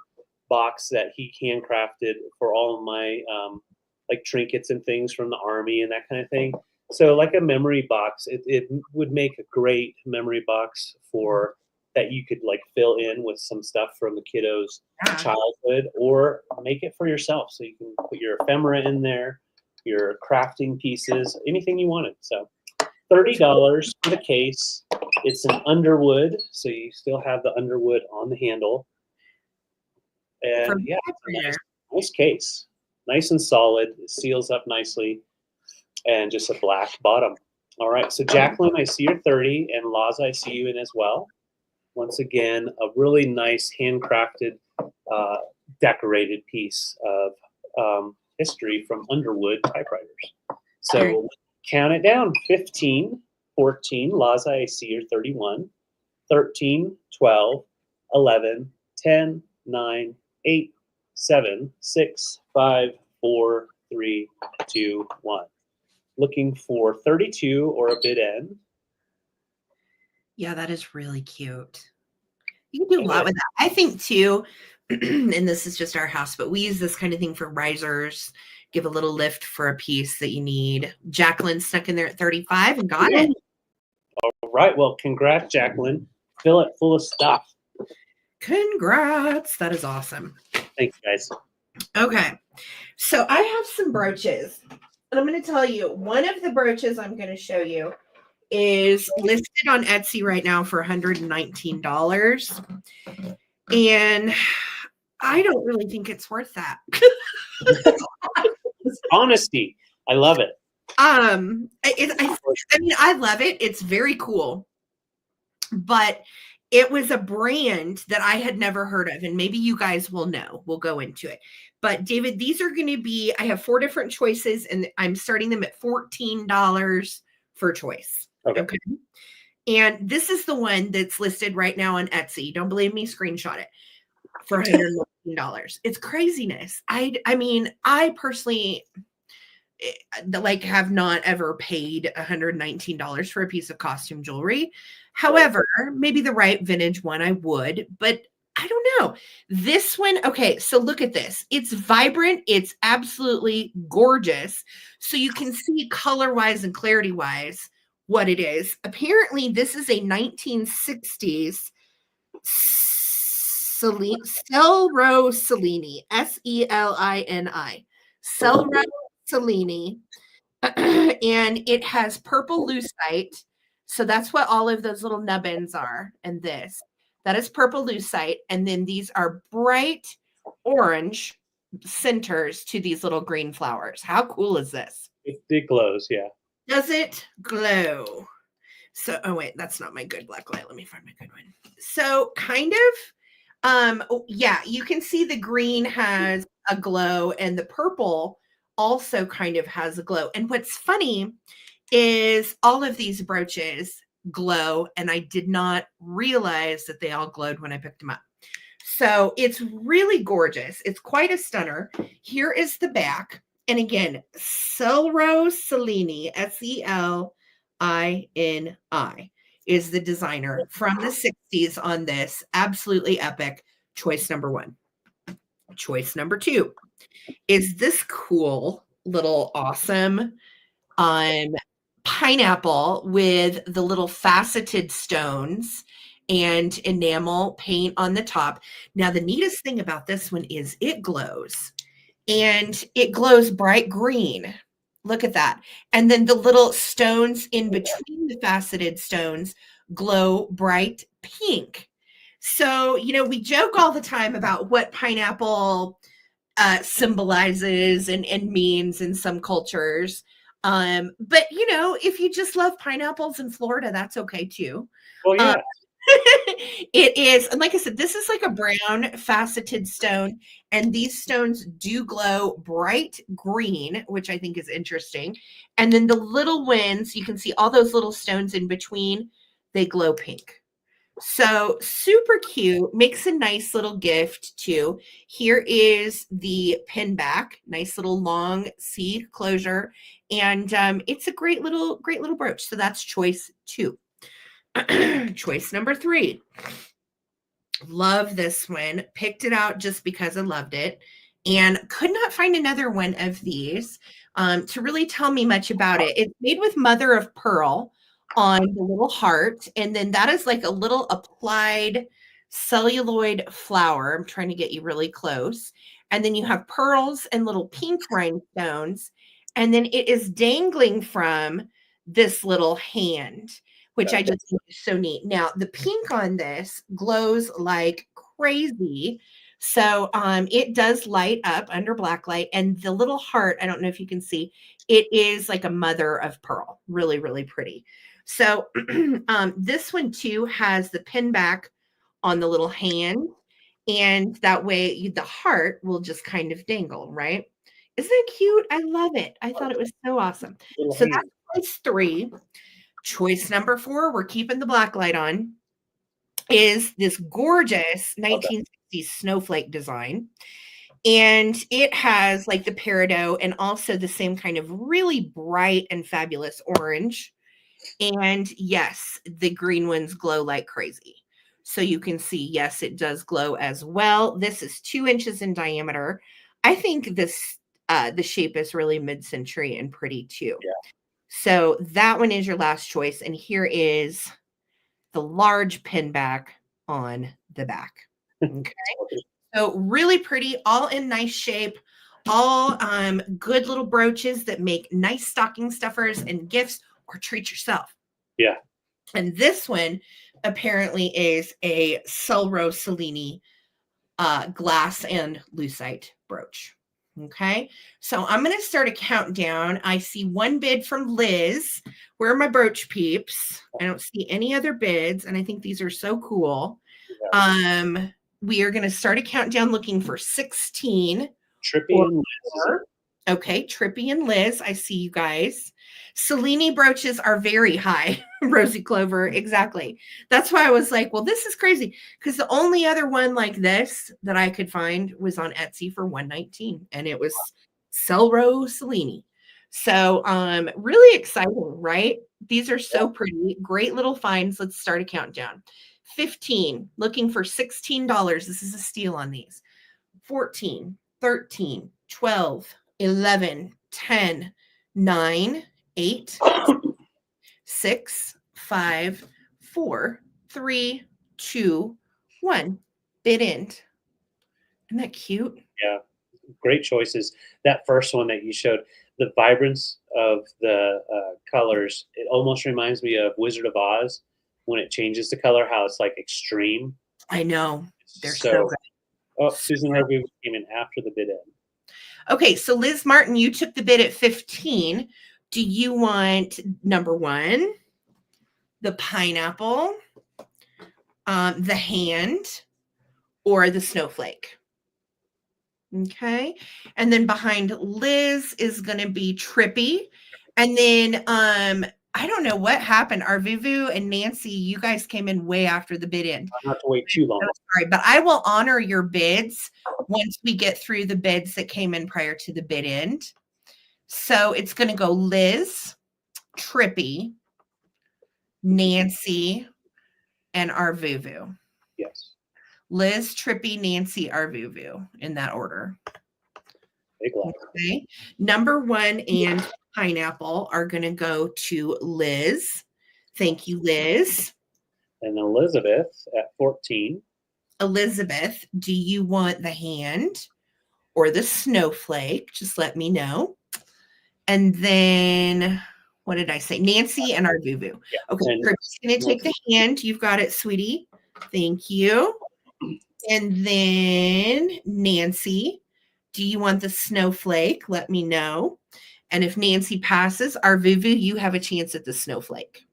box that he handcrafted for all of my like trinkets and things from the Army and that kind of thing. So like a memory box, it would make a great memory box for that you could like fill in with some stuff from the kiddos' Yeah. childhood, or make it for yourself. So you can put your ephemera in there, your crafting pieces, anything you wanted. So $30 for the case. It's an underwood, so you still have the underwood on the handle. And yeah, it's a nice case. Nice and solid. It seals up nicely. And just a black bottom. All right, so Jacqueline, I see you're 30, and Laza, I see you in as well. Once again, a really nice handcrafted, decorated piece of history from Underwood typewriters. So count it down. 15, 14. Laza, I see you're 31. 13, 12, 11, 10, 9, 8, 7, 6, 5, 4, 3, 2, 1. Looking for 32 or a bid end. Yeah, that is really cute. You can do a lot with that. I think too, and this is just our house, but we use this kind of thing for risers, give a little lift for a piece that you need. Jacqueline stuck in there at 35 and got it. All right. Well, congrats, Jacqueline. Fill it full of stuff. Congrats. That is awesome. Thanks, guys. Okay. So I have some brooches. And I'm going to tell you, one of the brooches I'm going to show you is listed on Etsy right now for $119. And I don't really think it's worth that. Honesty. I love it. I mean, I love it. It's very cool. But it was a brand that I had never heard of. And maybe you guys will know. We'll go into it. But David, these are going to be, I have 4 different choices, and I'm starting them at $14 for choice. Okay. And this is the one that's listed right now on Etsy. Don't believe me? Screenshot it for $119. It's craziness. I mean, I personally like have not ever paid $119 for a piece of costume jewelry. However, maybe the right vintage one I would, but I don't know. This one, okay, so look at this. It's vibrant. It's absolutely gorgeous. So you can see color-wise and clarity-wise what it is. Apparently, this is a 1960s Selro Cellini, Selini. Selro Cellini. And it has purple lucite. So that's what all of those little nubbins are. And this. That is purple lucite. And then these are bright orange centers to these little green flowers. How cool is this? It glows, yeah. Does it glow? So, oh wait, that's not my good black light. Let me find my good one. So kind of, yeah, you can see the green has a glow and the purple also kind of has a glow. And what's funny is all of these brooches glow, and I did not realize that they all glowed when I picked them up. So it's really gorgeous. It's quite a stunner. Here is the back. And again, Selro Cellini, Selini, is the designer from the 60s on this. Absolutely epic. Choice number 1. Choice number 2 is this cool little awesome pineapple with the little faceted stones and enamel paint on the top. Now, the neatest thing about this one is it glows. And it glows bright green. Look at that. And then the little stones in between the faceted stones glow bright pink. So, you know, we joke all the time about what pineapple symbolizes and means in some cultures. But, you know, if you just love pineapples in Florida, that's okay too. Well, yeah. It is, and like I said, this is like a brown faceted stone, and these stones do glow bright green, which I think is interesting. And then the little ones, you can see all those little stones in between, they glow pink. So super cute, makes a nice little gift too. Here is the pin back, nice little long C closure, and it's a great little brooch. So that's choice 2. Choice number 3. Love this one. Picked it out just because I loved it and could not find another one of these to really tell me much about it. It's made with mother of pearl on the little heart. And then that is like a little applied celluloid flower. I'm trying to get you really close. And then you have pearls and little pink rhinestones. And then it is dangling from this little hand, which I just think is so neat. Now, the pink on this glows like crazy. So it does light up under black light. And the little heart, I don't know if you can see, it is like a mother of pearl. Really, really pretty. So this one too has the pin back on the little hand. And that way the heart will just kind of dangle, right? Isn't it cute? I love it. I thought it was so awesome. So that's choice 3. Choice number 4, we're keeping the black light on, is this gorgeous 1960s snowflake design. And it has like the peridot and also the same kind of really bright and fabulous orange. And yes, the green ones glow like crazy. So you can see, yes, it does glow as well. This is 2 inches in diameter. I think this the shape is really mid-century and pretty too. Yeah. So that one is your last choice. And here is the large pin back on the back. Okay. So really pretty, all in nice shape, all good little brooches that make nice stocking stuffers and gifts or treat yourself. Yeah. And this one apparently is a Celro Cellini glass and lucite brooch. Okay, so I'm going to start a countdown. I see 1 bid from Liz. Where are my brooch peeps? I don't see any other bids, and I think these are so cool. Yeah. We are going to start a countdown looking for 16. Trippy and Liz. Okay, Trippy and Liz, I see you guys. Cellini brooches are very high, Rosie Clover, exactly. That's why I was like, well, this is crazy, because the only other one like this that I could find was on Etsy for $119, and it was Celro Cellini. So really exciting, right? These are so pretty. Great little finds. Let's start a countdown. 15, looking for $16. This is a steal on these. 14, 13, 12, 11, 10, 9, 8, 6, 5, 4, 3, 2, 1. Bid end. Isn't that cute? Yeah, great choices. That first one that you showed, the vibrance of the colors, it almost reminds me of Wizard of Oz when it changes the color, how it's like extreme. I know. They're so good. Oh, Susan Harvey came in after the bid end. Okay, so Liz Martin, you took the bid at 15. Do you want number 1, the pineapple, the hand, or the snowflake? Okay, and then behind Liz is going to be Trippy, and then I don't know what happened. Arvuvu and Nancy, you guys came in way after the bid end. I'll have to wait too long. Sorry, but I will honor your bids once we get through the bids that came in prior to the bid end. So it's going to go Liz, Trippy, Nancy, and Arvuvu. Yes. Liz, Trippy, Nancy, Arvuvu in that order. Okay. Number 1 and pineapple are going to go to Liz. Thank you, Liz. And Elizabeth at 14. Elizabeth, do you want the hand or the snowflake? Just let me know. And then, what did I say? Nancy and Arvuvu. Yeah. Okay, Trippy's going to take the hand. You've got it, sweetie. Thank you. And then Nancy, do you want the snowflake? Let me know. And if Nancy passes, Arvuvu, you have a chance at the snowflake.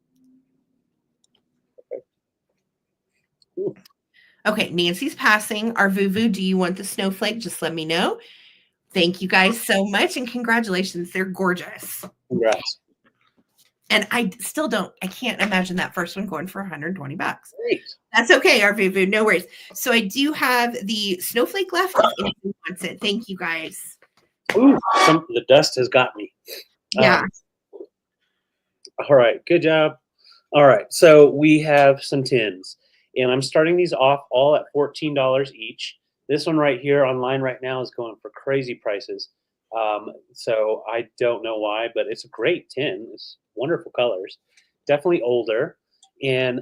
Okay, Nancy's passing. Arvuvu, do you want the snowflake? Just let me know. Thank you guys so much, and congratulations. They're gorgeous. Congrats. And I can't imagine that first one going for $120. Great. That's okay, Arvuvu, no worries. So I do have the snowflake left if anyone wants it. Thank you guys. Ooh, the dust has got me. Yeah. All right, good job. All right, so we have some tins, and I'm starting these off all at $14 each. This one right here online right now is going for crazy prices. So I don't know why, but it's a great tin. It's wonderful colors. definitely older. And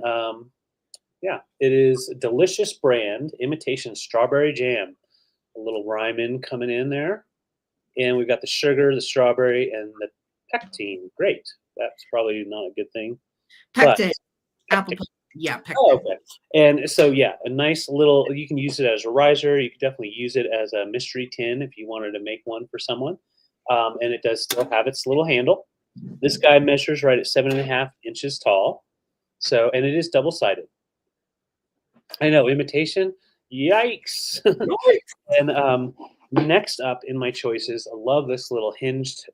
yeah, it is a delicious brand, imitation strawberry jam. A little Ryman coming in there. And we've got the sugar, the strawberry, and the pectin. Great. That's probably not a good thing. But Pectin. Apple. pectin. Yeah, Oh, pectin. okay. And so, yeah, a nice little, you can use it as a riser. You could definitely use it as a mystery tin if you wanted to make one for someone. And it does still have its little handle. This guy measures right at 7.5 inches tall. So, and it is double-sided. I know, imitation. Yikes. And next up in my choices, I love this little hinged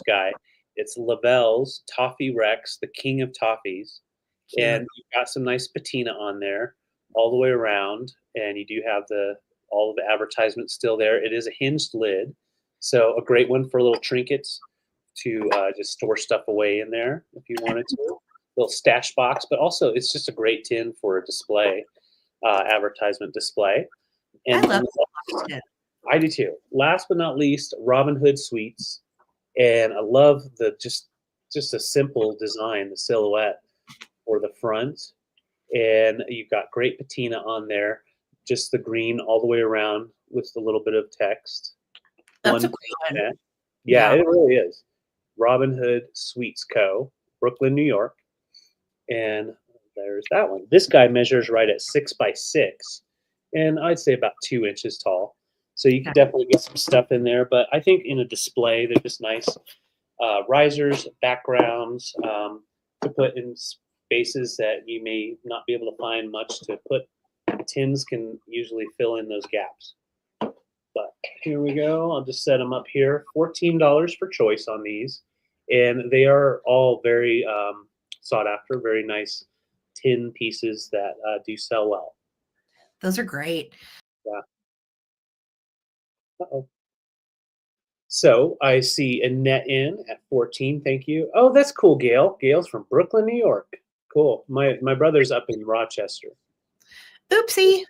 guy. It's Lavelle's Toffee Rex, the king of toffees. Cute. And you've got some nice patina on there all the way around. And you do have all of the advertisements still there. It is a hinged lid. So a great one for little trinkets to just store stuff away in there if you wanted to. Little stash box, but also it's just a great tin for a display, advertisement display. And I love it. I do too. Last but not least, Robin Hood sweets. And I love the just a simple design, the silhouette for the front. And you've got great patina on there, just the green all the way around with a little bit of text. That's a cool one. Yeah, Yeah. it really is. Robin Hood Sweets Co., Brooklyn, New York. And there's that one. This guy measures right at 6 by 6, and I'd say about 2 inches tall. So you could definitely get some stuff in there. But I think in a display, they're just nice risers, backgrounds to put in spaces that you may not be able to find much to put. Tins can usually fill in those gaps. But here we go. I'll just set them up here. $14 for choice on these. And they are all very sought after, very nice tin pieces that do sell well. Those are great. Yeah. Uh-oh. So I see Annette in at 14. Thank you. Oh, that's cool, Gail. Gail's from Brooklyn, New York. Cool. My brother's up in Rochester. Oopsie.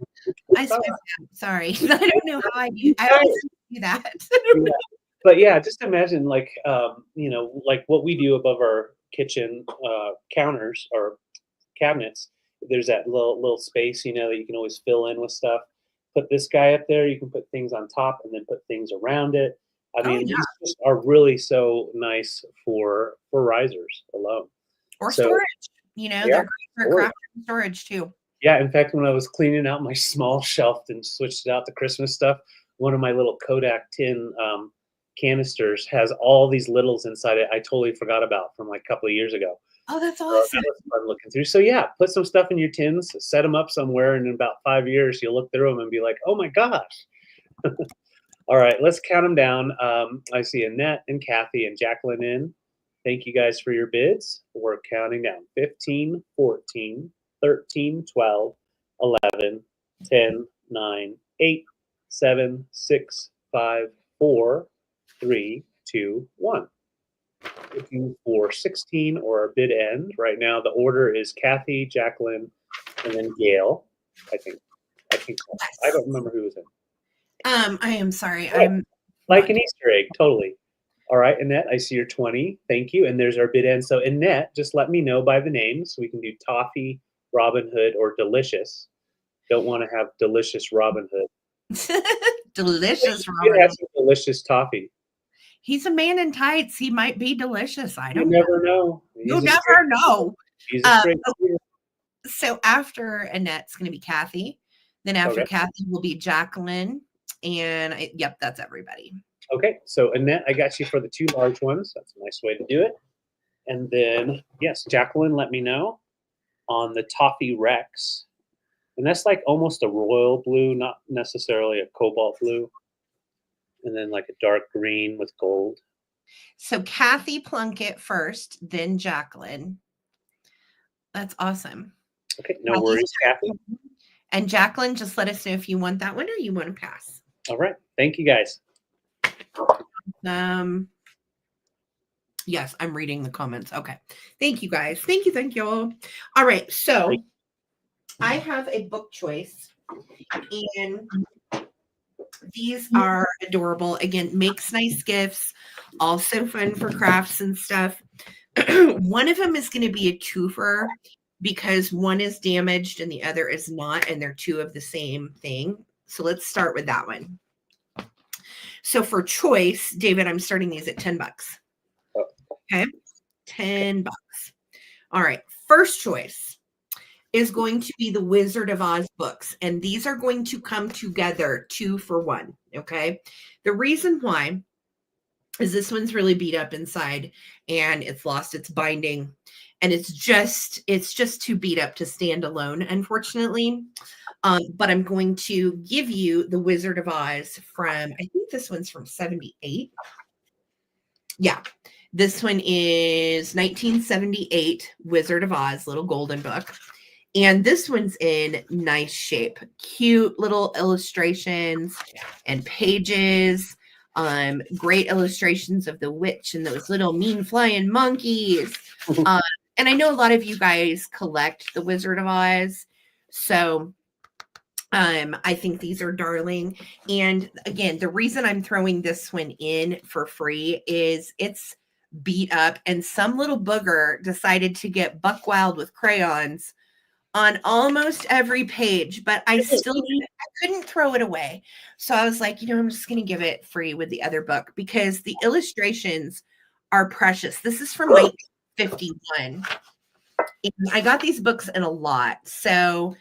I skipped that. Sorry. I don't know how I do. I always do that. Yeah. But yeah, just imagine like like what we do above our kitchen counters or cabinets. There's that little space, that you can always fill in with stuff. Put this guy up there. You can put things on top and then put things around it. I mean, these just are really so nice for risers alone. Or storage. They're great for craft storage too. Yeah, in fact, when I was cleaning out my small shelf and switched it out to Christmas stuff, one of my little Kodak tin canisters has all these littles inside it I totally forgot about from like a couple of years ago. Oh, that's So awesome. that was fun looking through. So yeah, put some stuff in your tins, set them up somewhere, and in about 5 years, you'll look through them and be like, oh my gosh. All right, let's count them down. I see Annette and Kathy and Jacqueline in. Thank you guys for your bids. We're counting down 15, 14, 13, 12, 11, 10, 9, 8, 7, 6, 5, 4, 3, 2, 1. Looking for 16 or a bid end. Right now, the order is Kathy, Jacqueline, and then Gail. I think. I don't remember who was in. I am sorry. Oh, I'm like an Easter egg, totally. All right, Annette, I see your 20. Thank you. And there's our bid end. So Annette, just let me know by the name so we can do Toffee, Robin Hood, or Delicious. Don't want to have Delicious Robin Hood. Delicious Robin Hood. Delicious toffee. He's a man in tights. He might be delicious. I don't know. You never know. You never know. He's a straight so after Annette's going to be Kathy. Then after Kathy will be Jacqueline. And yep, that's everybody. Okay, so Annette, I got you for the 2 large ones. That's a nice way to do it. And then, yes, Jacqueline, let me know on the Toffee Rex. And that's like almost a royal blue, not necessarily a cobalt blue. And then like a dark green with gold. So Kathy Plunkett first, then Jacqueline. That's awesome. Okay, no worries, Kathy. And Jacqueline, just let us know if you want that one or you want to pass. All right. Thank you, guys. Yes, I'm reading the comments. Okay. Thank you, guys. Thank you. All right. So I have a book choice, and these are adorable. Again, makes nice gifts, also fun for crafts and stuff. One of them is going to be a twofer because one is damaged and the other is not, and they're two of the same thing. So let's start with that one. So for choice, David, I'm starting these at $10. Okay, $10. All right, first choice is going to be the Wizard of Oz books, and these are going to come together 2 for 1. Okay, the reason why is this one's really beat up inside and it's lost its binding, and it's just too beat up to stand alone, unfortunately. But I'm going to give you the Wizard of Oz from, I think this one's from 78. Yeah, this one is 1978 Wizard of Oz, little golden book. And this one's in nice shape, cute little illustrations and pages. Great illustrations of the witch and those little mean flying monkeys. And I know a lot of you guys collect the Wizard of Oz, so I think these are darling. And again, the reason I'm throwing this one in for free is it's beat up, and some little booger decided to get buck wild with crayons on almost every page, but I couldn't throw it away. So I was like, I'm just going to give it free with the other book because the illustrations are precious. This is from 1951. And I got these books in a lot. So,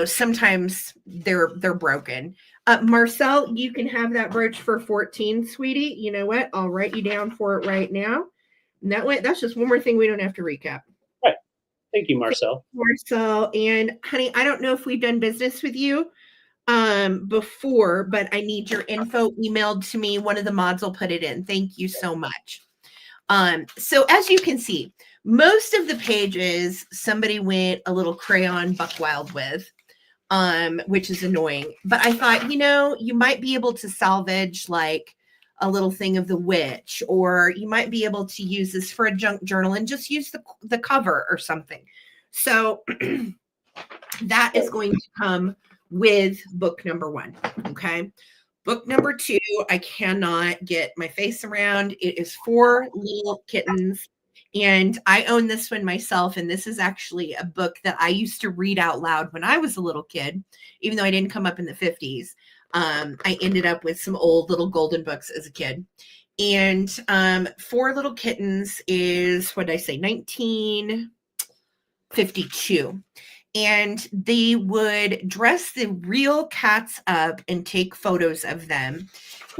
sometimes they're broken. Marcel, you can have that brooch for 14, sweetie. You know what? I'll write you down for it right now. And that's just one more thing we don't have to recap. Thank you, Marcel. Marcel, and honey, I don't know if we've done business with you before, but I need your info emailed to me. One of the mods will put it in. Thank you so much. So as you can see, most of the pages somebody went a little crayon buck wild with, which is annoying. But I thought, you might be able to salvage like a little thing of the witch, or you might be able to use this for a junk journal and just use the cover or something. So that is going to come with book number 1. Okay. Book number 2, I cannot get my face around. It is 4 little kittens. And I own this one myself. And this is actually a book that I used to read out loud when I was a little kid, even though I didn't come up in the 50s. I ended up with some old little golden books as a kid. And 4 Little Kittens is, what did I say, 1952. And they would dress the real cats up and take photos of them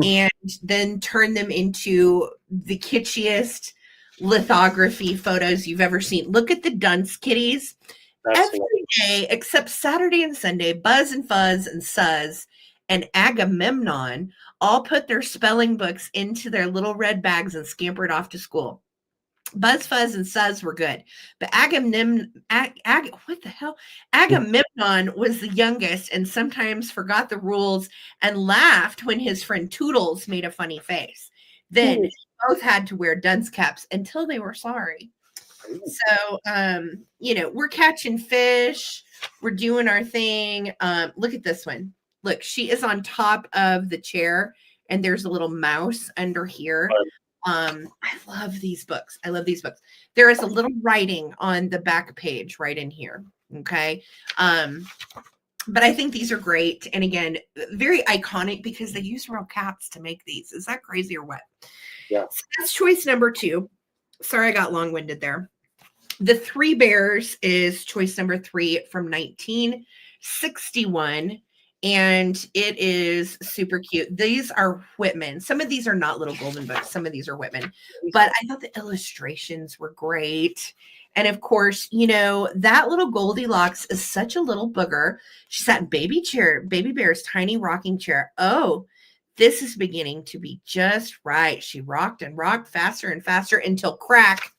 and then turn them into the kitschiest lithography photos you've ever seen. Look at the dunce kitties. Every day except Saturday and Sunday, Buzz and Fuzz and Suzz and Agamemnon all put their spelling books into their little red bags and scampered off to school. Buzz, Fuzz, and Suzz were good, but Agamemnon was the youngest and sometimes forgot the rules and laughed when his friend Toodles made a funny face. Then both had to wear dunce caps until they were sorry. So, we're catching fish. We're doing our thing. Look at this one. Look, she is on top of the chair and there's a little mouse under here. I love these books. There is a little writing on the back page right in here. Okay. But I think these are great. And again, very iconic because they use real cats to make these. Is that crazy or what? Yeah. So that's choice number 2. Sorry, I got long-winded there. The 3 Bears is choice number 3 from 1961. And it is super cute. These are Whitman. Some of these are not little golden books. Some of these are Whitman. But I thought the illustrations were great. And of course, that little Goldilocks is such a little booger. She sat in Baby Bear's tiny rocking chair. Oh, this is beginning to be just right. She rocked and rocked faster and faster until crack.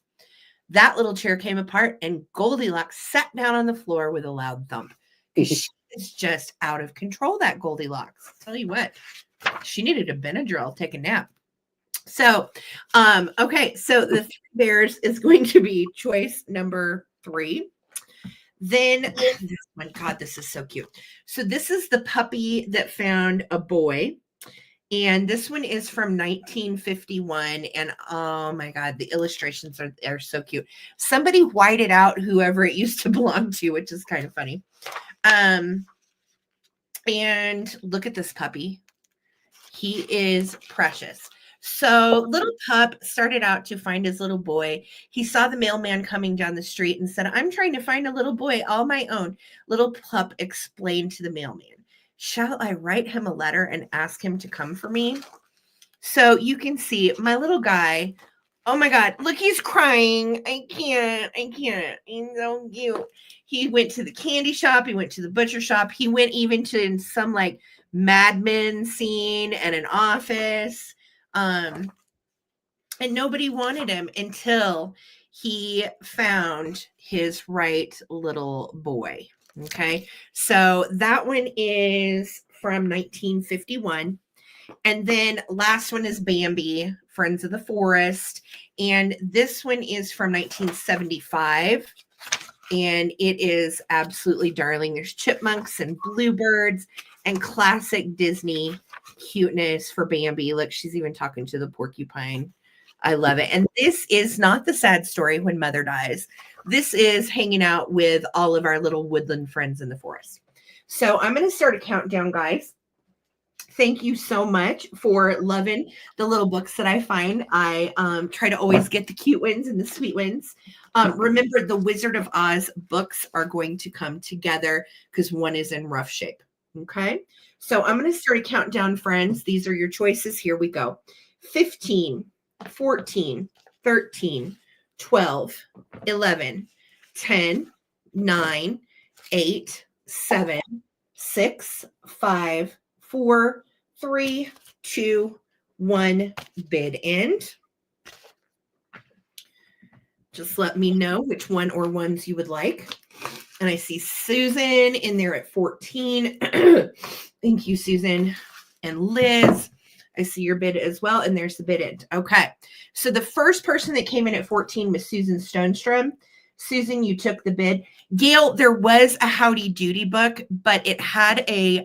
That little chair came apart and Goldilocks sat down on the floor with a loud thump. She is just out of control, that Goldilocks. I'll tell you what, she needed a Benadryl, take a nap. So, okay, so the 3 Bears is going to be choice number 3. Then this one, God, this is so cute. So this is the puppy that found a boy. And this one is from 1951. And oh my God, the illustrations are so cute. Somebody whited out whoever it used to belong to, which is kind of funny. And look at this puppy. He is precious. So little pup started out to find his little boy. He saw the mailman coming down the street and said, I'm trying to find a little boy all my own. Little pup explained to the mailman, shall I write him a letter and ask him to come for me? So you can see my little guy. Oh my God, look, he's crying. I can't. He's so cute. He went to the candy shop. He went to the butcher shop. He went even to some like Mad Men scene and an office. And nobody wanted him until he found his right little boy. Okay. So that one is from 1951. And then last one is Bambi, Friends of the Forest. And this one is from 1975. And it is absolutely darling. There's chipmunks and bluebirds and classic Disney cuteness for Bambi. Look, she's even talking to the porcupine. I love it. And this is not the sad story when mother dies. This is hanging out with all of our little woodland friends in the forest. So I'm going to start a countdown, guys. Thank you so much for loving the little books that I find. I try to always get the cute ones and the sweet ones. Remember, the Wizard of Oz books are going to come together because one is in rough shape. Okay. So I'm going to start a countdown, friends. These are your choices. Here we go. 15, 14, 13, 12, 11, 10, 9, 8, 7, 6, 5, 4, 3, 2, 1, bid end. Just let me know which one or ones you would like. And I see Susan in there at 14. Thank you, Susan. And Liz, I see your bid as well. And there's the bid end. Okay. So the first person that came in at 14 was Susan Stonestrom. Susan, you took the bid. Gail, there was a Howdy Doody book, but it had a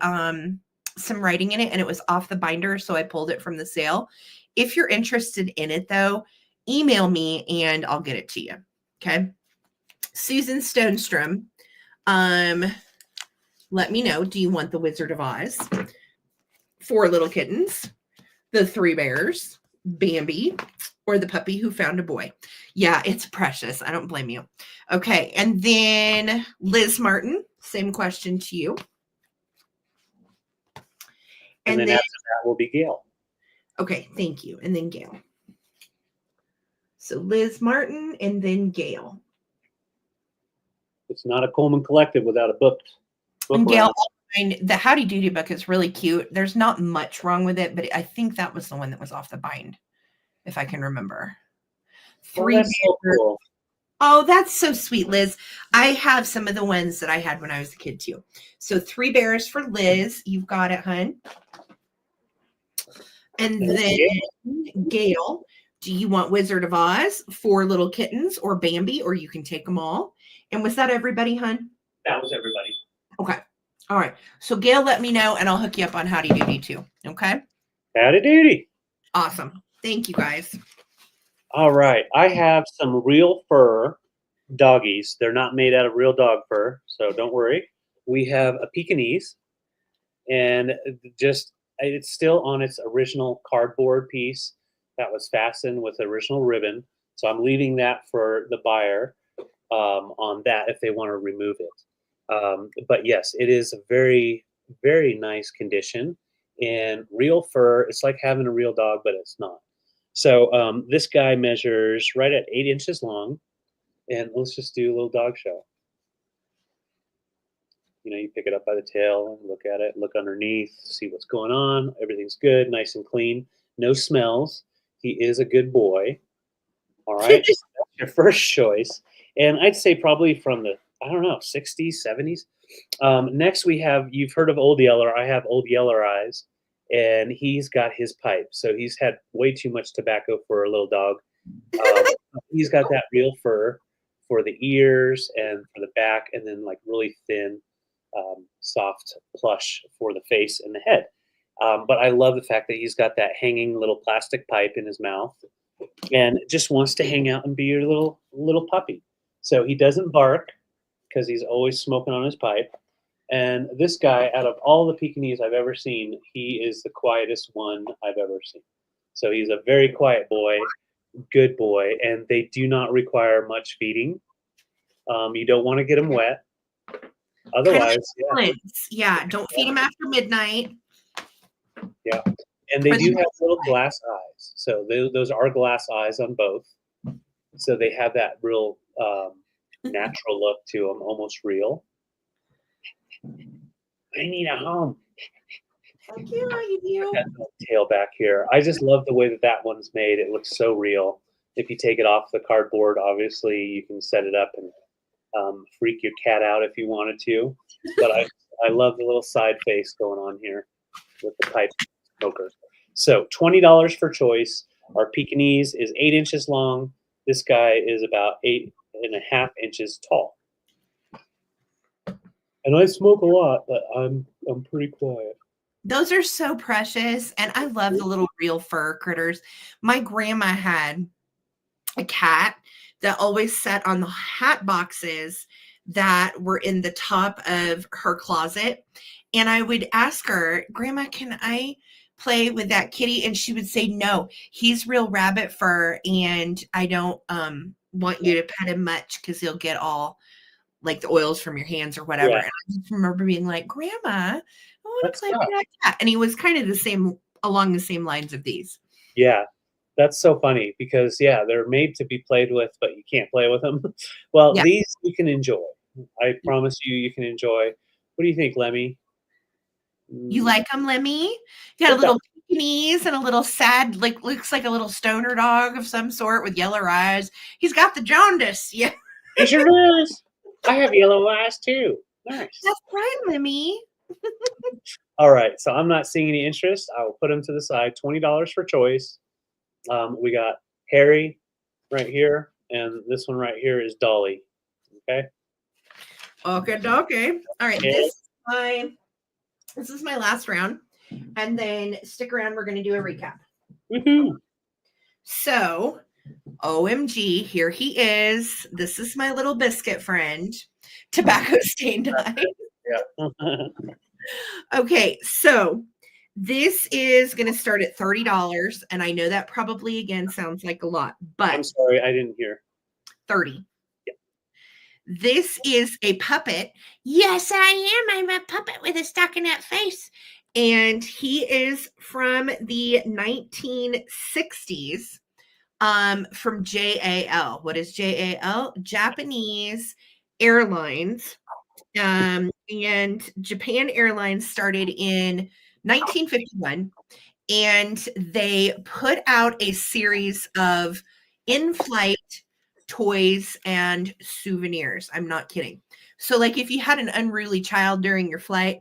some writing in it and it was off the binder, so I pulled it from the sale. If you're interested in it though, email me and I'll get it to you. Okay. Susan Stonestrom, let me know, do you want the Wizard of Oz, 4 Little Kittens, the 3 Bears, Bambi, or the Puppy Who Found a Boy? Yeah, it's precious. I don't blame you. Okay. And then Liz Martin, same question to you. And then after that will be Gail. Okay, thank you. And then Gail. So Liz Martin and then Gail. It's not a Coleman Collective without a book. And Gail, the Howdy Doody book is really cute. There's not much wrong with it, but I think that was the one that was off the bind, if I can remember. 3 Bears. So cool. Oh, that's so sweet, Liz. I have some of the ones that I had when I was a kid too. So 3 Bears for Liz. You've got it, hun. And then Gail, do you want Wizard of Oz, 4 Little Kittens, or Bambi, or you can take them all? And was that everybody, hun? That was everybody. Okay. All right. So Gail, let me know, and I'll hook you up on Howdy Doody too. Okay? Howdy Doody. Awesome. Thank you, guys. All right. I have some real fur doggies. They're not made out of real dog fur, so don't worry. We have a Pekingese, and it's still on its original cardboard piece that was fastened with original ribbon. So I'm leaving that for the buyer on that if they want to remove it. But yes, it is a very, very nice condition. And real fur, it's like having a real dog, but it's not. So this guy measures right at 8 inches long. And let's just do a little dog show. You know, you pick it up by the tail and look at it, look underneath, see what's going on. Everything's good, nice and clean. No smells. He is a good boy. All right. That's your first choice. And I'd say probably from the, 60s, 70s. Next we have, you've heard of Old Yeller. I have Old Yeller Eyes. And he's got his pipe. So he's had way too much tobacco for a little dog. He's got that real fur for the ears and for the back, and then like really thin, soft plush for the face and the head. But I love the fact that he's got that hanging little plastic pipe in his mouth and just wants to hang out and be your little puppy. So he doesn't bark because he's always smoking on his pipe. And this guy, out of all the Pekingese I've ever seen, he is the quietest one I've ever seen. So he's a very quiet boy, good boy, and they do not require much feeding. You don't want to get them wet. Otherwise, yeah, don't feed them after midnight. Yeah, and they do have little glass eyes. So those are glass eyes on both. So they have that real natural look to them, almost real. I need a home. Thank you. You Got the tail back here. I just love the way that one's made. It looks so real. If you take it off the cardboard, obviously you can set it up and freak your cat out if you wanted to. But I love the little side face going on here with the pipe smoker. So $20 for choice. Our Pekingese is 8 inches long. This guy is about 8.5 inches tall. And I smoke a lot, but I'm pretty quiet. Those are so precious, and I love the little real fur critters. My grandma had a cat that always sat on the hat boxes that were in the top of her closet. And I would ask her, Grandma, can I play with that kitty? And she would say, no, he's real rabbit fur, and I don't want you to pet him much because he'll get all like the oils from your hands or whatever. Yeah. And I just remember being like, Grandma, I want to play with that cat. And he was kind of along the same lines of these. Yeah, that's so funny because, they're made to be played with, but you can't play with them. Well, these you can enjoy. I promise you can enjoy. What do you think, Lemmy? You like them, Lemmy? You got a little Pekingese and a little sad, looks like a little stoner dog of some sort with yellow eyes. He's got the jaundice. Yeah. It sure does. I have yellow eyes too. Nice. That's right, Lemmy. All right, so I'm not seeing any interest. I will put them to the side. $20 for choice. We got Harry right here, and this one right here is Dolly. Okay. Okay. All right. This is my last round, and then stick around. We're going to do a recap. Woohoo! So, OMG, here he is. This is my little biscuit friend, tobacco stained eye. Yeah. Okay, so this is going to start at $30, and I know that probably again sounds like a lot, but I'm sorry, I didn't hear. 30. Yeah. This is a puppet. Yes, I am. I'm a puppet with a stockinette face. And he is from the 1960s. From JAL. What is JAL? Japanese Airlines. And Japan Airlines started in 1951, and they put out a series of in-flight toys and souvenirs. I'm not kidding. So, like, if you had an unruly child during your flight,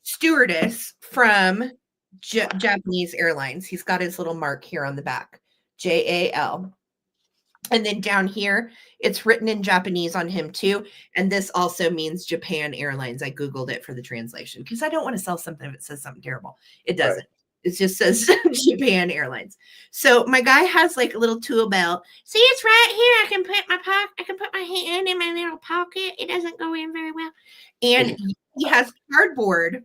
stewardess from Japanese Airlines, he's got his little mark here on the back. JAL. And then down here, it's written in Japanese on him too. And this also means Japan Airlines. I Googled it for the translation because I don't want to sell something if it says something terrible. It doesn't. Right. It just says Japan Airlines. So my guy has like a little tool belt. See, it's right here. I can put my hand in my little pocket. It doesn't go in very well. And he has cardboard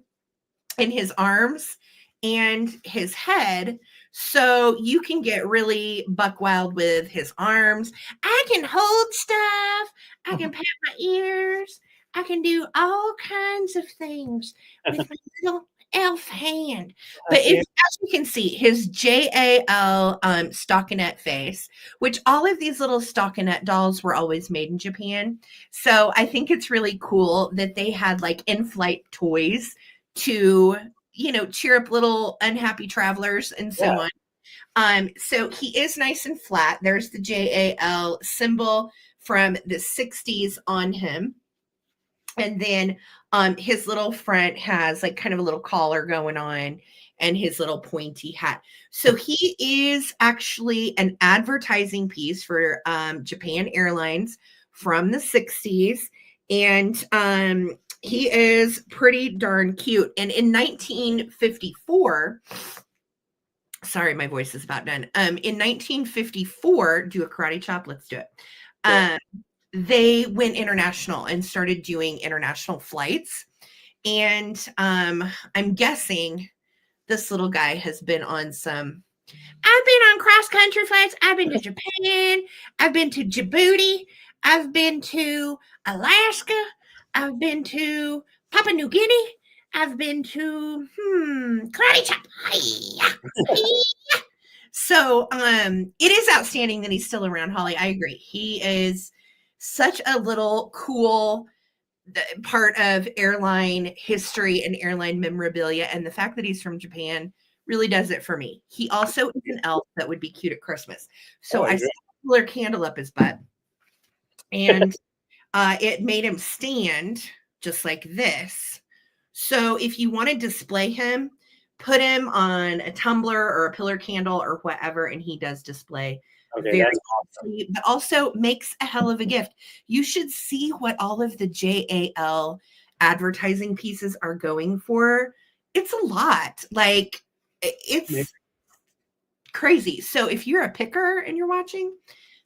in his arms and his head. So you can get really buck wild with his arms. I can hold stuff. I can pat my ears. I can do all kinds of things with my little elf hand. But as you can see, his JAL stockinette face, which all of these little stockinette dolls were always made in Japan. So I think it's really cool that they had like in-flight toys to, cheer up little unhappy travelers and so on. So he is nice and flat. There's the JAL symbol from the 60s on him. And then his little front has like kind of a little collar going on and his little pointy hat. So he is actually an advertising piece for Japan Airlines from the 60s. And He is pretty darn cute. And in 1954, sorry, my voice is about done. In 1954, do a karate chop. Let's do it. Yeah. They went international and started doing international flights. And I'm guessing this little guy has been on some. I've been on cross country flights. I've been to Japan. I've been to Djibouti. I've been to Alaska. I've been to Papua New Guinea. I've been to karate chop. Hi-ya. Hi-ya. So it is outstanding that he's still around, Holly. I agree. He is such a little cool part of airline history and airline memorabilia. And the fact that he's from Japan really does it for me. He also is an elf that would be cute at Christmas. So I stuck a cooler candle up his butt. And it made him stand just like this. So if you want to display him, put him on a tumbler or a pillar candle or whatever, and he does display very awesome. But also makes a hell of a gift. You should see what all of the JAL advertising pieces are going for. It's a lot. Like, it's crazy. So if you're a picker and you're watching,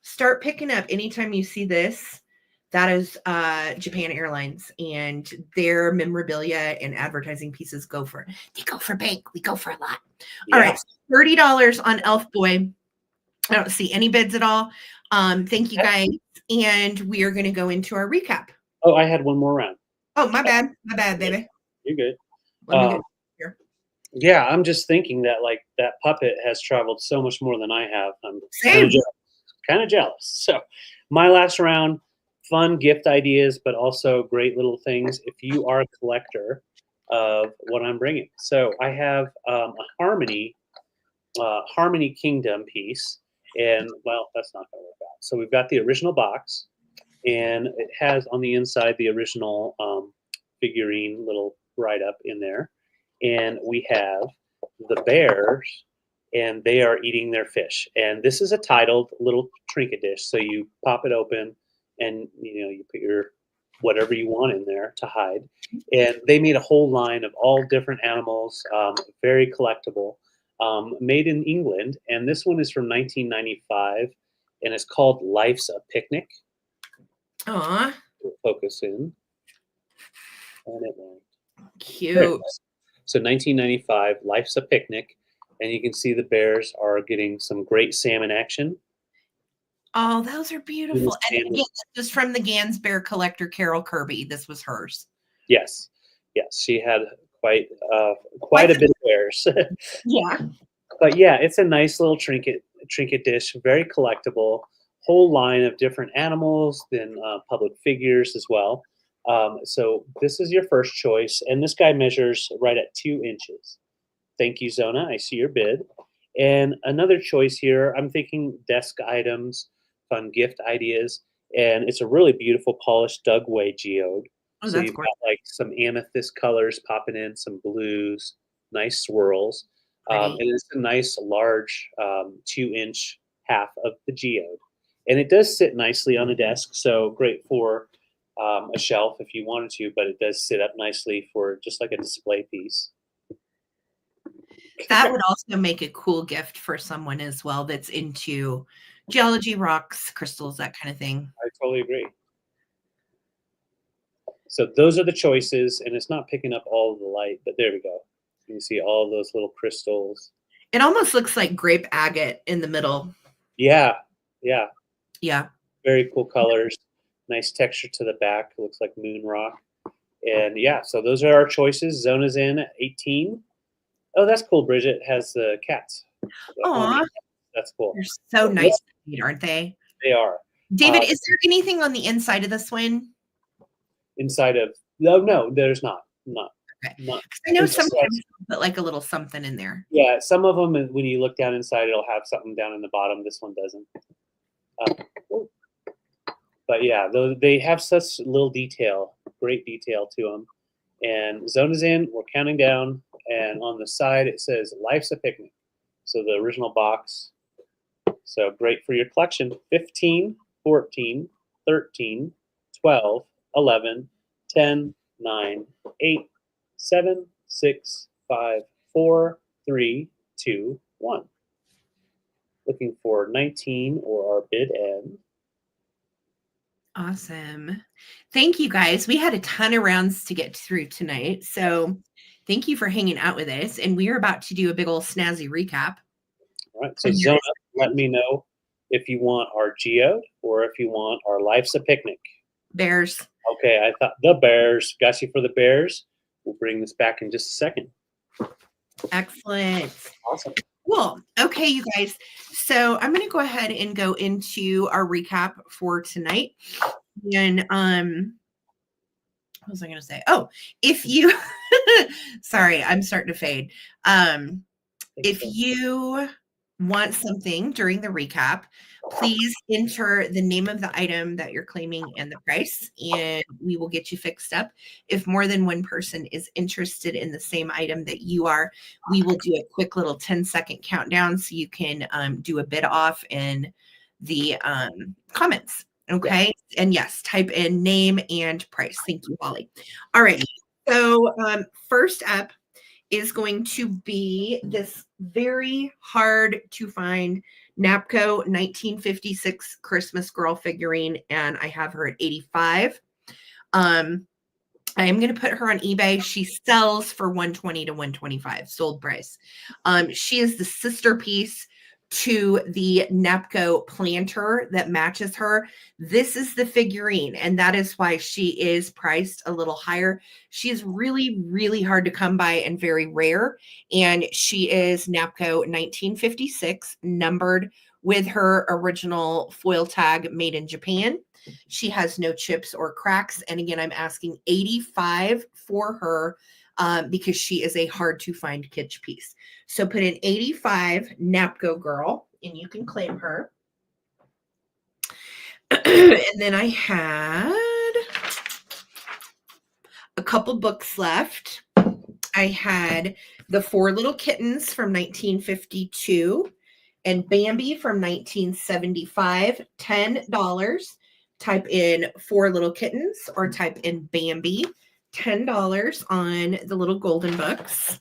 start picking up anytime you see this. That is Japan Airlines, and their memorabilia and advertising pieces go for big. We go for a lot. Yeah. All right, $30 on Elf Boy. I don't see any bids at all. Thank you guys, and we are going to go into our recap. Oh, I had one more round. Oh, my bad, baby. You're good. Let me get here. Yeah, I'm just thinking that like that puppet has traveled so much more than I have. I'm kind of jealous. So, my last round. Fun gift ideas, but also great little things if you are a collector of what I'm bringing. So I have a Harmony Kingdom piece, and well, that's not going to work out. So we've got the original box, and it has on the inside the original figurine little write-up in there, and we have the bears, and they are eating their fish. And this is a titled little trinket dish, so you pop it open. And you put your whatever you want in there to hide. And they made a whole line of all different animals, very collectible, made in England. And this one is from 1995, and it's called Life's a Picnic. Aww. Focus in. And it won't. Cute. So 1995, Life's a Picnic. And you can see the bears are getting some great salmon action. Oh, those are beautiful. And again, this is from the Gansbear collector, Carol Kirby. This was hers. Yes. She had quite a bit of bears. Yeah. But yeah, it's a nice little trinket dish, very collectible. Whole line of different animals, then public figures as well. So this is your first choice, and this guy measures right at 2 inches. Thank you, Zona. I see your bid. And another choice here, I'm thinking desk items. Fun gift ideas, and it's a really beautiful polished Dugway geode. Oh, so you've got like some amethyst colors popping in, some blues, nice swirls, and it's a nice large 2-inch half of the geode, and it does sit nicely on a desk, so great for a shelf if you wanted to, but it does sit up nicely for just like a display piece. That would also make a cool gift for someone as well that's into geology, rocks, crystals, that kind of thing. I totally agree. So those are the choices, and it's not picking up all of the light, but there we go. You can see all those little crystals. It almost looks like grape agate in the middle. Yeah. Very cool colors. Nice texture to the back. It looks like moon rock. And yeah, so those are our choices. Zona's in at 18. Oh, that's cool. Bridget has the cats. Aw. That's cool. They're so nice, aren't they? They are. David, is there anything on the inside of the swin? Inside of no, there's not. Okay. Not. I know sometimes you put like a little something in there. Yeah, some of them, when you look down inside, it'll have something down in the bottom. This one doesn't. But yeah, they have such little detail, great detail to them. And Zona's in. We're counting down, and on the side it says "Life's a Picnic." So the original box. So great for your collection. 15, 14, 13, 12, 11, 10, 9, 8, 7, 6, 5, 4, 3, 2, 1. Looking for 19 or our bid end. Awesome. Thank you guys. We had a ton of rounds to get through tonight. So thank you for hanging out with us. And we are about to do a big old snazzy recap. All right. So Zona, let me know if you want our geode or if you want our Life's a Picnic. Bears. Okay, I thought the Bears. Got you for the Bears. We'll bring this back in just a second. Excellent. Awesome. Cool. Okay, you guys. So I'm going to go ahead and go into our recap for tonight. And what was I going to say? Oh, if you, sorry, I'm starting to fade. If you want something during the recap, please enter the name of the item that you're claiming and the price, and we will get you fixed up. If more than one person is interested in the same item that you are, we will do a quick little 10-second countdown so you can do a bid off in the comments. Okay. And yes, type in name and price. Thank you, Holly. All right. So first up is going to be this very hard to find Napco 1956 Christmas girl figurine, and I have her at 85. I am going to put her on eBay. She sells for 120 to 125 sold price. She is the sister piece to the Napco planter that matches her. This is the figurine, and that is why she is priced a little higher. She is really, really hard to come by and very rare, and she is Napco 1956, numbered with her original foil tag made in Japan. She has no chips or cracks, and again, I'm asking 85 for her because she is a hard to find Kitsch piece. So put in 85 Napco girl, and you can claim her. And then I had a couple books left. I had The Four Little Kittens from 1952 and Bambi from 1975, $10. Type in Four Little Kittens or type in Bambi, $10 on the little golden books.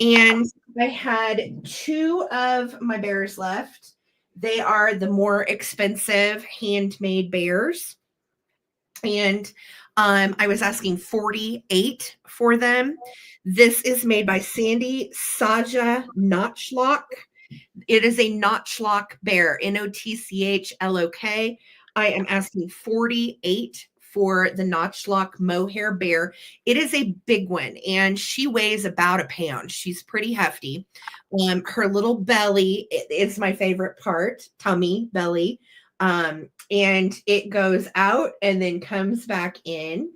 And I had two of my bears left. They are the more expensive handmade bears. And I was asking 48 for them. This is made by Ttbsarahc Notchlock. It is a Notchlock bear, Notchlock. I am asking 48 for the Notchlock mohair bear. It is a big one, and she weighs about a pound. She's pretty hefty. Her little belly is my favorite part, tummy, belly. And it goes out and then comes back in,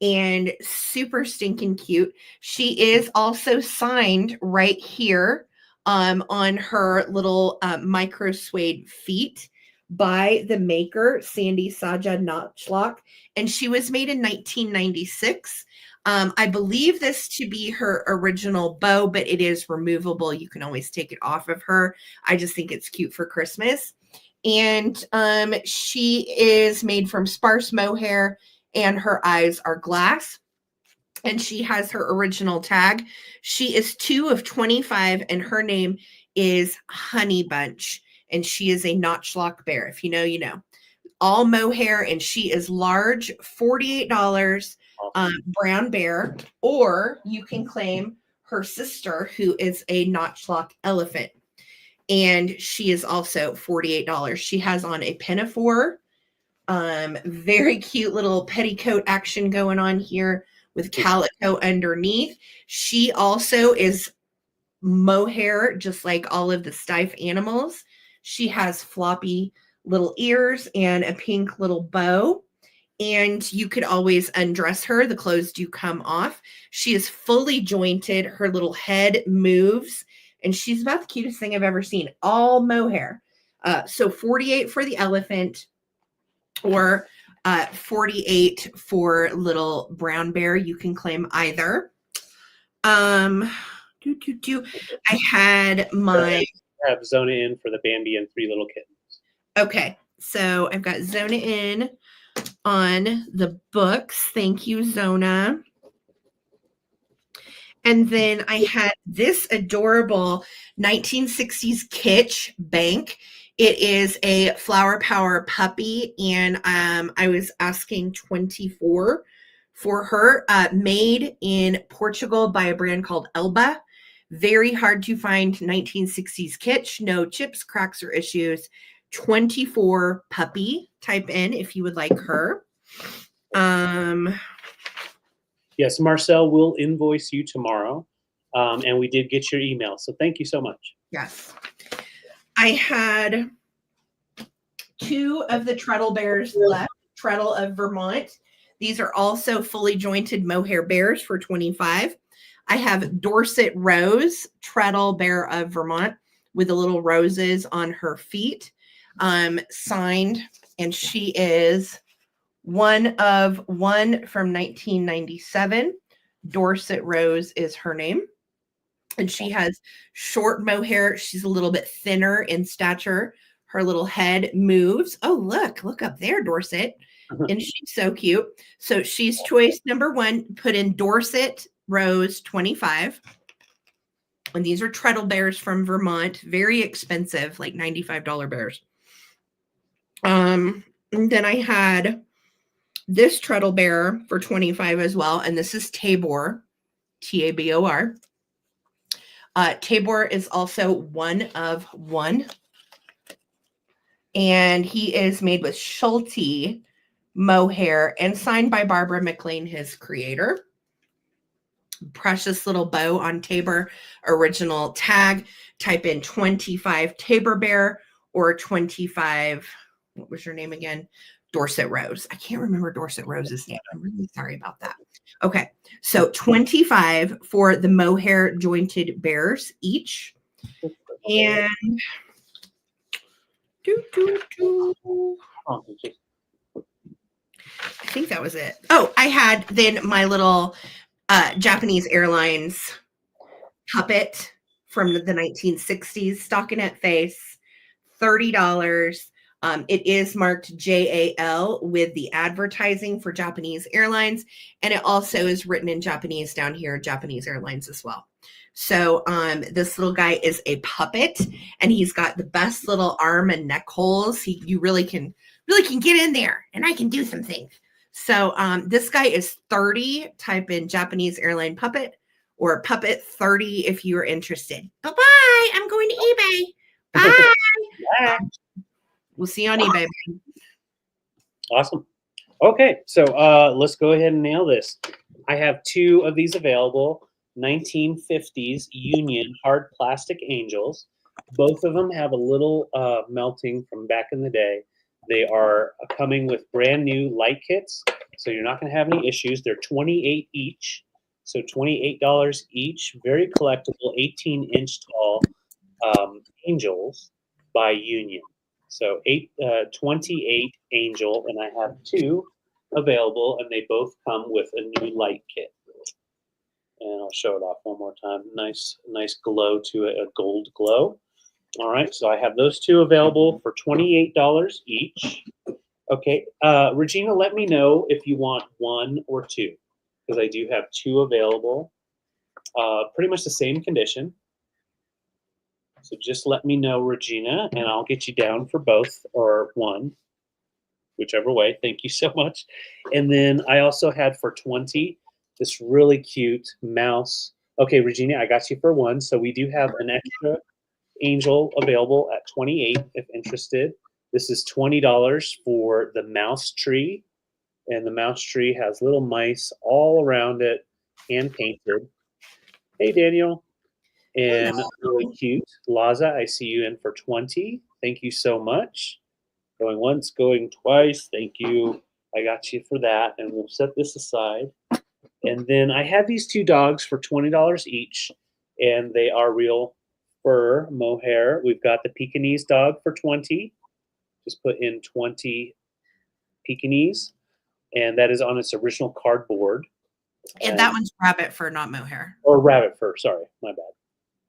and super stinking cute. She is also signed right here on her little micro suede feet by the maker, Ttbsarahc Notchlock, and she was made in 1996. I believe this to be her original bow, but it is removable. You can always take it off of her. I just think it's cute for Christmas. And she is made from sparse mohair, and her eyes are glass. And she has her original tag. She is 2 of 25, and her name is Honey Bunch. And she is a Notchlock bear. If you know, you know. All mohair, and she is large, $48, brown bear. Or you can claim her sister, who is a Notchlock elephant. And she is also $48. She has on a pinafore. Very cute little petticoat action going on here with calico underneath. She also is mohair, just like all of the Stife animals. She has floppy little ears and a pink little bow. And you could always undress her. The clothes do come off. She is fully jointed. Her little head moves. And she's about the cutest thing I've ever seen. All mohair. So 48 for the elephant, or 48 for little brown bear. You can claim either. I had my... I have Zona in for the Bambi and Three Little Kittens. Okay. So I've got Zona in on the books. Thank you, Zona. And then I had this adorable 1960s Kitsch bank. It is a Flower Power puppy, and I was asking 24 for her. Made in Portugal by a brand called Elba. Very hard to find 1960s Kitsch. No chips, cracks, or issues. 24 puppy. Type in if you would like her. Yes, Marcel will invoice you tomorrow. And we did get your email. So thank you so much. Yes. I had 2 of the Treadle Bears left. Treadle of Vermont. These are also fully jointed mohair bears for 25. I have Dorset Rose, Treadle Bear of Vermont, with the little roses on her feet, signed, and she is one of one from 1997. Dorset Rose is her name. And she has short mohair. She's a little bit thinner in stature. Her little head moves. Oh, look up there, Dorset. And she's so cute. So she's choice number 1. Put in Dorset Rose 25. And these are Treadle Bears from Vermont. Very expensive, like $95 bears. And then I had this Treadle Bear for 25 as well. And this is Tabor, Tabor. Tabor is also one of one. And he is made with Schulte mohair and signed by Barbara McLean, his creator. Precious little bow on Tabor, original tag. Type in 25 Tabor Bear or 25, what was your name again? Dorset Rose. I can't remember Dorset Rose's name. I'm really sorry about that. Okay, so 25 for the mohair jointed bears each. And I think that was it. Oh, I had then my little Japanese Airlines puppet from the 1960s, stockinette face, $30. It is marked JAL with the advertising for Japanese Airlines, and it also is written in Japanese down here, Japanese Airlines as well. So this little guy is a puppet, and he's got the best little arm and neck holes. You really can get in there, and I can do some things. So this guy is 30. Type in Japanese Airline puppet or puppet 30 if you are interested. Bye-bye. I'm going to eBay. Bye. Yeah. We'll see you on eBay. Awesome. Okay, so let's go ahead and nail this. I have 2 of these available. 1950s Union hard plastic angels. Both of them have a little melting from back in the day. They are coming with brand new light kits, so you're not going to have any issues. They're 28 each, so $28 each. Very collectible, 18-inch tall angels by Union. So 28 angel, and I have 2 available, and they both come with a new light kit. And I'll show it off one more time. Nice glow to it, a gold glow. All right, so I have those 2 available for $28 each. Okay, Regina, let me know if you want 1 or 2, because I do have 2 available. Pretty much the same condition. So just let me know, Regina, and I'll get you down for both or 1, whichever way. Thank you so much. And then I also had for 20 this really cute mouse. Okay, Regina, I got you for 1. So we do have an extra angel available at 28 if interested. This is $20 for the mouse tree. And the mouse tree has little mice all around it, hand painted. Hey, Daniel. And really cute. Laza, I see you in for 20. Thank you so much. Going once, going twice. Thank you. I got you for that. And we'll set this aside. And then I have these 2 dogs for $20 each. And they are real fur mohair. We've got the Pekingese dog for 20. Just put in 20 Pekingese. And that is on its original cardboard. And that one's rabbit fur, not mohair. Or rabbit fur, sorry, my bad.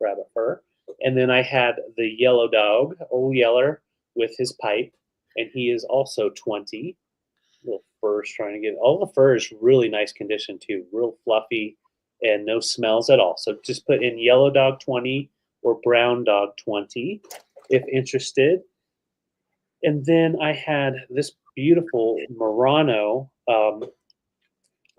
Rabbit fur. And then I had the yellow dog, Old Yeller, with his pipe, and he is also 20. Little furs, trying to get all the fur is really nice condition too, real fluffy and no smells at all. So just put in yellow dog 20 or brown dog 20 if interested. And then I had this beautiful Morano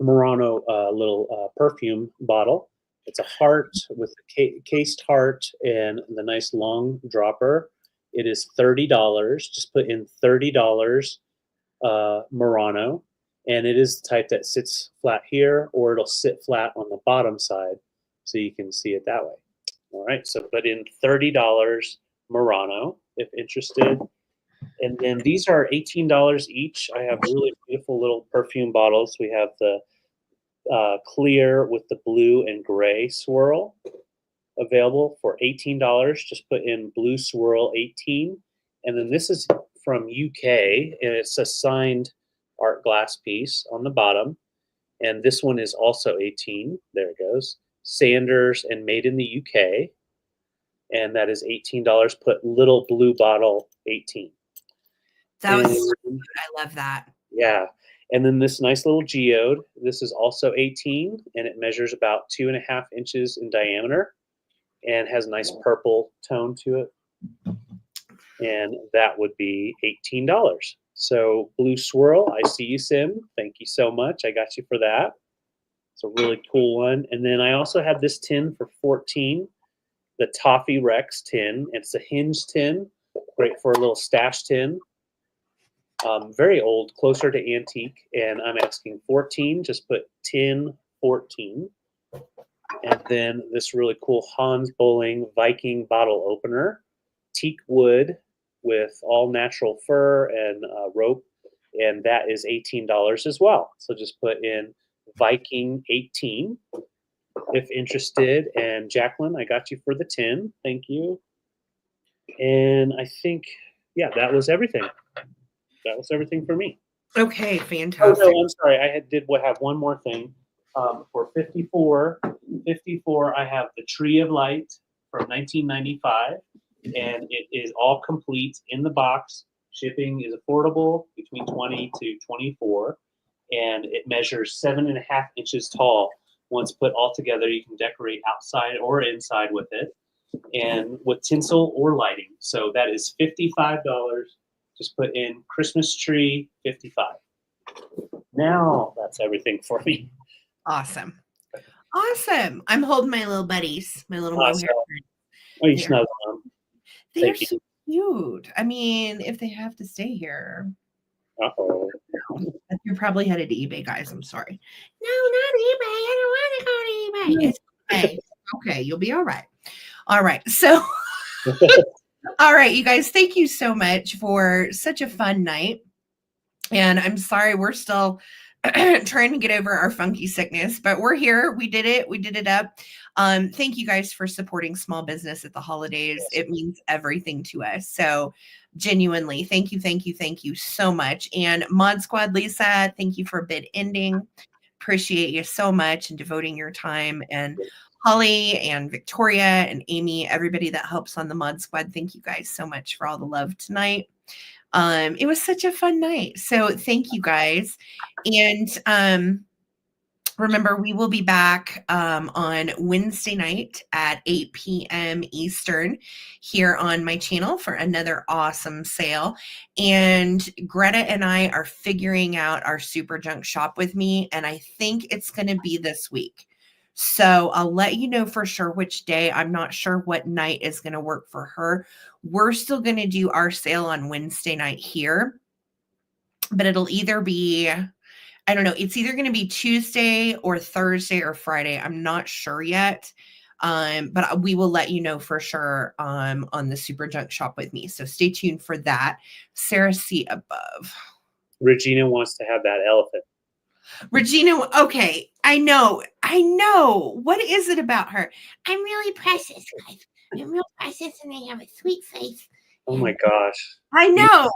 little perfume bottle. It's a heart with a cased heart and the nice long dropper. It is $30. Just put in $30 Morano, and it is the type that sits flat here, or it'll sit flat on the bottom side, so you can see it that way. All right, so put in $30 Morano if interested. And then these are $18 each. I have really beautiful little perfume bottles. We have the clear with the blue and gray swirl available for $18. Just put in blue swirl 18. And then this is from UK, and it's a signed art glass piece on the bottom. And this one is also 18. There it goes. Sanders and made in the UK. And that is $18. Put little blue bottle 18. That was so good. I love that. Yeah. And then this nice little geode. This is also 18, and it measures about 2.5 inches in diameter and has a nice purple tone to it. And that would be $18. So blue swirl, I see you, Sim. Thank you so much. I got you for that. It's a really cool one. And then I also have this tin for 14, the Toffee Rex tin. It's a hinge tin, great for a little stash tin. Very old, closer to antique, and I'm asking 14. Just put tin 14. And then this really cool Hans Bowling Viking bottle opener, teak wood with all natural fur and rope, and that is $18 as well. So just put in Viking 18 if interested. And Jacqueline, I got you for the tin. Thank you. And I think, yeah, that was everything. That was everything for me. Okay, fantastic. Oh no, I'm sorry. I did have one more thing. For 54, I have the Tree of Light from 1995, and it is all complete in the box. Shipping is affordable, between 20 to 24, and it measures 7.5 inches tall. Once put all together, you can decorate outside or inside with it, and with tinsel or lighting. So that is $55. Just put in Christmas tree 55. Now that's everything for me. Awesome. Awesome. I'm holding my little buddies, my little Awesome. mohair. Oh, you snuggle them. They're so cute. I mean, if they have to stay here. Uh-oh. You're probably headed to eBay, guys. I'm sorry. No, not eBay. I don't want to go to eBay. It's okay. Okay, you'll be all right. All right. So all right, you guys, thank you so much for such a fun night. And I'm sorry, we're still trying to get over our funky sickness, but we're here. We did it. We did it up. Thank you guys for supporting small business at the holidays. It means everything to us. So genuinely, thank you, thank you, thank you so much. And Mod Squad Lisa, thank you for bid ending. Appreciate you so much and devoting your time. And Holly and Victoria and Amy, everybody that helps on the Mod Squad, thank you guys so much for all the love tonight. It was such a fun night. So thank you guys. And remember, we will be back on Wednesday night at 8 p.m. Eastern here on my channel for another awesome sale. And Greta and I are figuring out our super junk shop with me, and I think it's going to be this week. So I'll let you know for sure which day. I'm not sure what night is going to work for her. We're still going to do our sale on Wednesday night here, but it'll either be, I don't know, it's either going to be Tuesday or Thursday or Friday. I'm not sure yet. But we will let you know for sure on the Super Junk Shop with me. So stay tuned for that. Sarah C above. Regina wants to have that elephant. Regina, okay, I know. What is it about her? I'm really precious, guys. I'm real precious, and I have a sweet face. Oh my gosh. I know.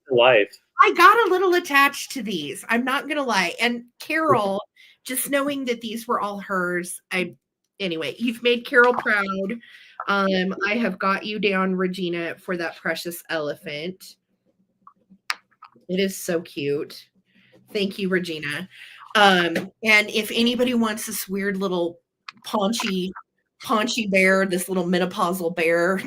Life. I got a little attached to these. I'm not gonna lie. And Carol, just knowing that these were all hers. Anyway, you've made Carol proud. I have got you down, Regina, for that precious elephant. It is so cute. Thank you, Regina. And if anybody wants this weird little paunchy bear, this little menopausal bear,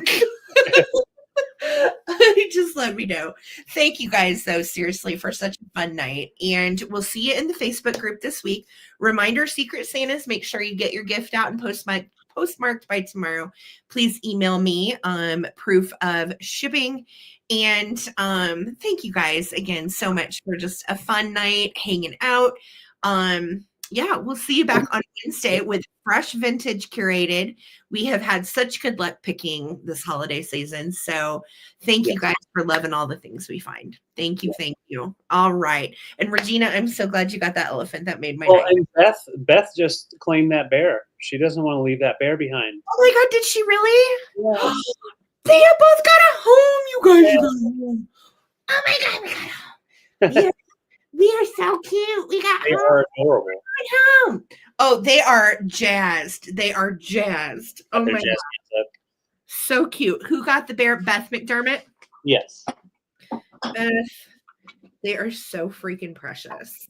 just let me know. Thank you guys, though, seriously, for such a fun night. And we'll see you in the Facebook group this week. Reminder, Secret Santas, make sure you get your gift out and postmarked by tomorrow. Please email me proof of shipping. And thank you guys again so much for just a fun night hanging out. Yeah, we'll see you back on Wednesday with fresh vintage curated. We have had such good luck picking this holiday season. So thank you guys for loving all the things we find. Thank you. Thank you. All right. And Regina, I'm so glad you got that elephant. That made my night. And Beth just claimed that bear. She doesn't want to leave that bear behind. Oh my God, did she really? Yes. They have both got a home, you guys. Yes. Oh my God, we got a home. We are so cute. We got They are adorable. Home. Oh, they are jazzed. They are jazzed. Oh my God. So cute. Who got the bear? Beth McDermott? Yes. Beth, they are so freaking precious.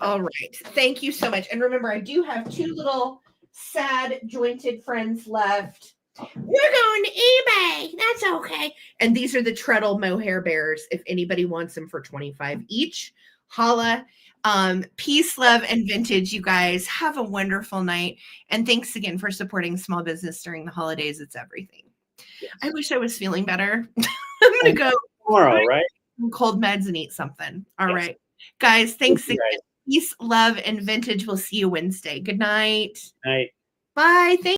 All right. Thank you so much. And remember, I do have 2 little sad jointed friends left. We're going to eBay. That's okay. And these are the Treadle mohair bears. If anybody wants them for $25 each, holla. Peace, love, and vintage. You guys have a wonderful night. And thanks again for supporting small business during the holidays. It's everything. Yes. I wish I was feeling better. I'm going to go tomorrow, right? Cold meds and eat something. All right. Guys, thanks again. Peace, love, and vintage. We'll see you Wednesday. Good night. Night. Bye. Thank